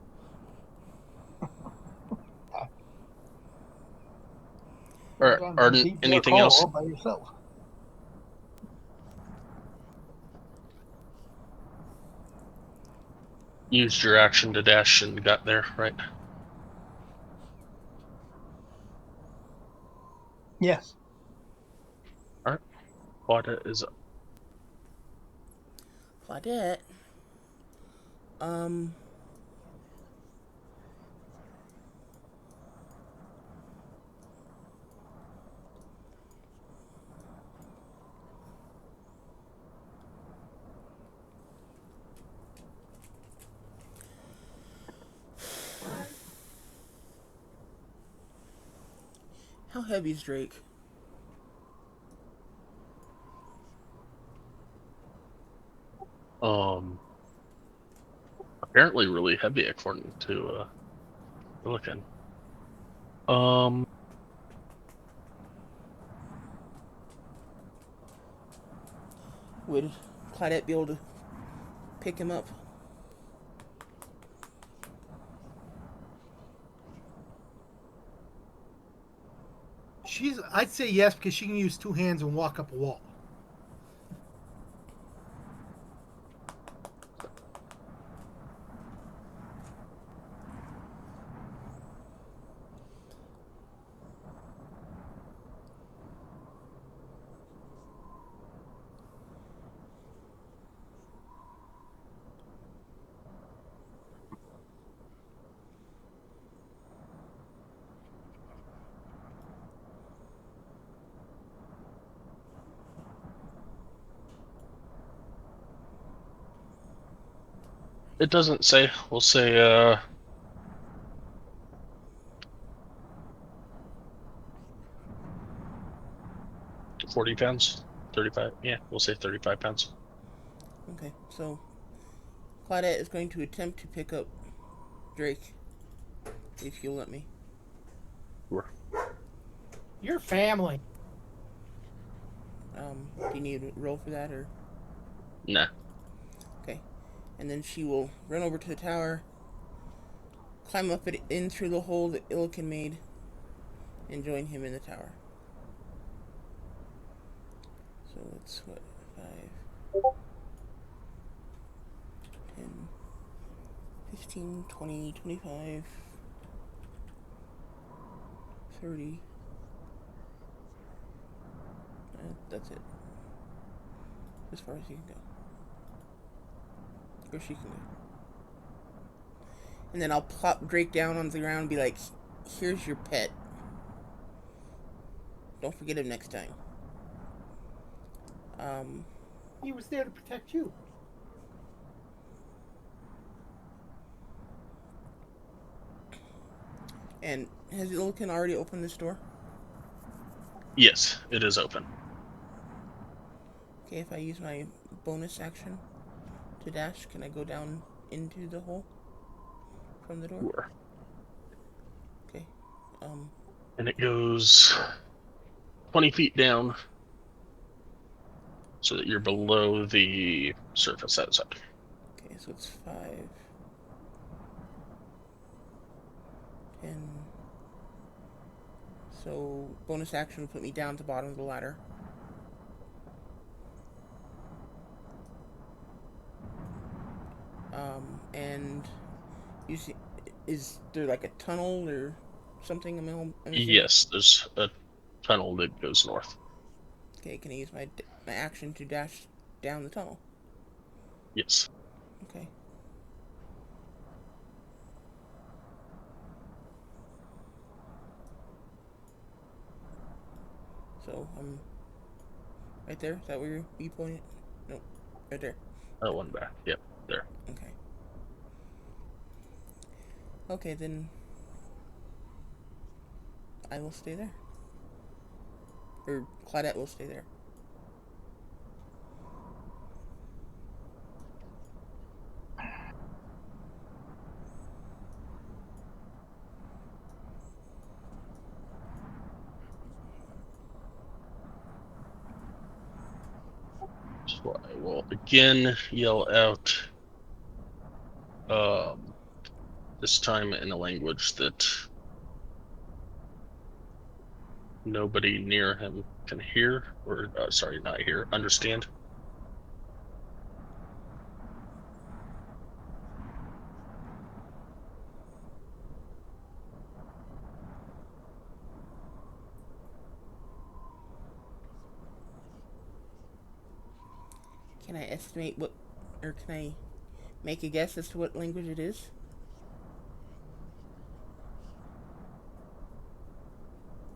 Or Keep anything your else? call by yourself. Used your action to dash and got there, right? Yes. All right. Claudette is up. Claudette. How heavy is Drake? Apparently really heavy according to Illican. Would Claudette be able to pick him up? I'd say yes because she can use two hands and walk up a wall. It doesn't say. We'll say 40 pounds. 35. Yeah, we'll say 35 pounds. Okay, so Claudette is going to attempt to pick up Drake, if you'll let me. Sure. Your family. Do you need a roll for that, or? Nah. Okay. And then she will run over to the tower, climb up it in through the hole that Illican made, and join him in the tower. So it's what, 5, 10, 15, 20, 25, 30. That's it. As far as you can go. Or she can go. And then I'll plop Drake down on the ground and be like, here's your pet. Don't forget him next time. He was there to protect you. And has Illican already opened this door? Yes, it is open. Okay, if I use my bonus action to dash, can I go down into the hole from the door? Sure. Okay. And it goes 20 feet down so that you're below the surface outside. Okay, so it's 5, 10. So bonus action will put me down to the bottom of the ladder. And you see, is there like a tunnel or something? I'm assuming? Yes, there's a tunnel that goes north. Okay, can I use my action to dash down the tunnel? Yes. Okay. So I'm right there. Is that where you pointed? Nope. Right there. That one back. Yep, there. Okay. Okay, then I will stay there. Or Claudette will stay there. So I will again yell out, this time in a language that nobody near him can hear, or sorry, not hear, understand. Can I estimate what, or can I make a guess as to what language it is?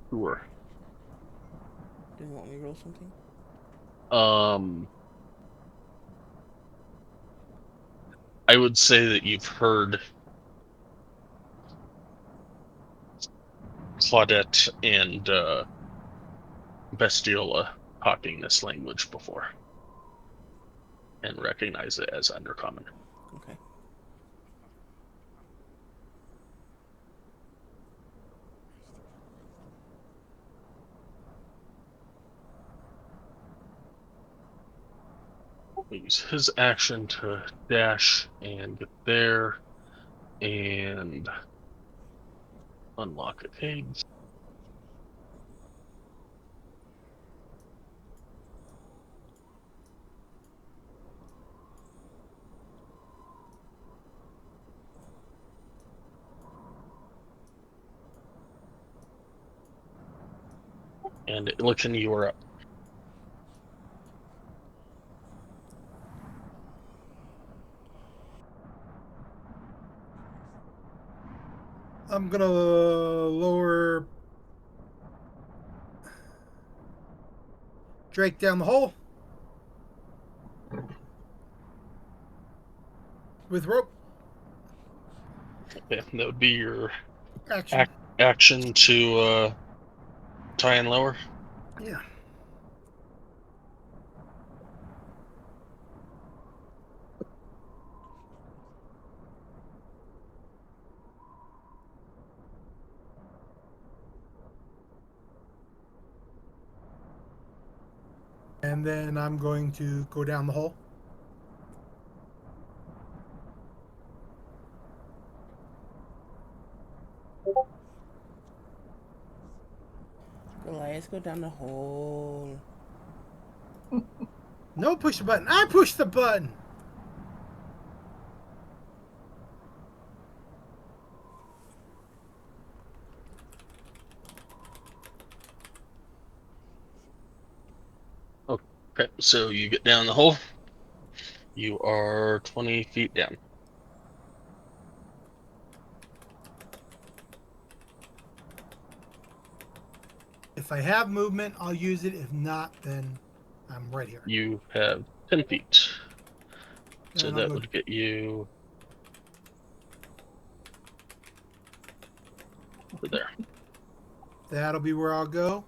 Sure. Do you want me to roll something? I would say that you've heard Claudette and Bestiola talking this language before and recognize it as Undercommon. Okay. Use his action to dash and get there and unlock a cage. And looking, you are up. I'm gonna lower Drake down the hole with rope Okay, that would be your action. action to tie and lower. Yeah. And then I'm going to go down the hole. Goliath, go down the hole. No, push the button. I push the button. Okay, so you get down the hole. You are 20 feet down. If I have movement, I'll use it. If not, then I'm right here. You have 10 feet. So And that would get you over there. That'll be where I'll go.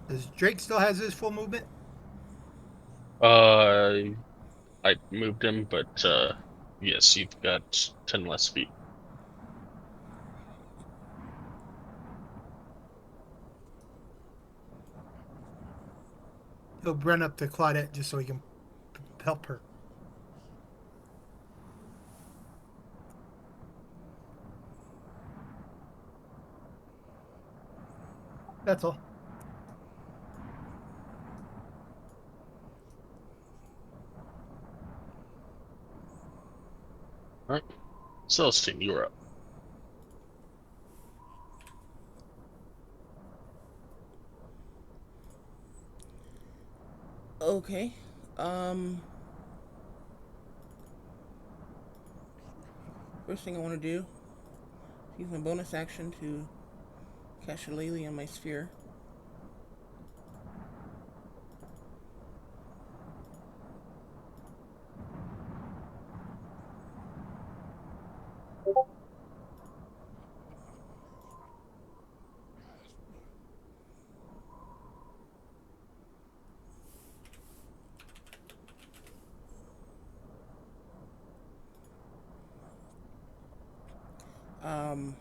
Does Drake still has his full movement? I moved him, but yes, you've got 10 less feet. He'll run up to Claudette just so he can help her. That's all. Celestine, you're up. Okay. First thing I want to do is use my bonus action to cast Shillelagh on my sphere. Um,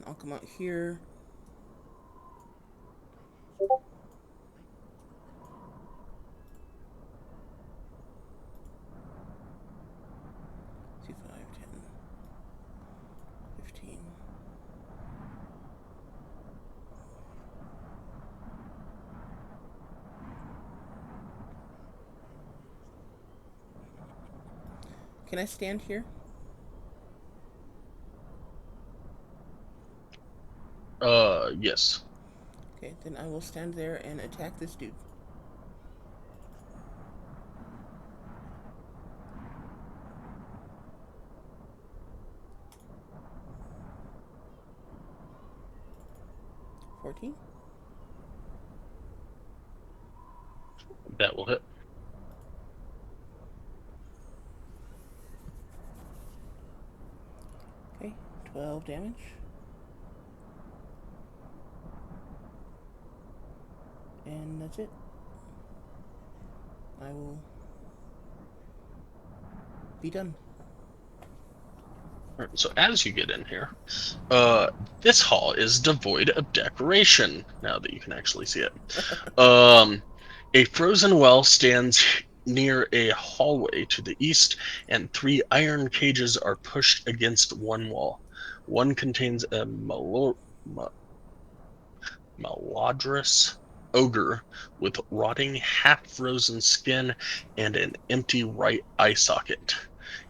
I'll come out here. See, 5, 10, 15. Can I stand here? Yes. Okay, then I will stand there and attack this dude. $14. That will hit. Okay, 12 damage. And that's it. I will be done. All right, so as you get in here, this hall is devoid of decoration, now that you can actually see it. A frozen well stands near a hallway to the east, and 3 iron cages are pushed against one wall. One contains a malodorous ogre with rotting, half-frozen skin and an empty right eye socket.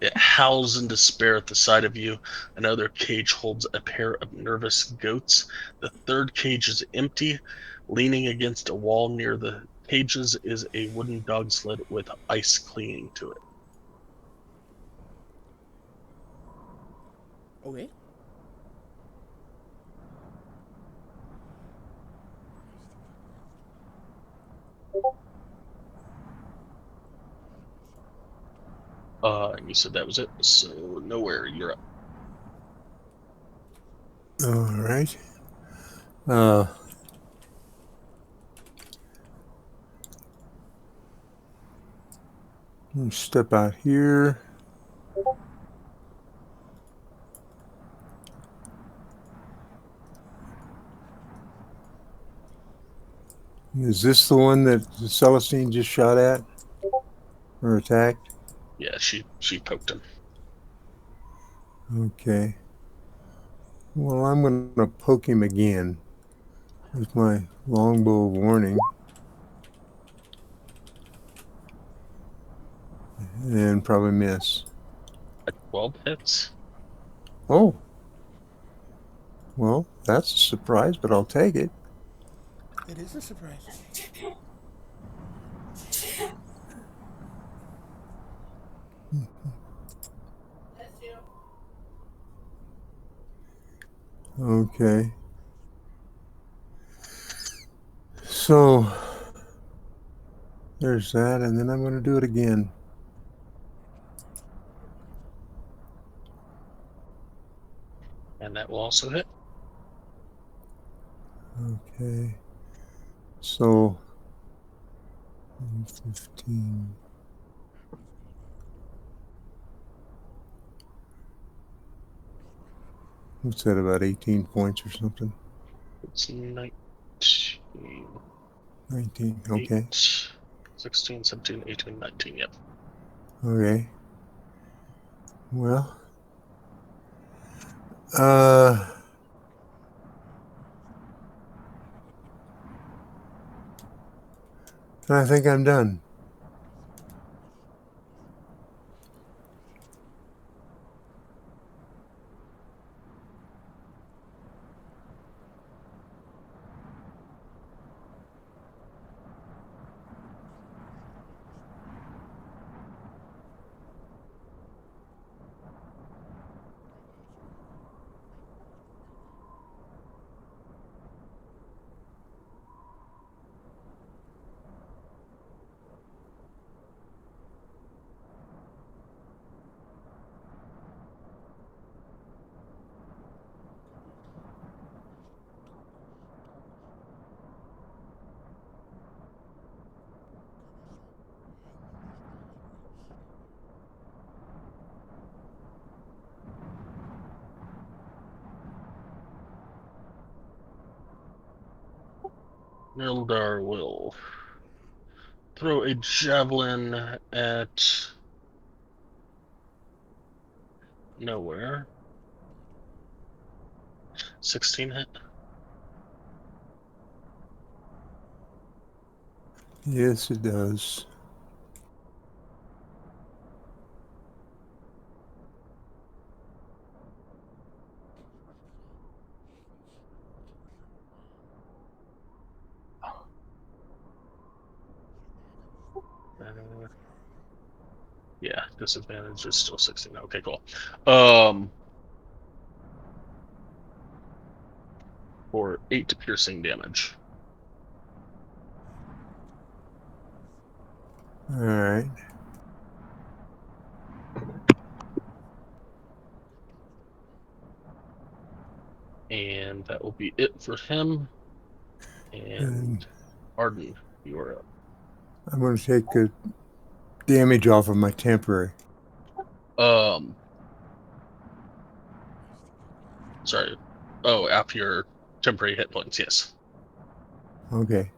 It howls in despair at the sight of you. Another cage holds a pair of nervous goats. The third cage is empty. Leaning against a wall near the cages is a wooden dog sled with ice clinging to it. Okay. And you said that was it, so nowhere, you're up. All right. Uh, Step out here. Is this the one that Celestine just shot at or attacked? Yeah, she poked him. Okay. Well, I'm going to poke him again with my longbow of warning. And probably miss. At 12 hits. Oh. Well, that's a surprise, but I'll take it. It is a surprise. Okay. So there's that, and then I'm going to do it again. And that will also hit. Okay. So 15. What's that, about 18 points or something? It's 19. 19. Okay. 16, 17, 18, 19, yep. Okay. Well, I think I'm done. Nildar will throw a javelin at nowhere. 16 hit. Yes, it does. Yeah, disadvantage is still 16. Okay, cool. For 8 piercing damage. All right. And that will be it for him. And Arden, you are up. I'm going to take a damage off of my temporary. Sorry. Oh, after your temporary hit points, yes. Okay.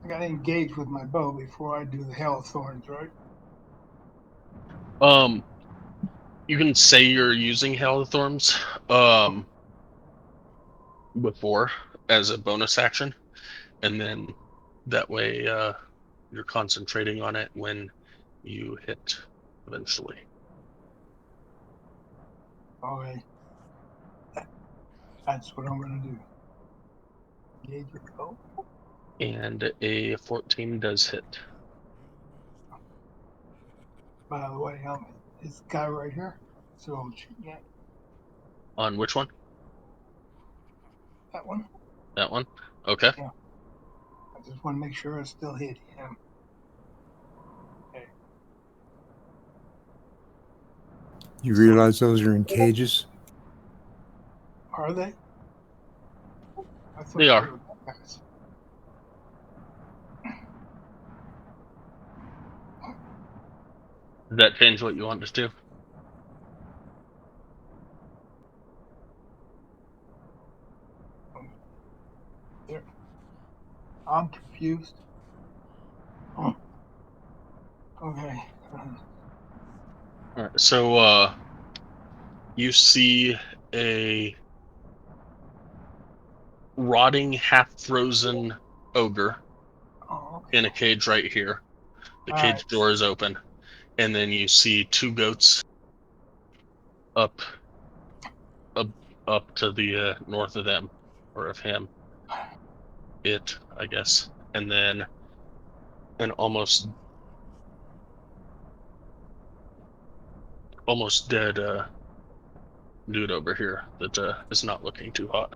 I gotta engage with my bow before I do the hail of thorns, right? You can say you're using Hail of Thorns before as a bonus action, and then that way you're concentrating on it when you hit eventually. Okay. That's what I'm gonna do. Engage with the bow. And a 14 does hit. By the way, this guy right here. So I'm shooting at On which one? that one. That one? Okay. Yeah. I just want to make sure I still hit him. Okay. You realize those are in cages? Are they? I thought They they are. were guys. Does that change what you want us to do? There. I'm confused. Oh. Okay. All right. So you see a rotting, half-frozen ogre Oh, in okay. a cage right here. The All right. cage door is open, and then you see 2 goats up, up, up to the north of them, or of him. I guess, and then an almost dead dude over here that is not looking too hot.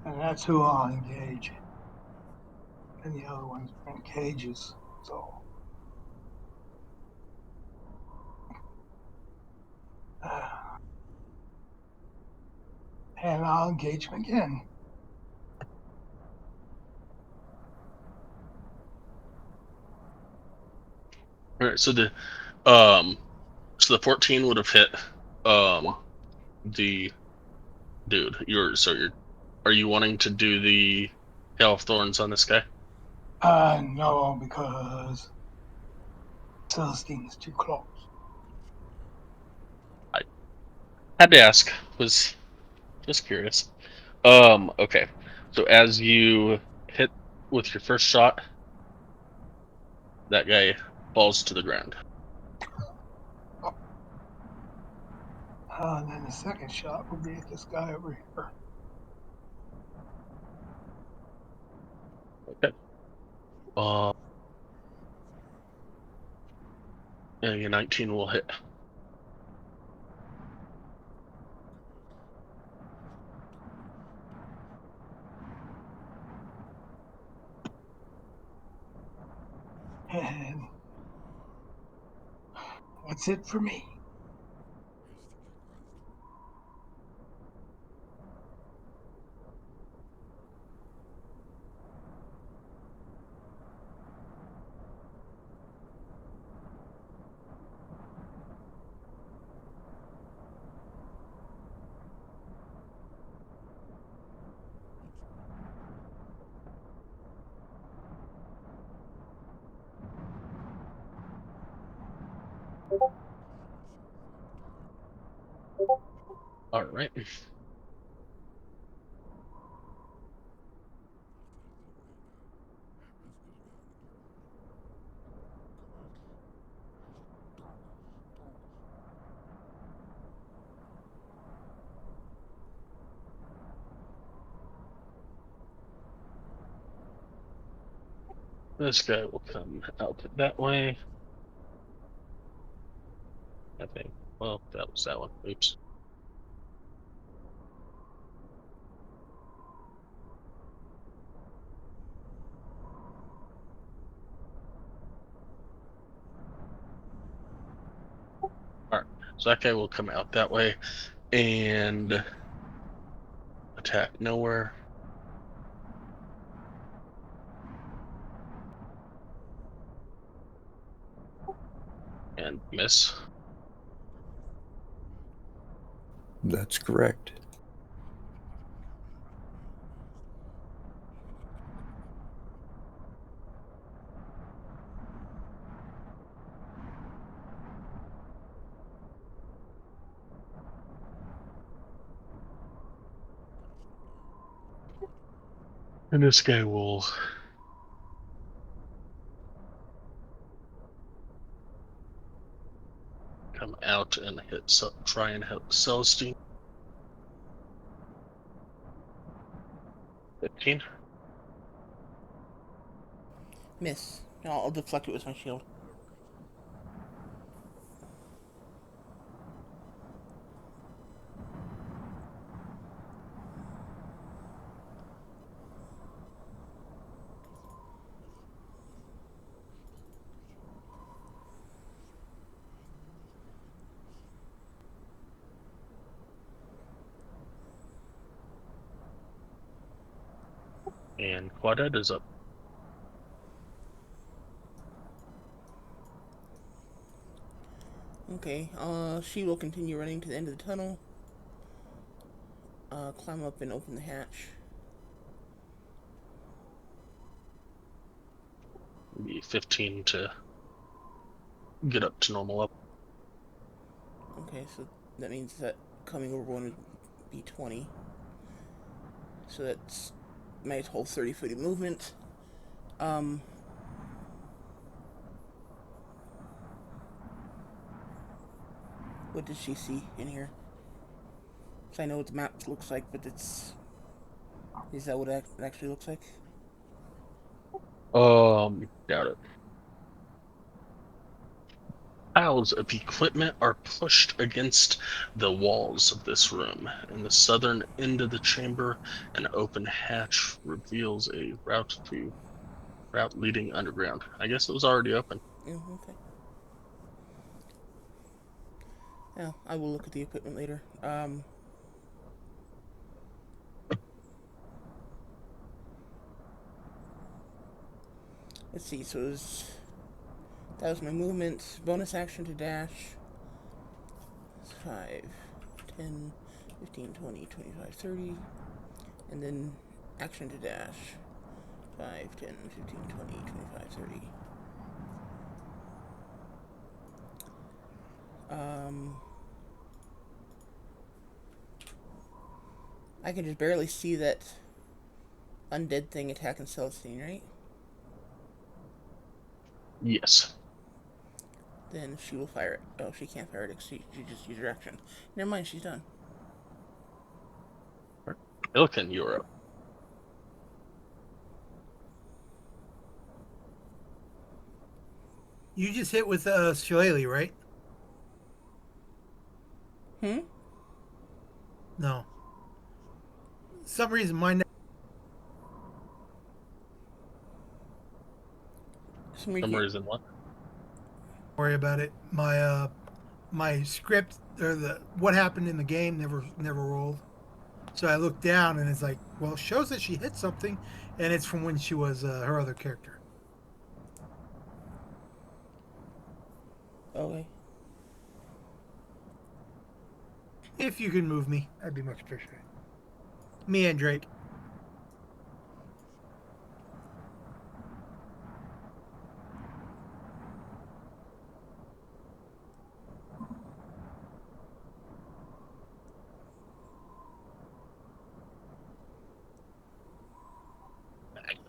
And that's who I'll engage. And the other ones are in cages. So. And I'll engage him again. All right, so the 14 would have hit the dude. Are you wanting to do the Hail of Thorns on this guy? No, because Celestine is too close. I had to ask. Was just curious. Okay. So as you hit with your first shot, that guy falls to the ground. And then the second shot will be at this guy over here. Okay. Yeah, your 19 will hit. And that's it for me. All right. This guy will come out that way. I think. Well, that was that one. Oops. All right. So that guy will come out that way and attack nowhere. And miss. That's correct. And this guy will come out and try and hit Celestine. 15. Miss. I'll deflect it with my shield. And Quaded is up. Okay, she will continue running to the end of the tunnel. Climb up and open the hatch. Be 15 to get up to normal up. Okay, so that means that coming over one would be 20. So that's my whole 30-foot of movement. What does she see in here? So I know what the map looks like, but is that what it actually looks like? Doubt it. Piles of equipment are pushed against the walls of this room. In the southern end of the chamber, an open hatch reveals a route leading underground. I guess it was already open. Okay. Yeah, I will look at the equipment later. Let's see. So That was my movement. Bonus action to dash. 5, 10, 15, 20, 25, 30. And then action to dash. 5, 10, 15, 20, 25, 30. I can just barely see that undead thing attacking Celestine, right? Yes. Then she will fire it. Oh, she can't fire it because she just used her action. Never mind, she's done. Ilkin, you're up. You just hit with Shillelagh, right? No. Some reason mine. Some Some reason what? Worry about it. My script or the what happened in the game never rolled. So I looked down and it's like, well, it shows that she hit something, and it's from when she was her other character. Okay. If you can move me, I'd be much appreciated. Me and Drake.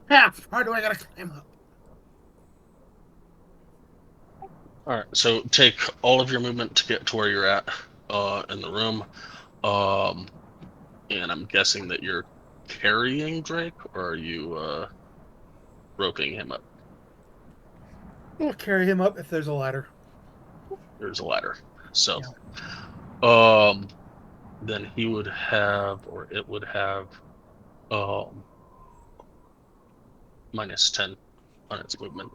Half. How do I gotta climb up? All right, so take all of your movement to get to where you're at in the room. And I'm guessing that you're carrying Drake, or are you roping him up? We'll carry him up if there's a ladder. There's a ladder. So, Yeah. then he would have, or it would have, -10 on its movement.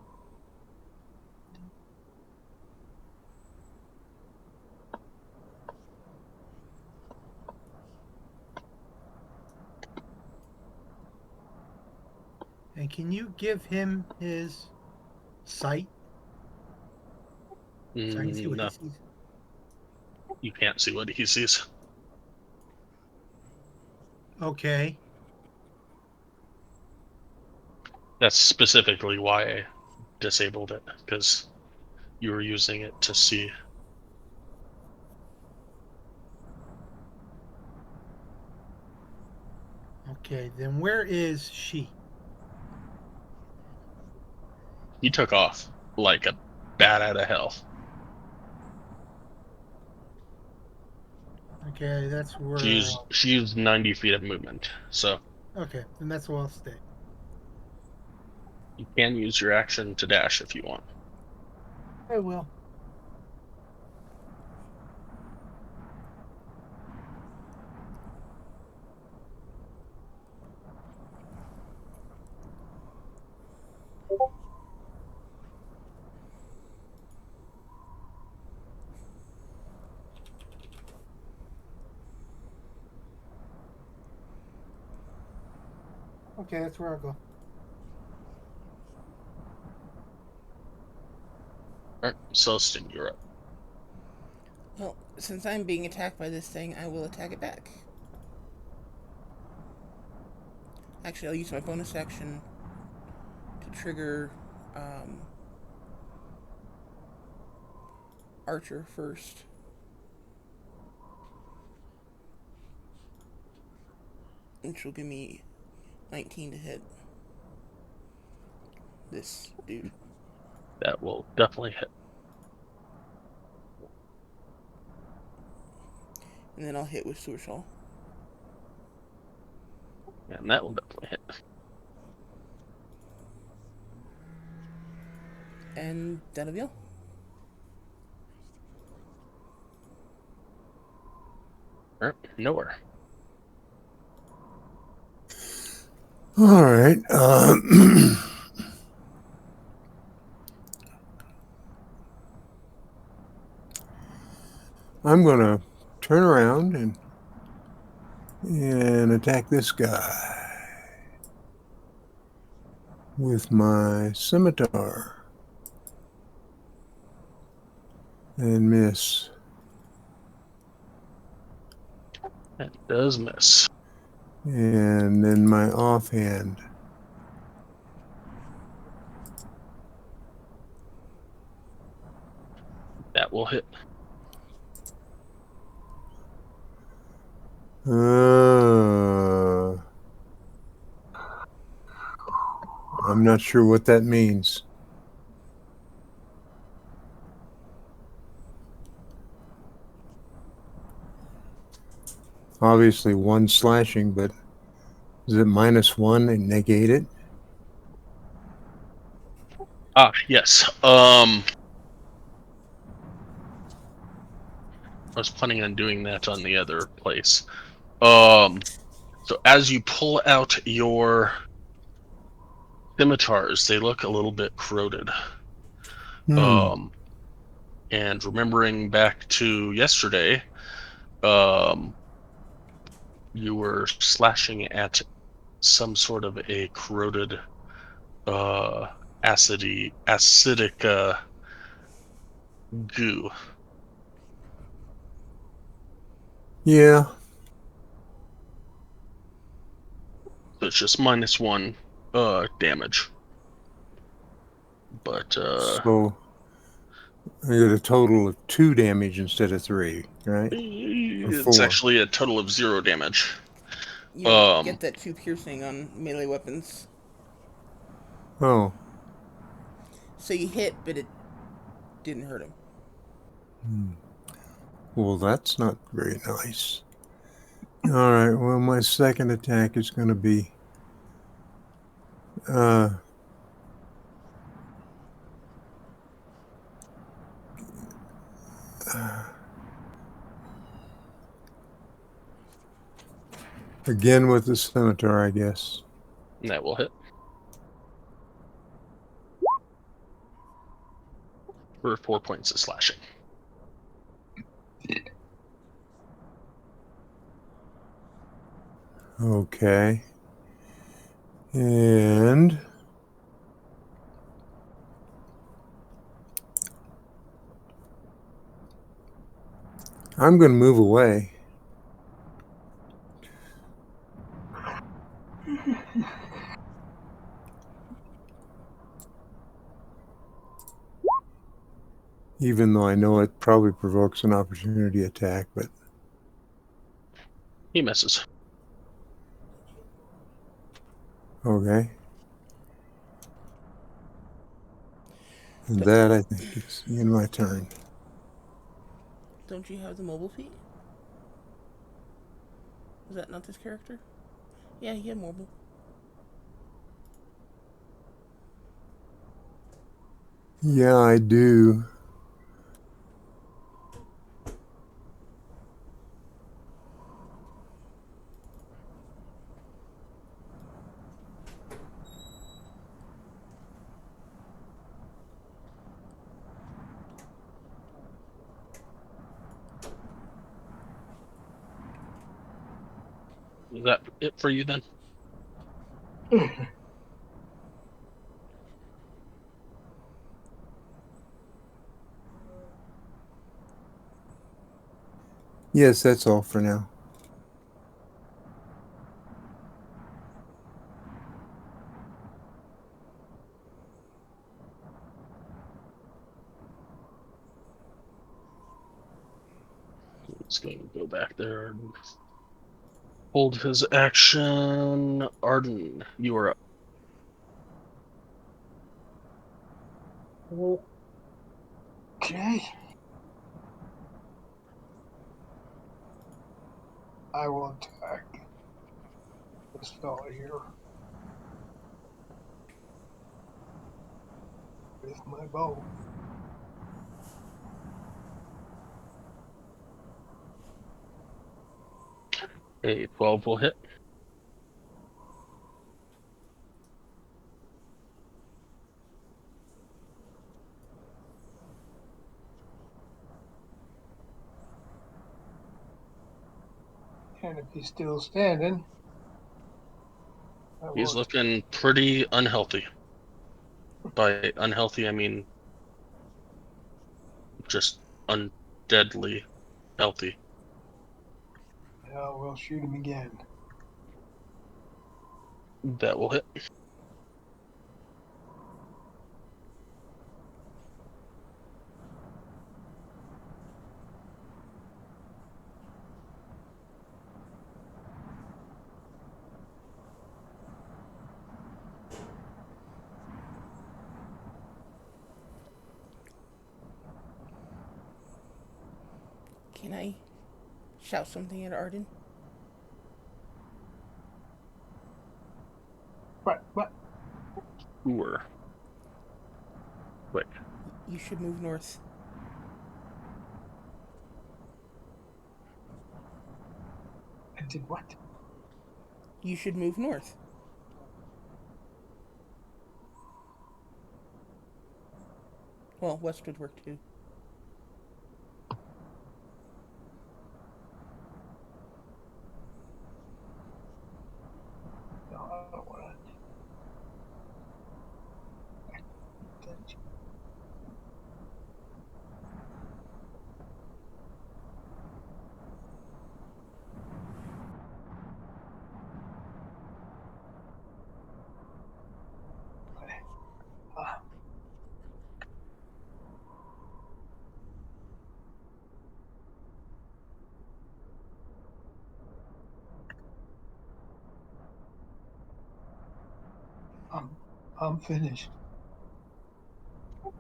And can you give him his sight? So I can see what No, he sees. you can't see what he sees. Okay. That's specifically why I disabled it, because you were using it to see. Okay, then where is she? He took off like a bat out of hell. Okay, that's where. She used 90 feet of movement, so Okay, then that's where I'll stay. you can use your action to dash if you want. I will. Okay, that's where I'll go. All right, Celestine, you're up. Well, since I'm being attacked by this thing, I will attack it back. Actually, I'll use my bonus action to trigger Archer first. Which will give me 19 to hit this dude. That will definitely hit. And then I'll hit with Sewer Shawl. And that will definitely hit. And that'll be all. All right, nowhere. All right. I'm going to turn around and attack this guy with my scimitar. and miss. That does miss. And then my offhand. That will hit. I'm not sure what that means. Obviously 1 slashing, but is it -1 and negate it? Yes. I was planning on doing that on the other place. So as you pull out your scimitars, they look a little bit corroded. And remembering back to yesterday, you were slashing at some sort of a corroded, acidic goo. Yeah. So it's just -1 damage. But So I get a total of 2 damage instead of 3, right? Or it's 4. actually a total of 0 damage. You don't get that 2 piercing on melee weapons. Oh. So you hit, but it didn't hurt him. Well, that's not very nice. All right. Well, my second attack is going to be again with the scimitar, I guess. And that will hit. For 4 points of slashing. Okay. And I'm going to move away. Even though I know it probably provokes an opportunity attack, but He misses. okay. And that, I think, is in my turn. Don't you have the mobile feat? Is that not this character? Yeah, he had mobile. Yeah, I do. Is that it for you then? Yes, that's all for now. He's going to go back there and hold his action. Arden, you are up. Okay. I will attack this fella here with my bow. A 12 will hit. And if he's still standing, He's looking pretty unhealthy. By unhealthy, I mean just undeadly healthy. Yeah, we'll shoot him again. That will hit. Can I shout something at Arden? What? Sure. Wait. You should move north. I did what? You should move north. Well, west would work too. No, I don't want to. I'm finished.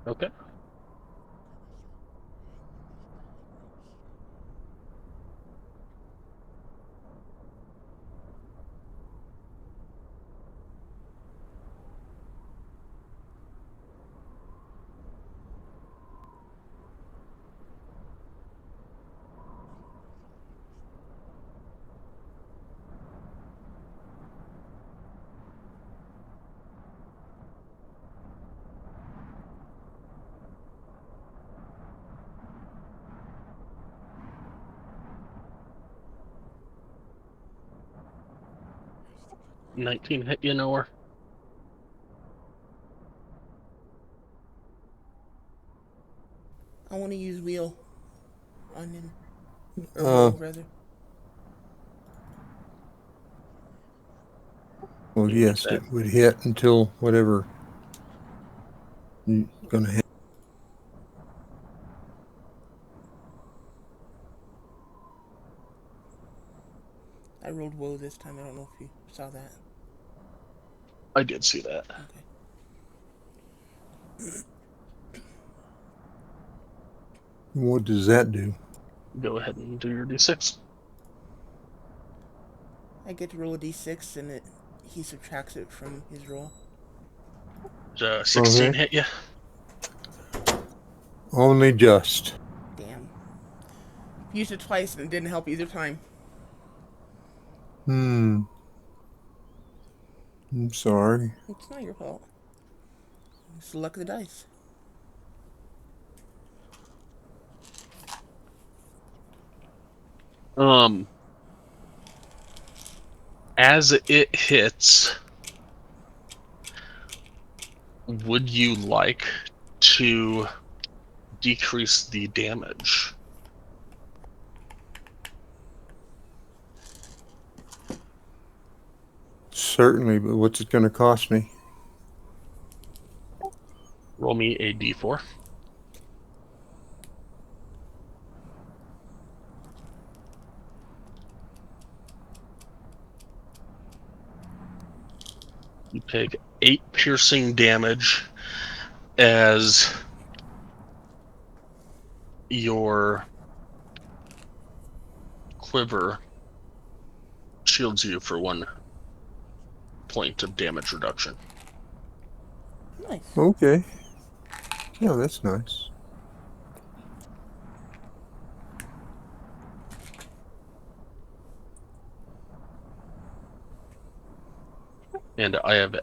Okay. $19 hit you nowhere. I want to use wheel on him. Or Uh, roll, rather. well, You yes, get it would hit until whatever you're going to have. I rolled woe this time. I don't know if you saw that. I did see that. Okay. What does that do? Go ahead and do your d6. I get to roll a d6 and he subtracts it from his roll. 16 Okay. hit you. Only just. Damn. Used it twice and it didn't help either time. I'm sorry. It's not your fault. It's the luck of the dice. As it hits, would you like to decrease the damage? Certainly, but what's it going to cost me? Roll me a d4. You take 8 piercing damage as your quiver shields you for 1 point of damage reduction. Nice. Okay. Yeah, that's nice. And I have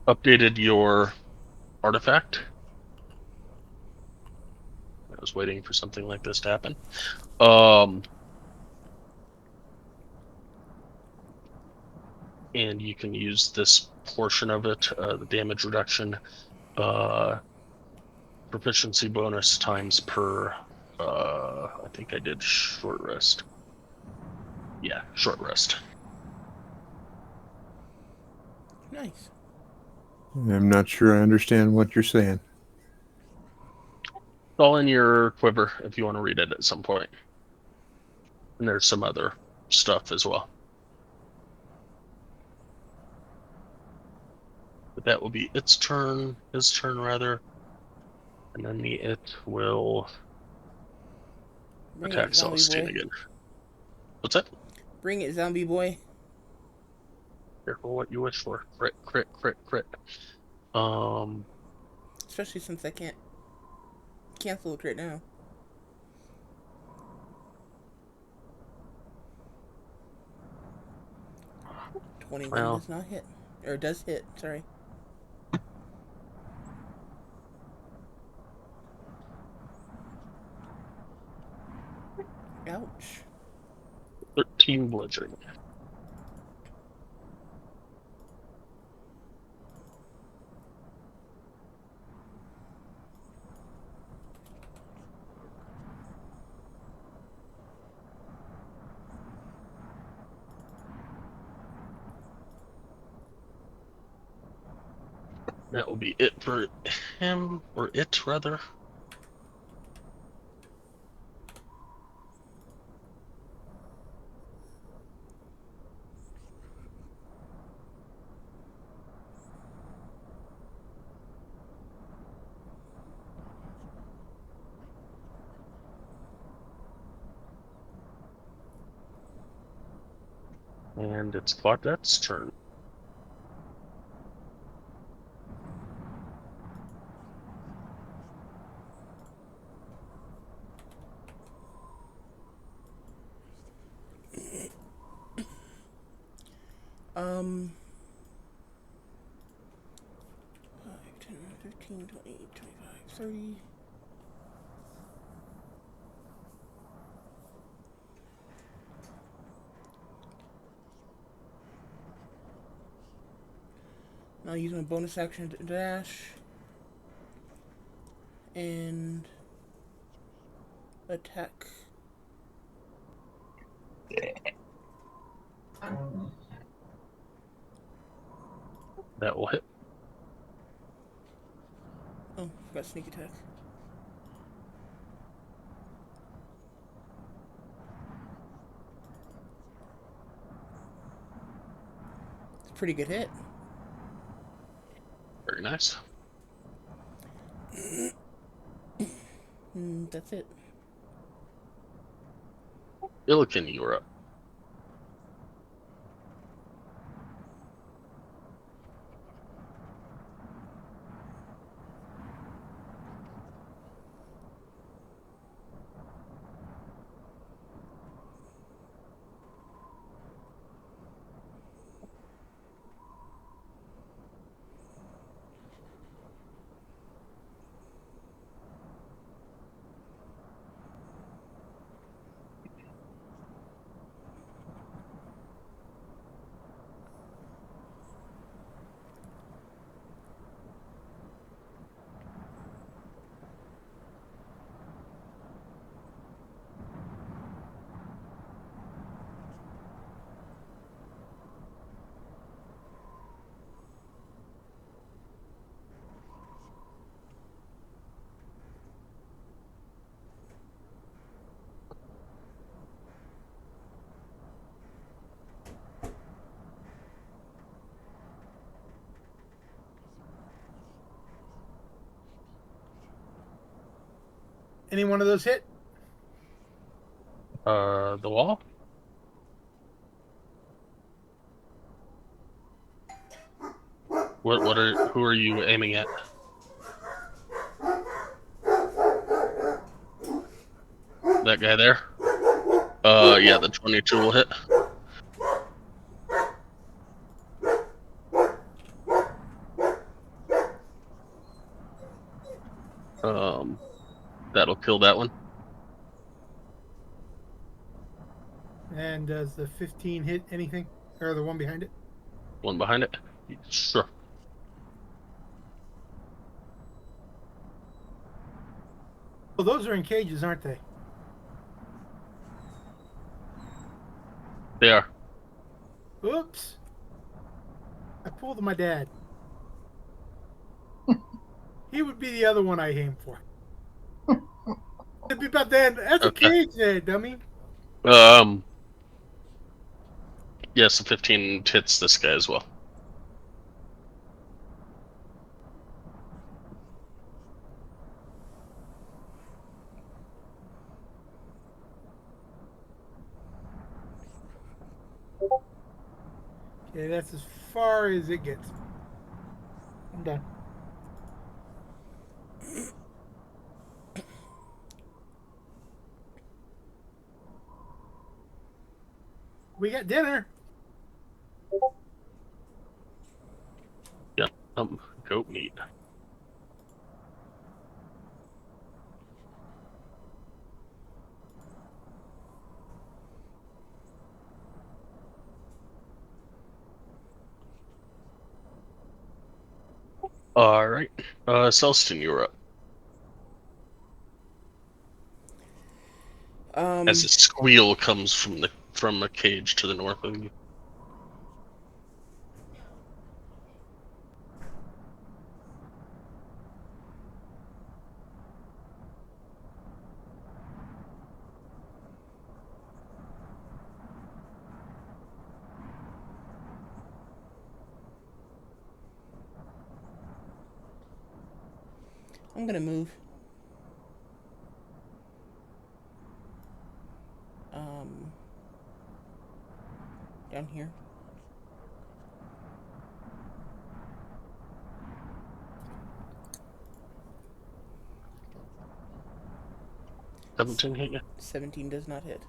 updated your artifact. I was waiting for something like this to happen. And you can use this portion of it, the damage reduction, proficiency bonus times per. I think I did short rest. Yeah, short rest. Nice. I'm not sure I understand what you're saying. It's all in your quiver if you want to read it at some point. And there's some other stuff as well. But that will be its turn, his turn rather. And then it will Bring attack it, zombie Celestine boy. again. What's that? Bring it, zombie boy. Careful what you wish for. Crit, crit, crit, crit. Especially since I can't cancel it right now. Well, does not hit. Or does hit, sorry. Ouch. 13 bludgeoning. That will be it for him, or it rather. And it's Claudette's turn. Um, 5, 10, 15, 20, 25, 30. Now use my bonus action to dash. And attack. That will hit. Oh, forgot sneak attack. It's a pretty good hit. Very nice. That's it. Illiken, you're up. Any one of those hit? The wall? Who are you aiming at? That guy there? Yeah, the 22 will hit. That'll kill that one. And does the 15 hit anything? Or the one behind it? One behind it? Sure. Oh, those are in cages, aren't they? They are. Oops. I pulled my dad. He would be the other one I aim for. It'd be about that. That's a Okay. cage there, dummy. Yes, the 15 hits this guy as well. Okay, that's as far as it gets. I'm done. We got dinner. Yeah, goat meat. All right, Celston, you're up. As a squeal comes from a cage to the north of you. I'm gonna move. Down here. $17 hit you? 17 does not hit.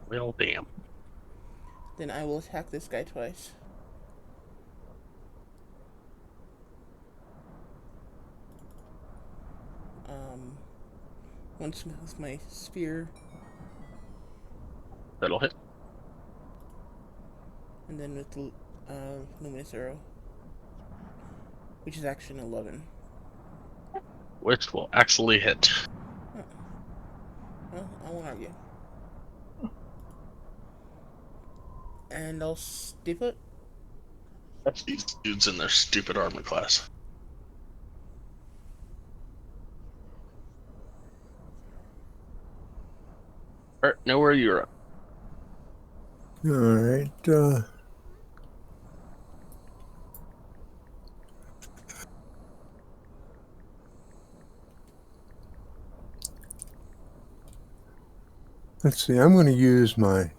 Well, damn. Then I will attack this guy twice. Once with my spear, That'll hit. and then with the luminous arrow, which is actually an 11. Which will actually hit. Well, I won't argue. And I'll stiff it. That's these dudes in their stupid armor class. Alright, now where you're up. All right. Let's see. I'm going to use my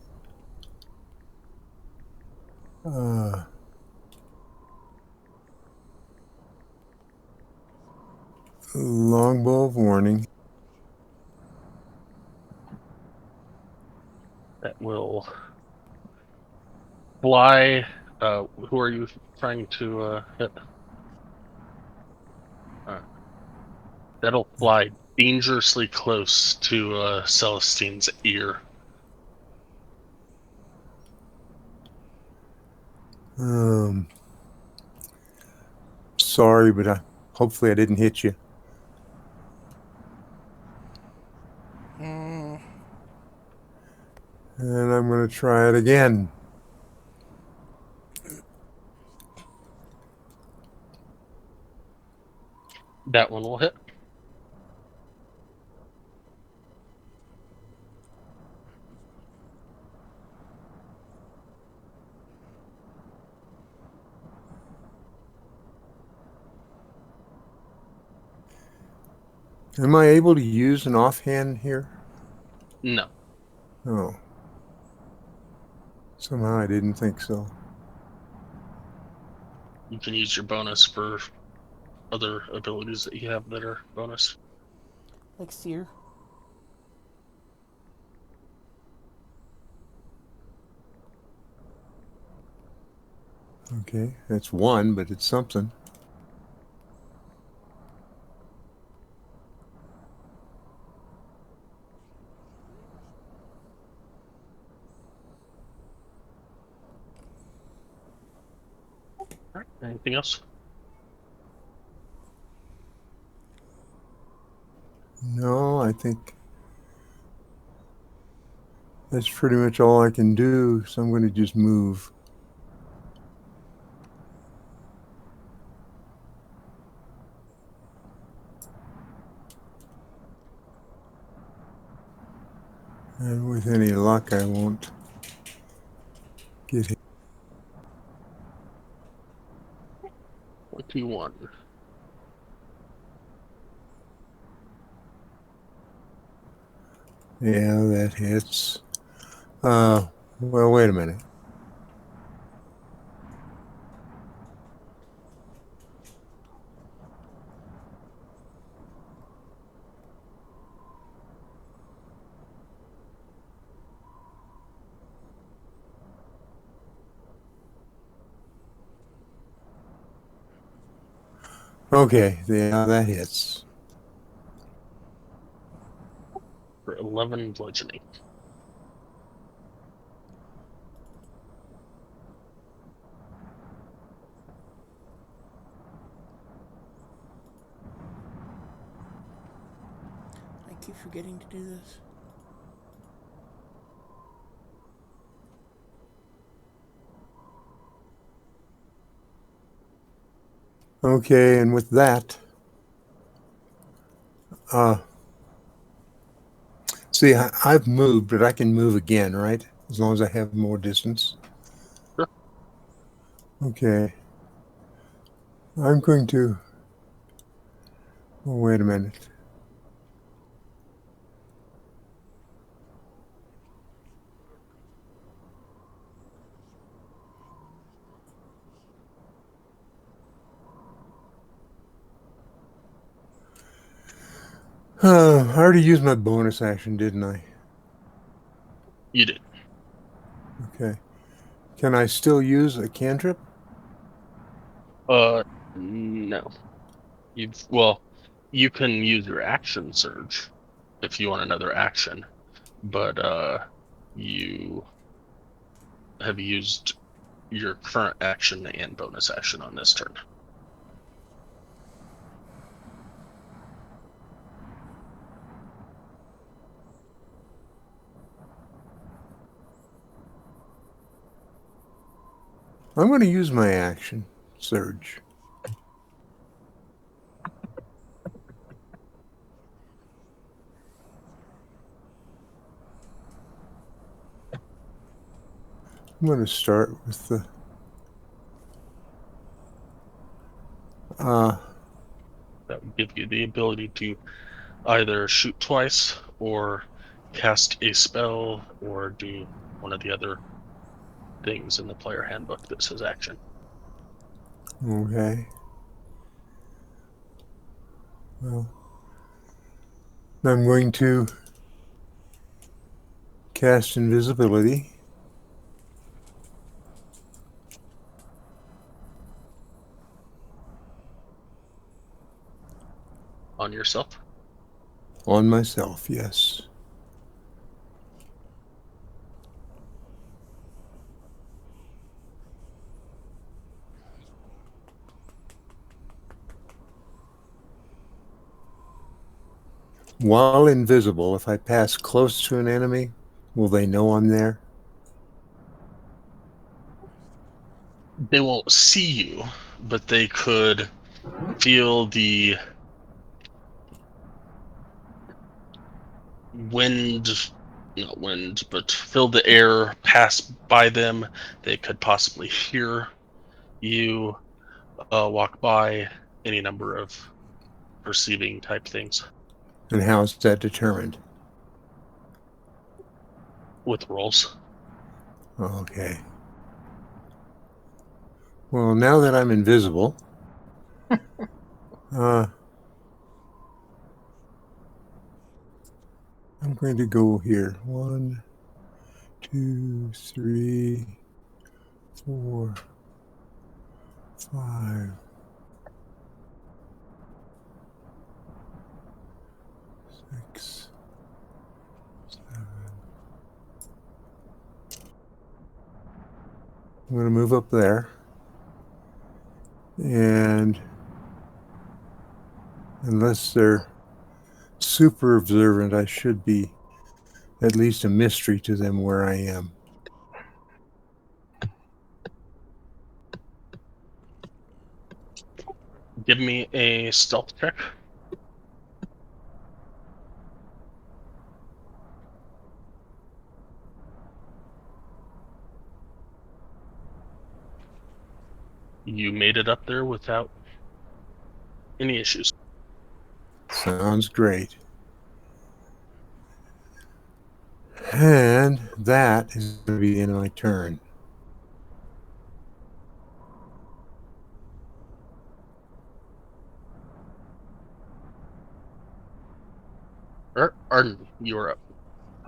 longbow of warning. That will fly. Who are you trying to hit? That'll fly dangerously close to Celestine's ear. Sorry, but hopefully I didn't hit you. And I'm going to try it again. That one will hit. Am I able to use an offhand here? No. Oh. Somehow I didn't think so. You can use your bonus for other abilities that you have that are bonus. Like seer. Okay, that's one, but it's something. Alright, anything else? No, I think that's pretty much all I can do, so I'm going to just move. And with any luck, I won't get hit. 21. Yeah, that hits. Well, wait a minute. Okay, yeah, that hits. For 11 bludgeoning. I keep forgetting to do this. Okay, and with that, see, I've moved, but I can move again, right? As long as I have more distance. Sure. Okay. I'm going to. Oh, wait a minute. I already used my bonus action, didn't I? You did. Okay. Can I still use a cantrip? No. Well, you can use your action surge if you want another action, but you have used your current action and bonus action on this turn. I'm going to use my action surge. I'm going to start with the. That would give you the ability to either shoot twice or cast a spell or do one of the other things in the player handbook that says action. Okay. Well, I'm going to cast invisibility On yourself. on myself, yes. While invisible, if I pass close to an enemy, will they know I'm there? They won't see you, but they could feel the wind, not wind, but feel the air pass by them. They could possibly hear you walk by, any number of perceiving type things And how is that determined? with rolls. Okay. Well, now that I'm invisible, I'm going to go here. 1, 2, 3, 4, 5, 6, 7. I'm going to move up there. And unless they're super observant, I should be at least a mystery to them where I am. Give me a stealth check. You made it up there without any issues. Sounds great. And that is going to be the end of my turn. Arden, you're up.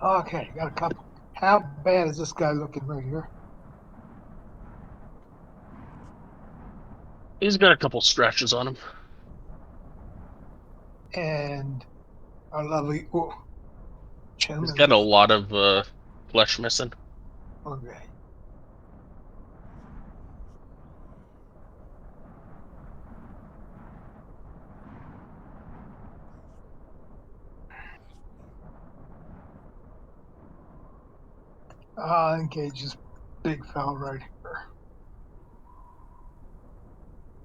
Okay, got a couple. How bad is this guy looking right here? He's got a couple scratches on him. And our lovely He's gentleman. got a lot of flesh missing. Okay. Engage this big fella right here.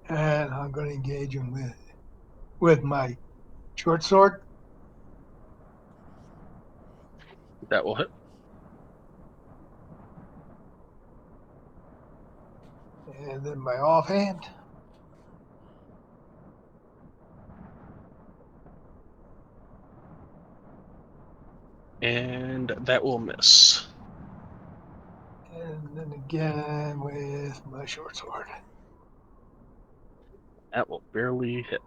And I'm going to engage him with my short sword. That will hit. And then my offhand. And that will miss. And then again with my short sword. That will barely hit.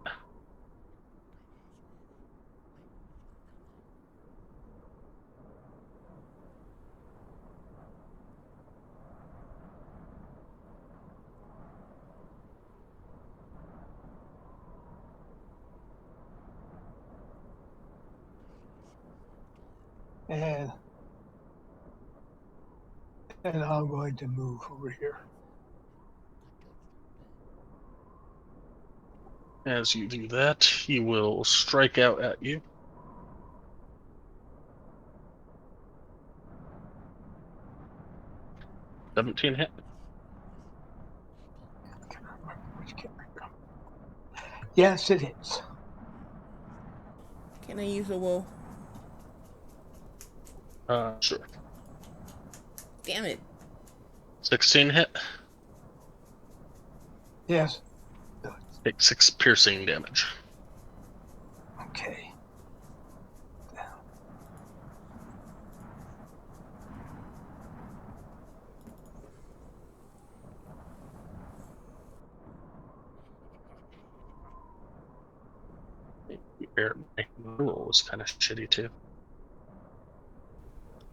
And I'm going to move over here. As you do that, he will strike out at you. $17 hit. Which camera? Yes, it hits. Can I use a wool? Sure. Damn it. 16 hit. Yes. Take 6 piercing damage. Okay. My roll was kind of shitty too.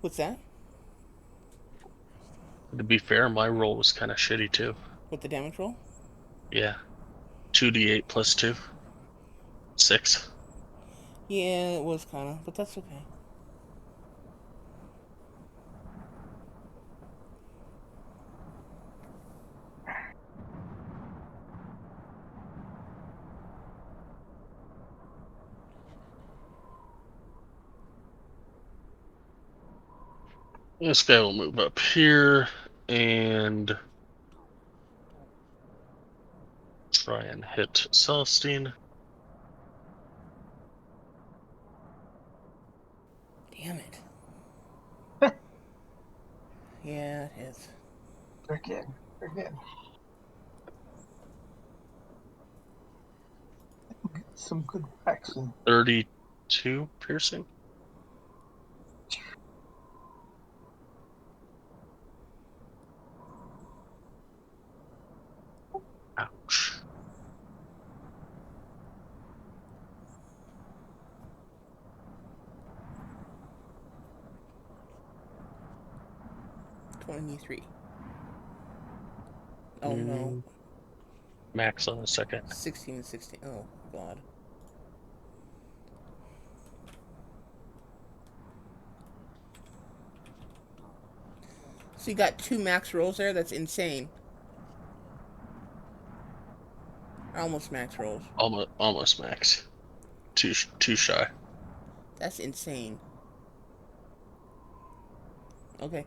What's that? To be fair, my roll was kind of shitty too. With the damage roll? Yeah. 2d8 plus 2. 6. Yeah, it was kind of, but that's okay. This guy will move up here and try and hit Celestine. Damn it. Yeah, it is. Again. Some good waxing. 32 piercing. Ouch. $23. Oh no. Max on the second. 16 and 16. Oh, God. So you got 2 max rolls there? That's insane. Almost max rolls. Almost max. Too shy. That's insane. Okay.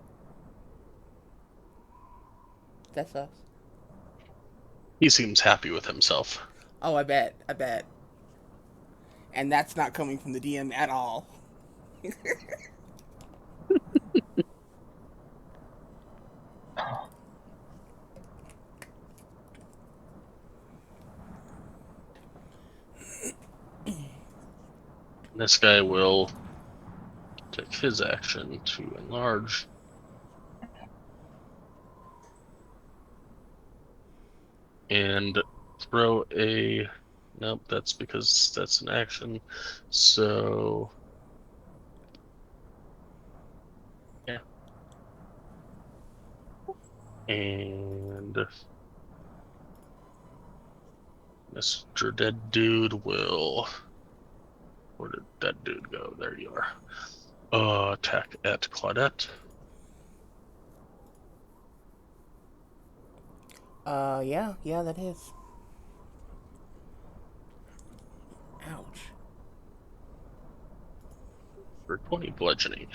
That sucks. He seems happy with himself. Oh, I bet. I bet. And that's not coming from the DM at all. This guy will take his action to enlarge. And throw a... Nope, that's because that's an action. So... Yeah. And... Mr. Dead Dude will... Where did that dude go? There you are. Attack at Claudette. Yeah, that is. Ouch. For 20 bludgeoning.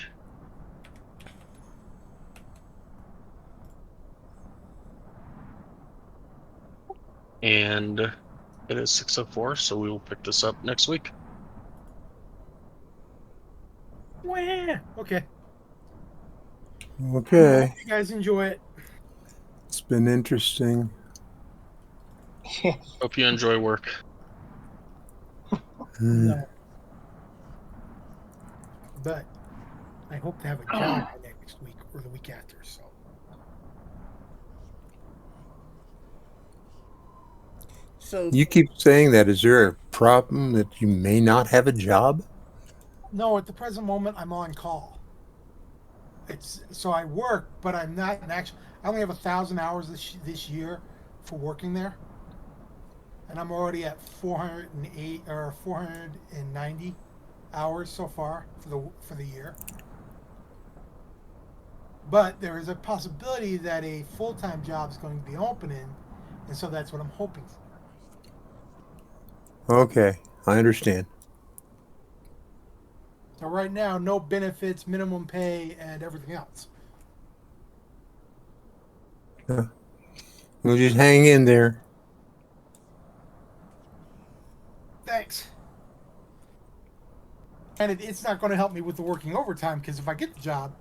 And it is 6:04, so we will pick this up next week. Wah! Okay. Okay. Hope you guys enjoy it. It's been interesting. Hope you enjoy work. No. But I hope to have a job by next week or the week after. So So, You keep saying that. Is there a problem that you may not have a job? no, at the present moment I'm on call. It's so I work, but I'm not an actual. I only have 1,000 hours this year for working there, and I'm already at 408 or 490 hours so far for the year. But there is a possibility that a full time job is going to be opening, and so that's what I'm hoping for. Okay, I understand. So right now, no benefits, minimum pay, and everything else. We'll just hang in there. Thanks. And it's not going to help me with the working overtime because if I get the job,